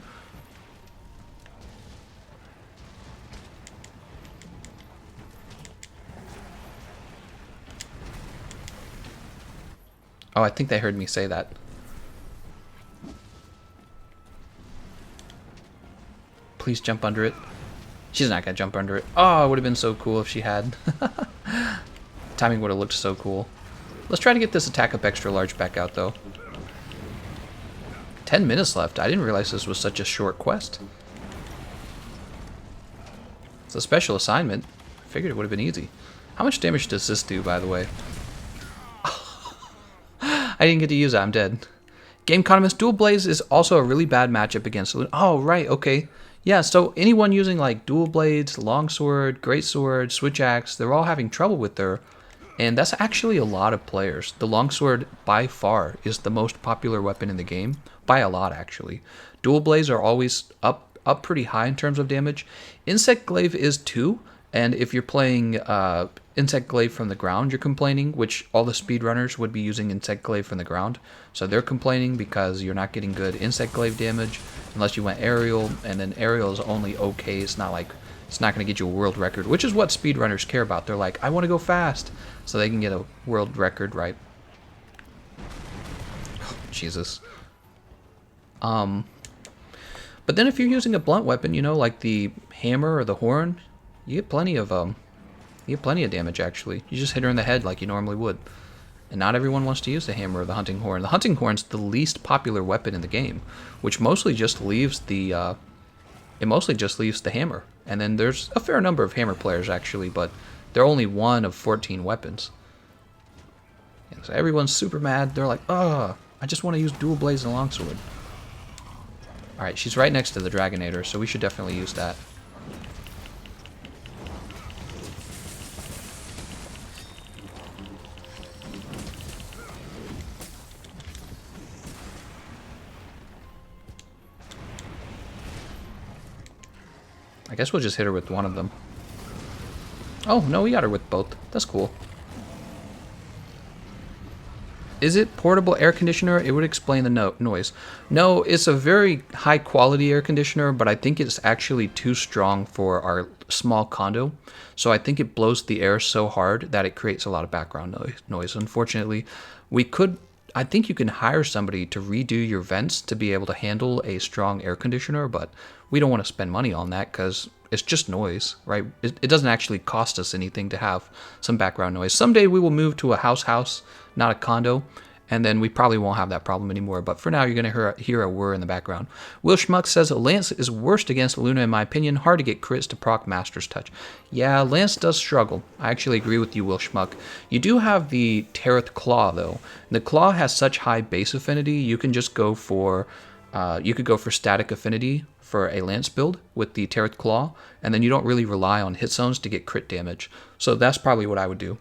Speaker 1: Oh, I think they heard me say that. Please jump under it. She's not gonna jump under it. Oh, it would have been so cool if she had. Timing would have looked so cool. Let's try to get this attack up extra large back out, though. 10 minutes left. I didn't realize this was such a short quest. It's a special assignment. Figured it would have been easy. How much damage does this do, by the way? I didn't get to use it. I'm dead. Gameconomist, Dual Blades is also a really bad matchup against... Oh, right. Okay. Yeah, so anyone using like Dual Blades, Longsword, Greatsword, Switch Axe, they're all having trouble with their... And that's actually a lot of players. The Longsword, by far, is the most popular weapon in the game. By a lot, actually. Dual Blades are always up pretty high in terms of damage. Insect Glaive is too, and if you're playing Insect Glaive from the ground, you're complaining, which all the speedrunners would be using Insect Glaive from the ground. So they're complaining because you're not getting good Insect Glaive damage unless you went aerial, and then aerial is only okay. It's not like it's not going to get you a world record, which is what speedrunners care about. They're like, I want to go fast, so they can get a world record, right? Jesus. But then if you're using a blunt weapon, you know, like the hammer or the horn, you get plenty of damage actually. You just hit her in the head like you normally would. And not everyone wants to use the hammer or the hunting horn. The hunting horn's the least popular weapon in the game, which mostly just leaves the hammer. And then there's a fair number of hammer players actually, but they're only one of 14 weapons. And so everyone's super mad. They're like, "Ugh, I just want to use dual blades and longsword." Alright, she's right next to the Dragonator, so we should definitely use that. I guess we'll just hit her with one of them. Oh, no, we got her with both. That's cool. Is it portable air conditioner? It would explain the noise. No, it's a very high quality air conditioner, but I think it's actually too strong for our small condo. So I think it blows the air so hard that it creates a lot of background noise. Unfortunately, I think you can hire somebody to redo your vents to be able to handle a strong air conditioner, but we don't want to spend money on that because it's just noise, right? It doesn't actually cost us anything to have some background noise. Someday we will move to a house, not a condo, and then we probably won't have that problem anymore. But for now, you're going to hear a whir in the background. Will Schmuck says, Lance is worst against Luna in my opinion. Hard to get crits to proc Master's Touch. Yeah, Lance does struggle. I actually agree with you, Will Schmuck. You do have the Tereth Claw, though. The Claw has such high base affinity, you can just go for... you could go for static affinity for a Lance build with the Tereth Claw, and then you don't really rely on hit zones to get crit damage. So that's probably what I would do.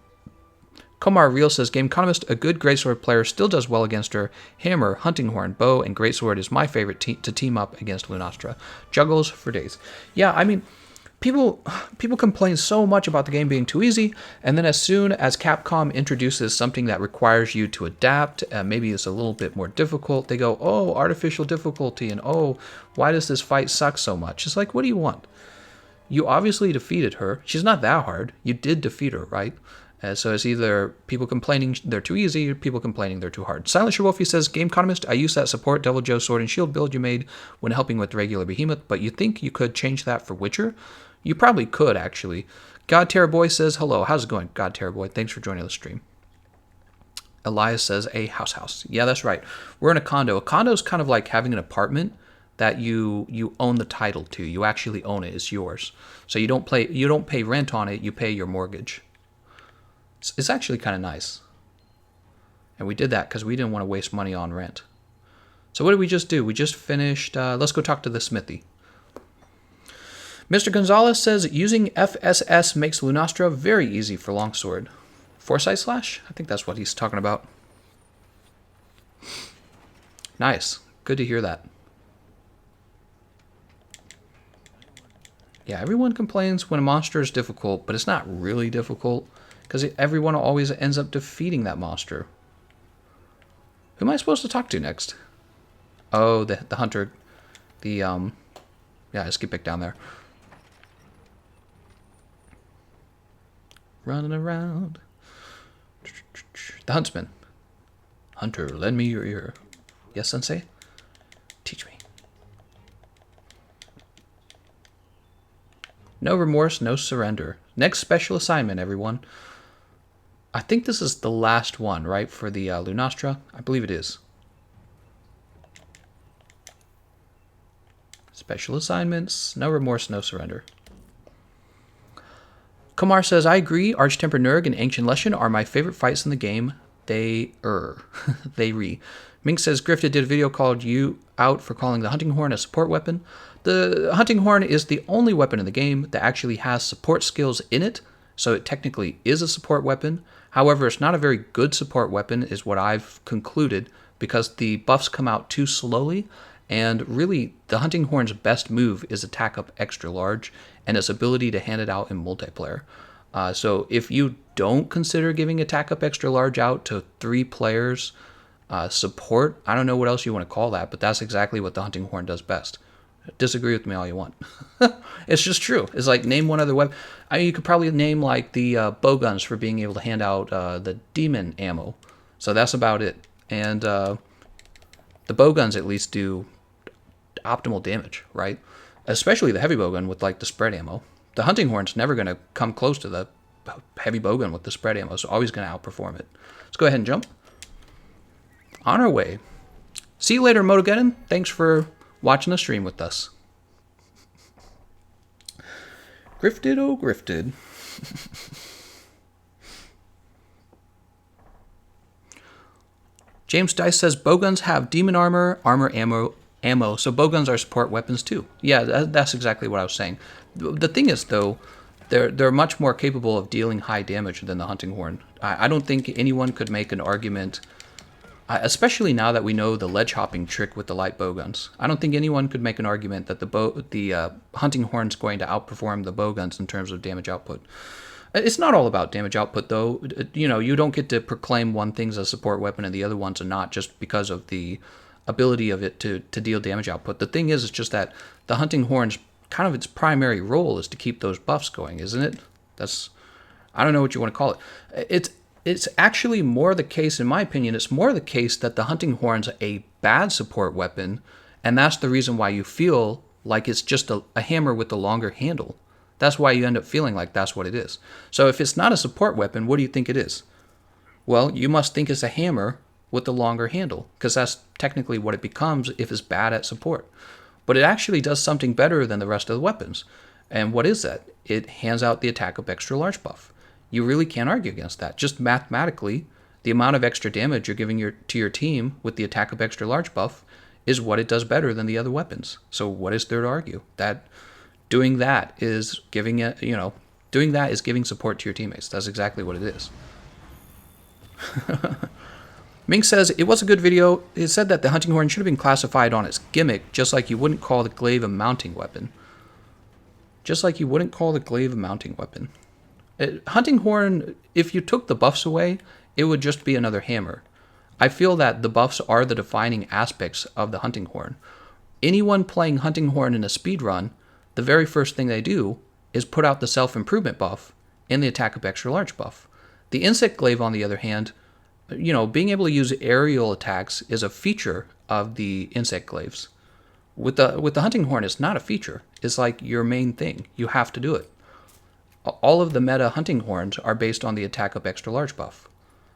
Speaker 1: Komar Real says, Gameconomist, a good Greatsword player still does well against her. Hammer, Hunting Horn, Bow, and Greatsword is my favorite to team up against Lunastra. Juggles for days. Yeah, I mean, people complain so much about the game being too easy, and then as soon as Capcom introduces something that requires you to adapt, maybe it's a little bit more difficult, they go, oh, artificial difficulty, and oh, why does this fight suck so much? It's like, what do you want? You obviously defeated her. She's not that hard. You did defeat her, right? So it's either people complaining they're too easy or people complaining they're too hard. Silencer Wolfie says, Gameconomist, I used that support Devil Joe Sword and Shield build you made when helping with regular Behemoth, but you think you could change that for Witcher? You probably could, actually. God Terror Boy says, hello, how's it going? God Terror Boy, thanks for joining the stream. Elias says, a house. Yeah, that's right. We're in a condo. A condo is kind of like having an apartment that you own the title to. You actually own it. It's yours. So you don't pay rent on it. You pay your mortgage. It's actually kind of nice. And we did that because we didn't want to waste money on rent. So what did we just do? We just finished... let's go talk to the smithy. Mr. Gonzalez says, using FSS makes Lunastra very easy for longsword. Foresight Slash? I think that's what he's talking about. Nice. Good to hear that. Yeah, everyone complains when a monster is difficult, but it's not really difficult. Because everyone always ends up defeating that monster. Who am I supposed to talk to next? Oh, the hunter. Yeah, let's get back down there. Running around. The huntsman. Hunter, lend me your ear. Yes, sensei? Teach me. No remorse, no surrender. Next special assignment, everyone. I think this is the last one, right, for the Lunastra? I believe it is. Special assignments. No remorse, no surrender. Komar says, I agree. Arch-Temper Nurg and Ancient Leshen are my favorite fights in the game. They re. Mink says, Grifted did a video called You Out for calling the Hunting Horn a support weapon. The Hunting Horn is the only weapon in the game that actually has support skills in it, so it technically is a support weapon. However, it's not a very good support weapon, is what I've concluded, because the buffs come out too slowly, and really, the Hunting Horn's best move is Attack Up Extra Large, and its ability to hand it out in multiplayer. So if you don't consider giving Attack Up Extra Large out to 3 players, support, I don't know what else you want to call that, but that's exactly what the Hunting Horn does best. Disagree with me all you want. It's just true. It's like, name one other weapon. I mean, you could probably name like the bowguns for being able to hand out the demon ammo. So that's about it. And the bowguns at least do optimal damage, right? Especially the heavy bowgun with like the spread ammo. The Hunting Horn's never going to come close to the heavy bowgun with the spread ammo, so always going to outperform it. Let's go ahead and jump. On our way. See you later, Motogeddon. Thanks for watching the stream with us. Grifted, oh grifted. James Dice says bowguns have demon armor, ammo, so bowguns are support weapons too. Yeah, that's exactly what I was saying. The thing is, though, they're much more capable of dealing high damage than the Hunting Horn. I don't think anyone could make an argument, especially now that we know the ledge hopping trick with the light bowguns. I don't think anyone could make an argument that the Hunting Horn's going to outperform the bowguns in terms of damage output. It's not all about damage output, though. You know, you don't get to proclaim one thing's a support weapon and the other ones are not just because of the ability of it to deal damage output. The thing is, it's just that the Hunting Horn's kind of its primary role is to keep those buffs going, isn't it? I don't know what you want to call it. It's actually more the case, in my opinion, it's more the case that the Hunting Horn's a bad support weapon, and that's the reason why you feel like it's just a hammer with a longer handle. That's why you end up feeling like that's what it is. So if it's not a support weapon, what do you think it is? Well, you must think it's a hammer with a longer handle, because that's technically what it becomes if it's bad at support. But it actually does something better than the rest of the weapons. And what is that? It hands out the Attack Up Extra Large buff. You really can't argue against that. Just mathematically, the amount of extra damage you're giving to your team with the Attack Up Extra Large buff is what it does better than the other weapons. So what is there to argue? That doing that is giving support to your teammates. That's exactly what it is. Mink says, it was a good video. It said that the Hunting Horn should have been classified on its gimmick, just like you wouldn't call the glaive a mounting weapon. Just like you wouldn't call the glaive a mounting weapon. Hunting Horn, if you took the buffs away, it would just be another hammer. I feel that the buffs are the defining aspects of the Hunting Horn. Anyone playing Hunting Horn in a speedrun, the very first thing they do is put out the self-improvement buff and the Attack Up Extra Large buff. The Insect Glaive, on the other hand, you know, being able to use aerial attacks is a feature of the Insect Glaives. With the Hunting Horn, it's not a feature. It's like your main thing. You have to do it. All of the meta Hunting Horns are based on the Attack Up Extra Large buff.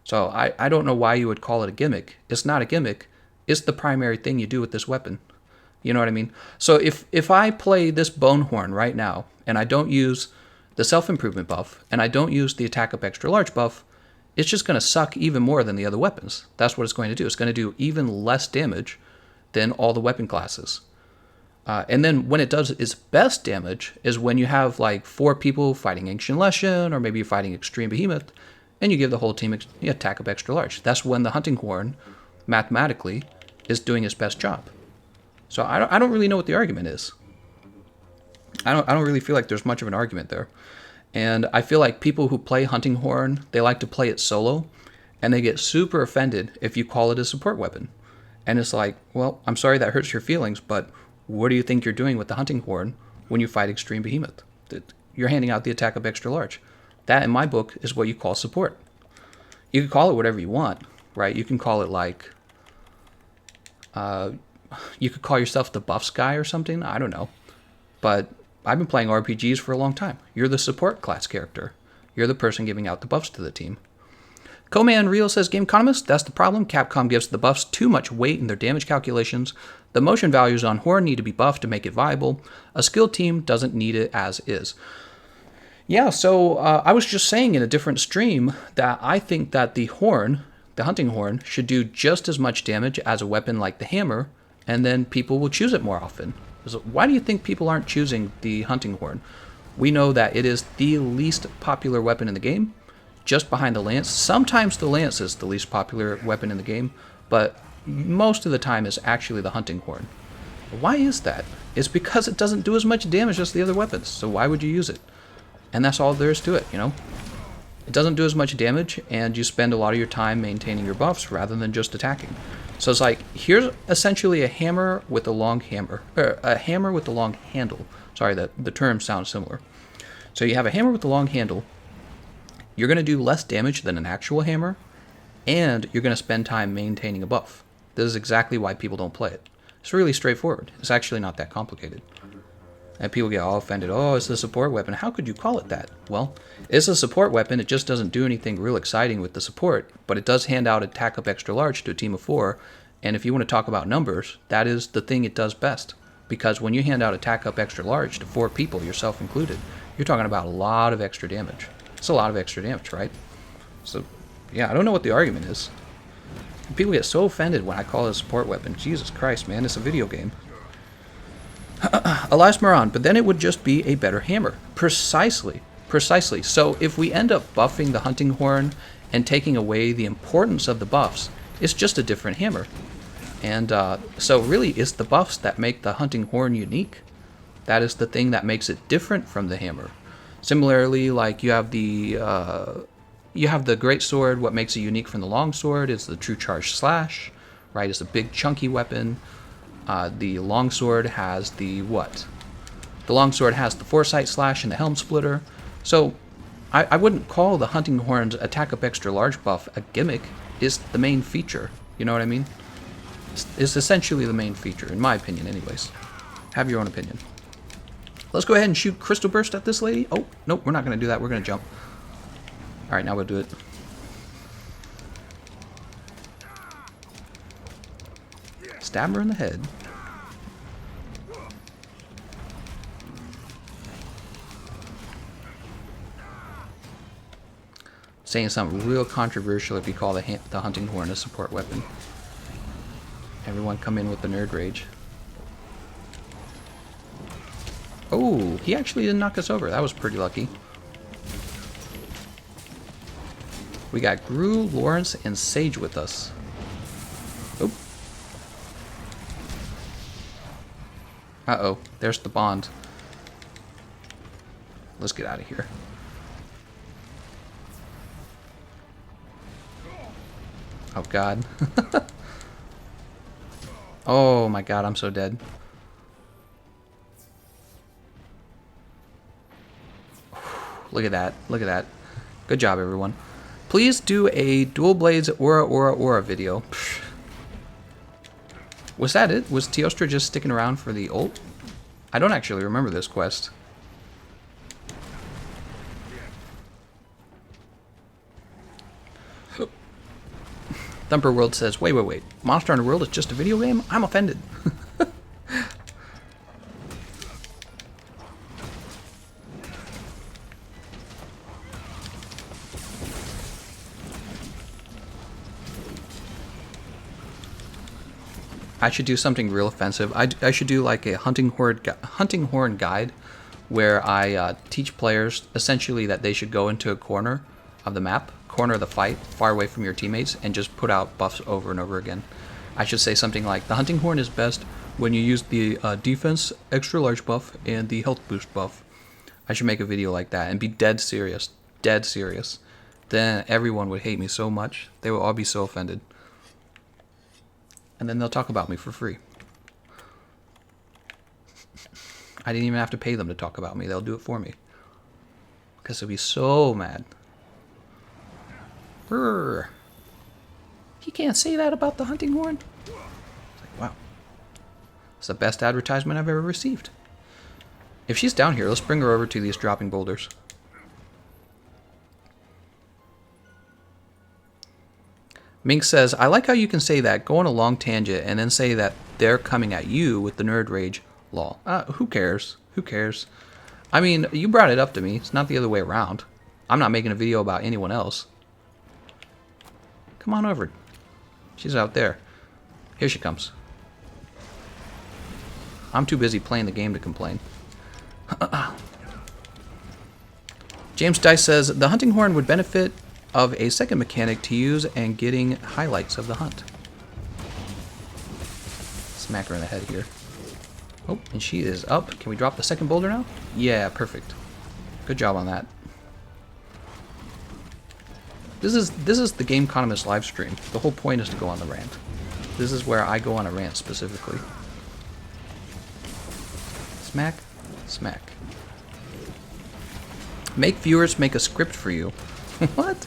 Speaker 1: So I don't know why you would call it a gimmick. It's not a gimmick. It's the primary thing you do with this weapon. You know what I mean? So if I play this Bone Horn right now, and I don't use the self-improvement buff, and I don't use the Attack Up Extra Large buff, it's just going to suck even more than the other weapons. That's what it's going to do. It's going to do even less damage than all the weapon classes. And then when it does its best damage is when you have like 4 people fighting Ancient Leshen, or maybe you're fighting Extreme Behemoth, and you give the whole team Attack Up Extra Large. That's when the Hunting Horn, mathematically, is doing its best job. So I don't really know what the argument is. I don't really feel like there's much of an argument there. And I feel like people who play Hunting Horn, they like to play it solo, and they get super offended if you call it a support weapon. And it's like, well, I'm sorry that hurts your feelings, but what do you think you're doing with the Hunting Horn when you fight Extreme Behemoth? You're handing out the Attack Up Extra Large. That, in my book, is what you call support. You can call it whatever you want, right? You can call it like, you could call yourself the Buffs guy or something. I don't know. But I've been playing RPGs for a long time. You're the support class character. You're the person giving out the buffs to the team. Coman Real says, Gameconomist, that's the problem. Capcom gives the buffs too much weight in their damage calculations. The motion values on Horn need to be buffed to make it viable. A skilled team doesn't need it as is. Yeah, so I was just saying in a different stream that I think that the Horn, the hunting horn, should do just as much damage as a weapon like the hammer, and then people will choose it more often. So why do you think people aren't choosing the hunting horn? We know that it is the least popular weapon in the game, just behind the lance. Sometimes the lance is the least popular weapon in the game, but most of the time is actually the hunting horn. Why is that? It's because it doesn't do as much damage as the other weapons, so why would you use it? And that's all there is to it, you know? It doesn't do as much damage, and you spend a lot of your time maintaining your buffs rather than just attacking. So it's like, here's essentially a hammer with a long hammer, or a hammer with a long handle. Sorry, the terms sound similar. So you have a hammer with a long handle. You're going to do less damage than an actual hammer, and you're going to spend time maintaining a buff. This is exactly why people don't play it. It's really straightforward. It's actually not that complicated. And people get all offended. Oh, it's a support weapon. How could you call it that? Well, it's a support weapon. It just doesn't do anything real exciting with the support, but it does hand out attack up extra large to a team of 4. And if you want to talk about numbers, that is the thing it does best. Because when you hand out attack up extra large to 4 people, yourself included, you're talking about a lot of extra damage. It's a lot of extra damage, right? So, yeah, I don't know what the argument is. People get so offended when I call it a support weapon. Jesus Christ, man, it's a video game. Elias Moran, but then it would just be a better hammer. Precisely. So if we end up buffing the hunting horn and taking away the importance of the buffs, it's just a different hammer. And so really it's the buffs that make the hunting horn unique. That is the thing that makes it different from the hammer. Similarly, like you have the great sword. What makes it unique from the long sword is the true charge slash, right? It's a big chunky weapon. The longsword has the what? The longsword has the foresight slash and the helm splitter. So I wouldn't call the hunting horn's attack up extra large buff a gimmick. It's the main feature. You know what I mean? It's essentially the main feature, in my opinion anyways. Have your own opinion. Let's go ahead and shoot Crystal Burst at this lady. Oh, nope, we're not going to do that. We're going to jump. Alright, now we'll do it. Stab her in the head. Saying something real controversial if you call the hunting horn a support weapon. Everyone come in with the nerd rage. Oh, he actually didn't knock us over. That was pretty lucky. We got Gru, Lawrence, and Sage with us. Oh. Uh-oh, there's the bond. Let's get out of here. Oh, God. Oh, my God, I'm so dead. Look at that. Look at that. Good job, everyone. Please do a Dual Blades Aura video. Was that it? Was Teostra just sticking around for the ult? I don't actually remember this quest. Thumper World says, wait. Monster Hunter World is just a video game? I'm offended. I should do something real offensive. I should do like a hunting horn guide where I teach players essentially that they should go into a corner of the map, corner of the fight, far away from your teammates, and just put out buffs over and over again. I should say something like, the hunting horn is best when you use the defense extra large buff and the health boost buff. I should make a video like that and be dead serious. Dead serious. Then everyone would hate me so much. They will all be so offended. And then they'll talk about me for free. I didn't even have to pay them to talk about me. They'll do it for me. Because they'll be so mad. Brrr. He can't say that about the hunting horn. It's like, wow. It's the best advertisement I've ever received. If she's down here, let's bring her over to these dropping boulders. Mink says, I like how you can say that, go on a long tangent, and then say that they're coming at you with the nerd rage. Lol. Who cares? Who cares? I mean, you brought it up to me. It's not the other way around. I'm not making a video about anyone else. Come on over. She's out there. Here she comes. I'm too busy playing the game to complain. James Dice says, the hunting horn would benefit of a second mechanic to use and getting highlights of the hunt. Smack her in the head here. Oh, and she is up. Can we drop the second boulder now? Yeah, perfect. Good job on that. This is the Gameconomist live stream. The whole point is to go on the rant. This is where I go on a rant specifically. Smack, smack. Make viewers make a script for you. What?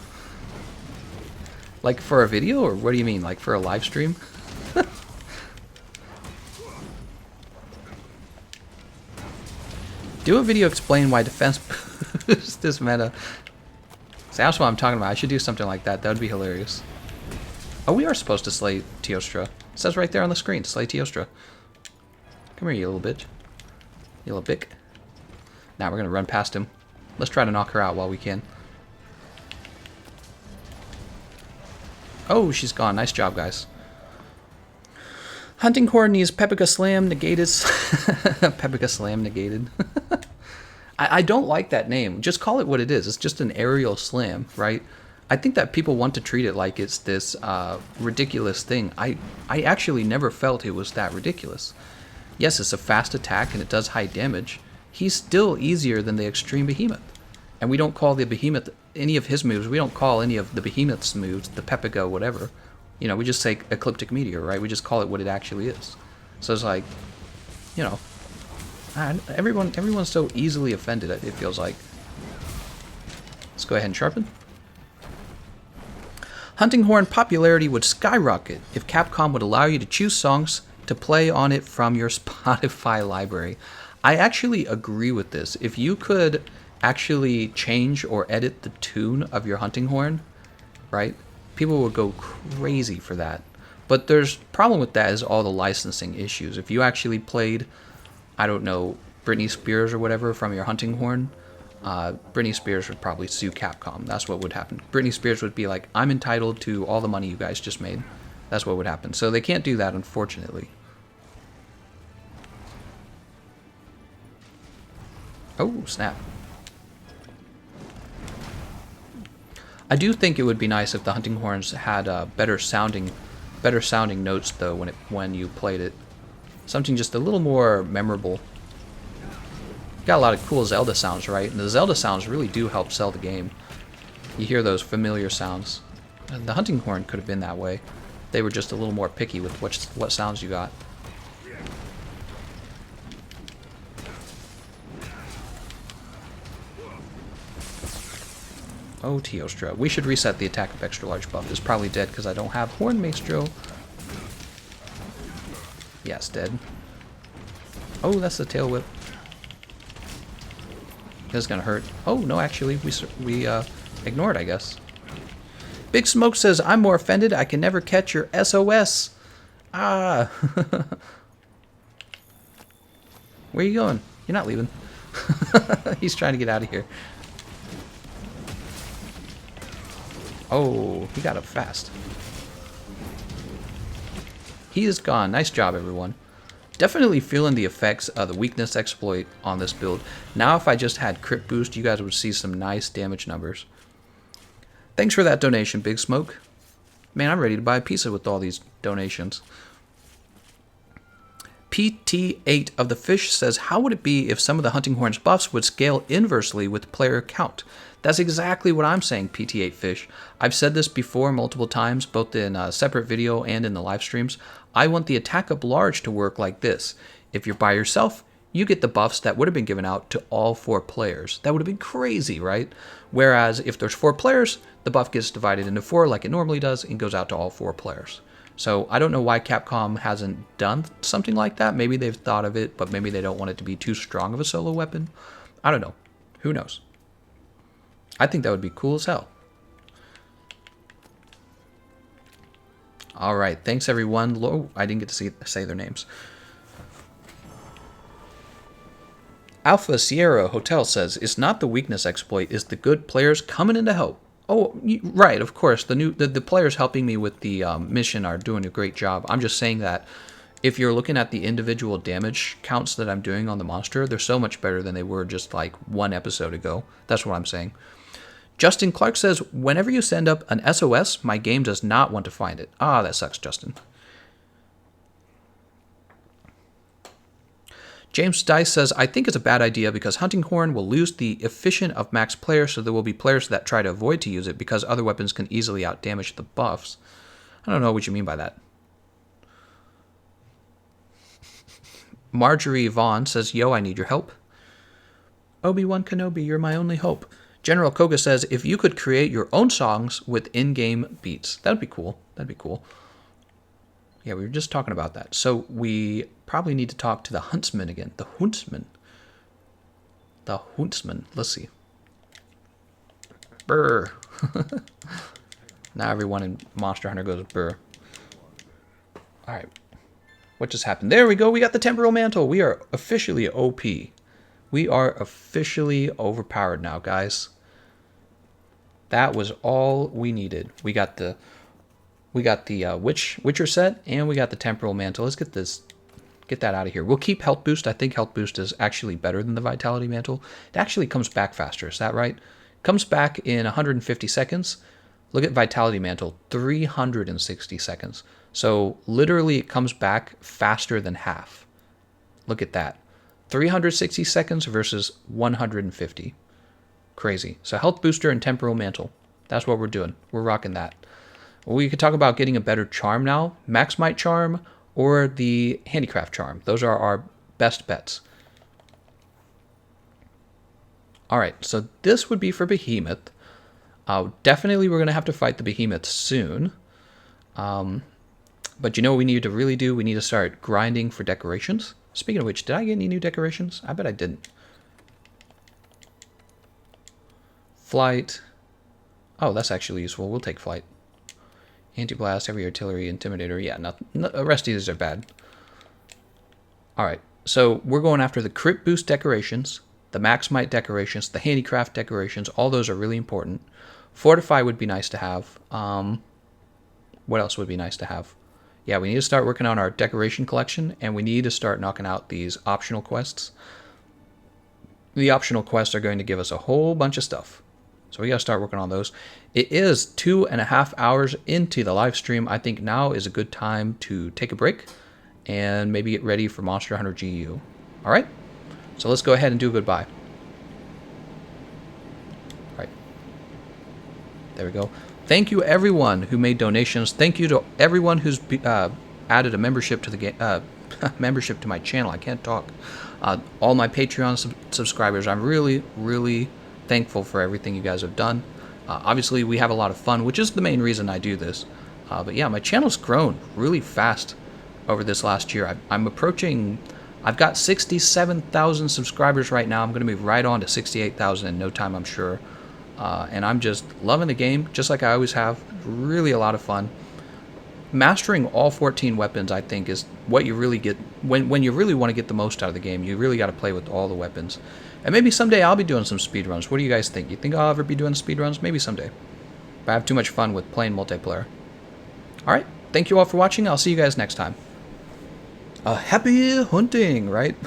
Speaker 1: Like for a video, or what do you mean? Like for a live stream? Do a video explain why defense boosts this meta. See, that's what I'm talking about. I should do something like that. That would be hilarious. Oh, we are supposed to slay Teostra. It says right there on the screen, slay Teostra. Come here, you little bitch. You little bick. Now we're going to run past him. Let's try to knock her out while we can. Oh, she's gone. Nice job, guys. Hunting Horn needs Pepika Slam negated. Pepika Slam negated. I don't like that name. Just call it what it is. It's just an aerial slam, right? I think that people want to treat it like it's this ridiculous thing. I actually never felt it was that ridiculous. Yes, it's a fast attack and it does high damage. He's still easier than the Extreme Behemoth. And we don't call the Behemoth any of his moves. We don't call any of the Behemoth's moves, the Pepika, whatever. You know, we just say Ecliptic Meteor, right? We just call it what it actually is. So it's like, you know, everyone's so easily offended, it feels like. Let's go ahead and sharpen. Hunting Horn popularity would skyrocket if Capcom would allow you to choose songs to play on it from your Spotify library. I actually agree with this. If you could actually change or edit the tune of your Hunting Horn, right? People would go crazy for that. But there's problem with that is all the licensing issues. If you actually played, I don't know, Britney Spears or whatever from your Hunting Horn, Britney Spears would probably sue Capcom. That's what would happen. Britney Spears would be like, I'm entitled to all the money you guys just made. That's what would happen. So they can't do that, unfortunately. Oh, snap. I do think it would be nice if the Hunting Horns had better sounding notes though when you played it. Something just a little more memorable. Got a lot of cool Zelda sounds, right? And the Zelda sounds really do help sell the game. You hear those familiar sounds. And the Hunting Horn could have been that way. They were just a little more picky with what sounds you got. Oh, Teostra. We should reset the attack of extra large buff. It's probably dead because I don't have Horn Maestro. Yes, dead. Oh, that's the tail whip. This is gonna hurt. Oh no, actually, we ignored, I guess. Big Smoke says, "I'm more offended. I can never catch your SOS." Ah. Where are you going? You're not leaving. He's trying to get out of here. Oh, he got up fast. He is gone. Nice job, everyone. Definitely feeling the effects of the weakness exploit on this build. Now if I just had crit boost, you guys would see some nice damage numbers. Thanks for that donation, Big Smoke. Man, I'm ready to buy a pizza with all these donations. PT8 of the Fish says, how would it be if some of the Hunting Horn's buffs would scale inversely with player count? That's exactly what I'm saying, PT8 Fish. I've said this before multiple times, both in a separate video and in the live streams. I want the attack up large to work like this. If you're by yourself, you get the buffs that would have been given out to all 4 players. That would have been crazy, right? Whereas if there's 4 players, the buff gets divided into 4 like it normally does and goes out to all 4 players. So I don't know why Capcom hasn't done something like that. Maybe they've thought of it, but maybe they don't want it to be too strong of a solo weapon. I don't know. Who knows? I think that would be cool as hell. All right, thanks everyone. I didn't get to say their names. Alpha Sierra Hotel says, it's not the weakness exploit, it's the good players coming in to help. Oh, right, of course. The players helping me with the mission are doing a great job. I'm just saying that if you're looking at the individual damage counts that I'm doing on the monster, they're so much better than they were just like one episode ago. That's what I'm saying. Justin Clark says, whenever you send up an SOS, my game does not want to find it. Ah, that sucks, Justin. James Dice says, I think it's a bad idea because Hunting Horn will lose the efficient of max players, so there will be players that try to avoid to use it because other weapons can easily outdamage the buffs. I don't know what you mean by that. Marjorie Vaughn says, yo, I need your help. Obi-Wan Kenobi, you're my only hope. General Koga says, if you could create your own songs with in-game beats, that'd be cool. That'd be cool. Yeah, we were just talking about that. So we probably need to talk to the huntsman again. The huntsman. The huntsman. Let's see. Brr. Now everyone in Monster Hunter goes brr. All right. What just happened? There we go. We got the temporal mantle. We are officially OP. We are officially overpowered now, guys. That was all we needed. We got the Witcher set, and we got the temporal mantle. Let's get that out of here. We'll keep health boost. I think health boost is actually better than the vitality mantle. It actually comes back faster. Is that right? Comes back in 150 seconds. Look at vitality mantle, 360 seconds. So literally it comes back faster than half. Look at that. 360 seconds versus 150. Crazy. So health booster and temporal mantle. That's what we're doing. We're rocking that. We could talk about getting a better charm now. Max Might charm or the handicraft charm. Those are our best bets. All right, so this would be for Behemoth. Definitely we're going to have to fight the Behemoth soon. But you know what we need to really do? We need to start grinding for decorations. Speaking of which, did I get any new decorations? I bet I didn't. Flight. Oh, that's actually useful. We'll take flight. Anti-blast, heavy artillery, intimidator. Yeah, the rest of these are bad. Alright, so we're going after the crit boost decorations, the max might decorations, the handicraft decorations. All those are really important. Fortify would be nice to have. What else would be nice to have? Yeah, we need to start working on our decoration collection, and we need to start knocking out these optional quests. The optional quests are going to give us a whole bunch of stuff. So we got to start working on those. It is 2.5 hours into the live stream. I think now is a good time to take a break and maybe get ready for Monster Hunter GU. All right? So let's go ahead and do a goodbye. All right. There we go. Thank you, everyone who made donations. Thank you to everyone who's added a membership to the game, membership to my channel. I can't talk. All my Patreon subscribers. I'm really, really thankful for everything you guys have done. Obviously, we have a lot of fun, which is the main reason I do this. But yeah, my channel's grown really fast over this last year. I'm approaching. I've got 67,000 subscribers right now. I'm going to be right on to 68,000 in no time, I'm sure. And I'm just loving the game, just like I always have. Really a lot of fun. Mastering all 14 weapons, I think, is what you really get. When you really want to get the most out of the game, you really got to play with all the weapons. And maybe someday I'll be doing some speedruns. What do you guys think? You think I'll ever be doing speedruns? Maybe someday. But I have too much fun with playing multiplayer. Alright, thank you all for watching. I'll see you guys next time. Happy hunting, right?